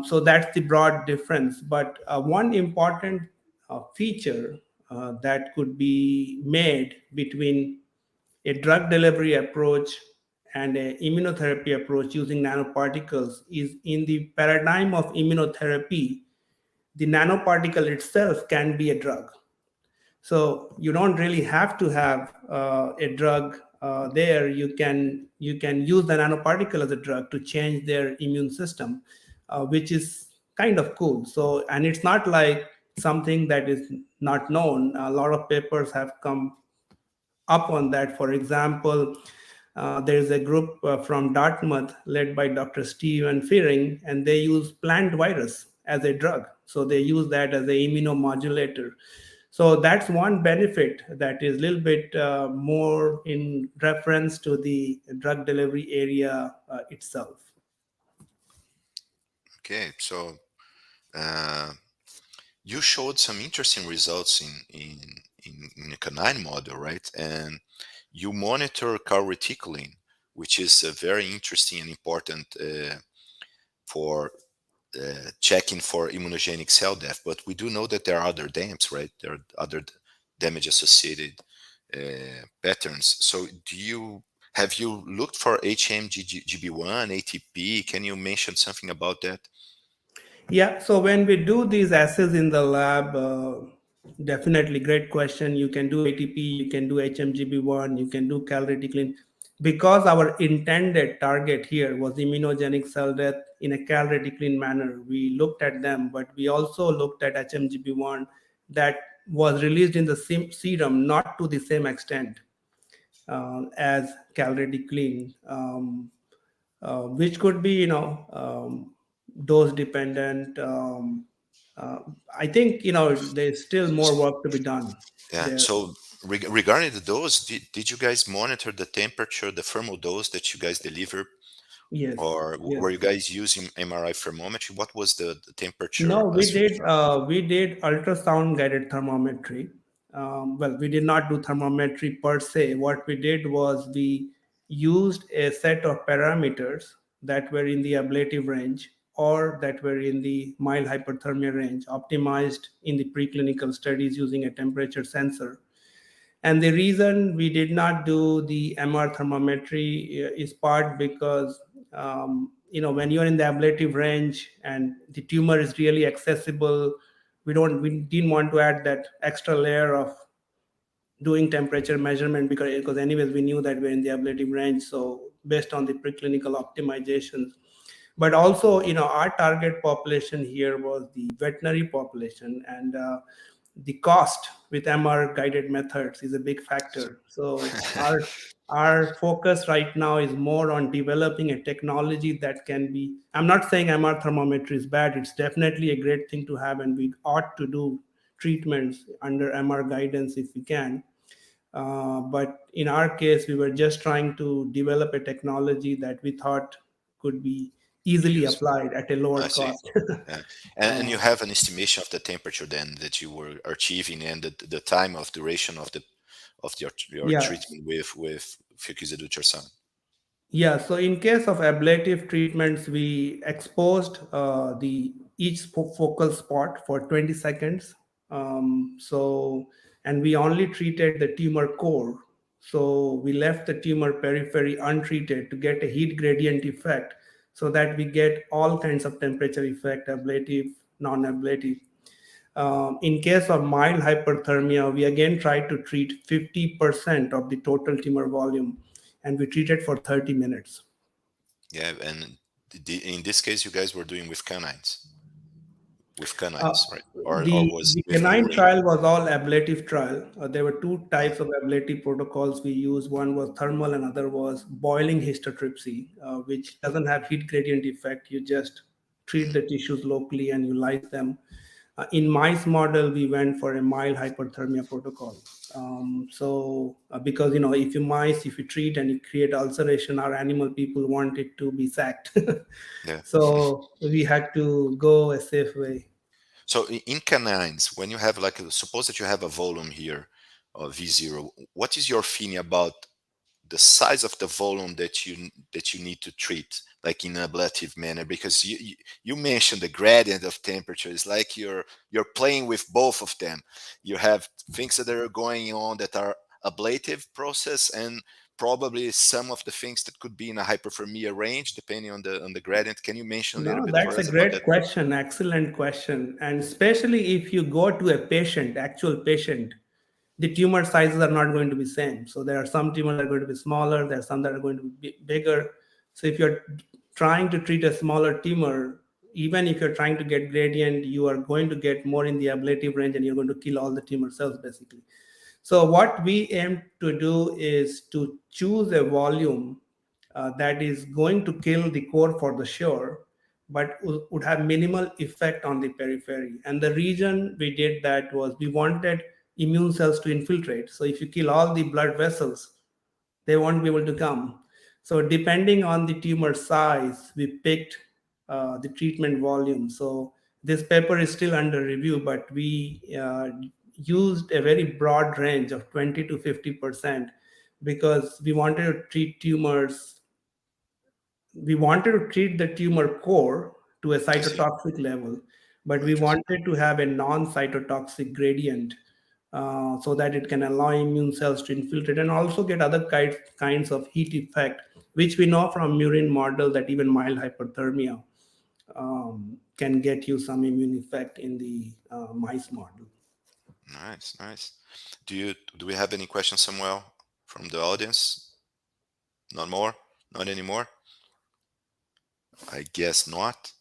So that's the broad difference. But one important feature that could be made between a drug delivery approach and an immunotherapy approach using nanoparticles is in the paradigm of immunotherapy, the nanoparticle itself can be a drug. So you don't really have to have a drug there. You can use the nanoparticle as a drug to change their immune system, which is kind of cool. So, and it's not like something that is not known. A lot of papers have come up on that. For example, there's a group from Dartmouth led by Dr. Steven Fearing, and they use plant virus as a drug. So they use that as an immunomodulator. So that's one benefit that is a little bit more in reference to the drug delivery area itself. Okay, so you showed some interesting results in a canine model, right? And you monitor calreticulin, which is very interesting and important for checking for immunogenic cell death. But we do know that there are other DAMPs, right? There are other damage-associated patterns. So have you looked for HMGB1, ATP? Can you mention something about that? Yeah, so when we do these assays in the lab, definitely great question. You can do ATP, you can do HMGB1, you can do calreticulin. Because our intended target here was immunogenic cell death in a calreticulin manner, we looked at them, but we also looked at HMGB1 that was released in the serum, not to the same extent as calreticulin, which could be, dose dependent. I think there's still more work to be done. Yeah. There. So regarding the dose, did you guys monitor the temperature, the thermal dose that you guys delivered? Yes. Or yes. were you guys using MRI thermometry? What was the temperature? No, we did ultrasound guided thermometry. Well, we did not do thermometry per se. What we did was we used a set of parameters that were in the ablative range or that were in the mild hyperthermia range, optimized in the preclinical studies using a temperature sensor. And the reason we did not do the MR thermometry is part because, when you're in the ablative range and the tumor is really accessible, we didn't want to add that extra layer of doing temperature measurement because anyways, we knew that we're in the ablative range. So based on the preclinical optimizations, but also, our target population here was the veterinary population. And the cost with MR guided methods is a big factor. So our focus right now is more on developing a technology that can be, I'm not saying MR thermometry is bad, it's definitely a great thing to have, and we ought to do treatments under MR guidance if we can. But in our case, we were just trying to develop a technology that we thought could be easily applied at a lower I see. cost. Yeah. And you have an estimation of the temperature then that you were achieving, and the time of duration of your Yeah. treatment with fucus ultrasound. Yeah, so in case of ablative treatments, we exposed each focal spot for 20 seconds. And we only treated the tumor core. So we left the tumor periphery untreated to get a heat gradient effect, so that we get all kinds of temperature effect, ablative, non-ablative. In case of mild hyperthermia, we again tried to treat 50% of the total tumor volume, and we treated for 30 minutes. Yeah, and in this case, you guys were doing with canines. With Uh, canines, right? Or the was with canine murine? trial was all ablative trial. There were two types of ablative protocols we used. One was thermal, and other was boiling histotrypsy, which doesn't have heat gradient effect. You just treat the tissues locally and you lyse them. In mice model, we went for a mild hyperthermia protocol. Because if you treat and you create ulceration, our animal people want it to be sacked. Yeah. So we had to go a safe way. So in canines, when you have suppose that you have a volume here of V0, what is your feeling about the size of the volume that you need to treat, like in an ablative manner? Because you mentioned the gradient of temperature. It's like you're playing with both of them. You have things that are going on that are ablative process, and probably some of the things that could be in a hyperthermia range depending on the gradient. Can you mention a little No, bit for that's a us about great that? question. Excellent question. And especially if you go to a patient, actual patient, the tumor sizes are not going to be same. So there are some tumors that are going to be smaller. There are some that are going to be bigger. So if you're trying to treat a smaller tumor, even if you're trying to get gradient, you are going to get more in the ablative range, and you're going to kill all the tumor cells basically. So what we aim to do is to choose a volume that is going to kill the core for the sure, but would have minimal effect on the periphery. And the reason we did that was we wanted immune cells to infiltrate. So if you kill all the blood vessels, they won't be able to come. So depending on the tumor size, we picked the treatment volume. So this paper is still under review, but we used a very broad range of 20 to 50% because we wanted to treat tumors. We wanted to treat the tumor core to a cytotoxic level, but we wanted to have a non-cytotoxic gradient so that it can allow immune cells to infiltrate and also get other kinds of heat effect, which we know from murine model that even mild hyperthermia can get you some immune effect in the mice model. Nice. Do we have any questions, Samuel, from the audience? Not more? Not anymore? I guess not.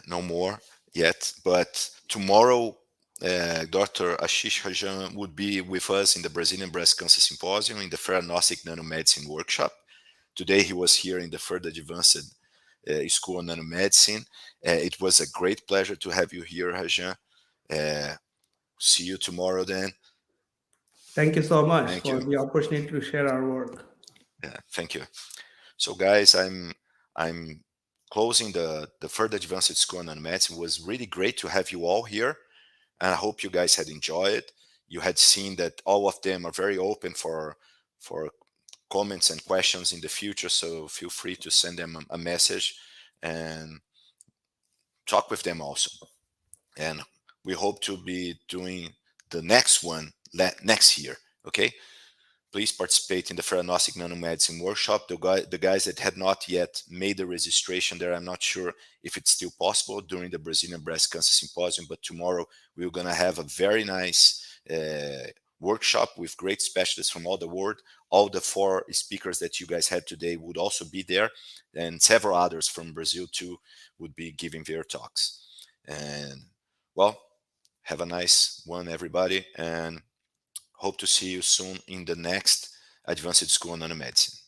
No more yet. But tomorrow, Dr. Ashish Rajan would be with us in the Brazilian Breast Cancer Symposium in the Theranostic Nanomedicine workshop. Today he was here in the Further Advanced School of Nanomedicine. It was a great pleasure to have you here, Rajan. See you tomorrow then. Thank you so much Thank for you. the opportunity to share our work. Yeah, thank you. So guys, I'm closing the Further Advanced School of Nanomedicine. It was really great to have you all here, and I hope you guys had enjoyed it. You had seen that all of them are very open for comments and questions in the future, so feel free to send them a message and talk with them also. And we hope to be doing the next one next year. Okay, please participate in the Theranostic Nanomedicine workshop. The guys that had not yet made the registration there, I'm not sure if it's still possible during the Brazilian Breast Cancer Symposium, but tomorrow we're going to have a very nice workshop with great specialists from all the world. All the 4 speakers that you guys had today would also be there, and several others from Brazil too would be giving their talks. And well, Have a nice one, everybody, and hope to see you soon in the next Advanced School on Nanomedicine.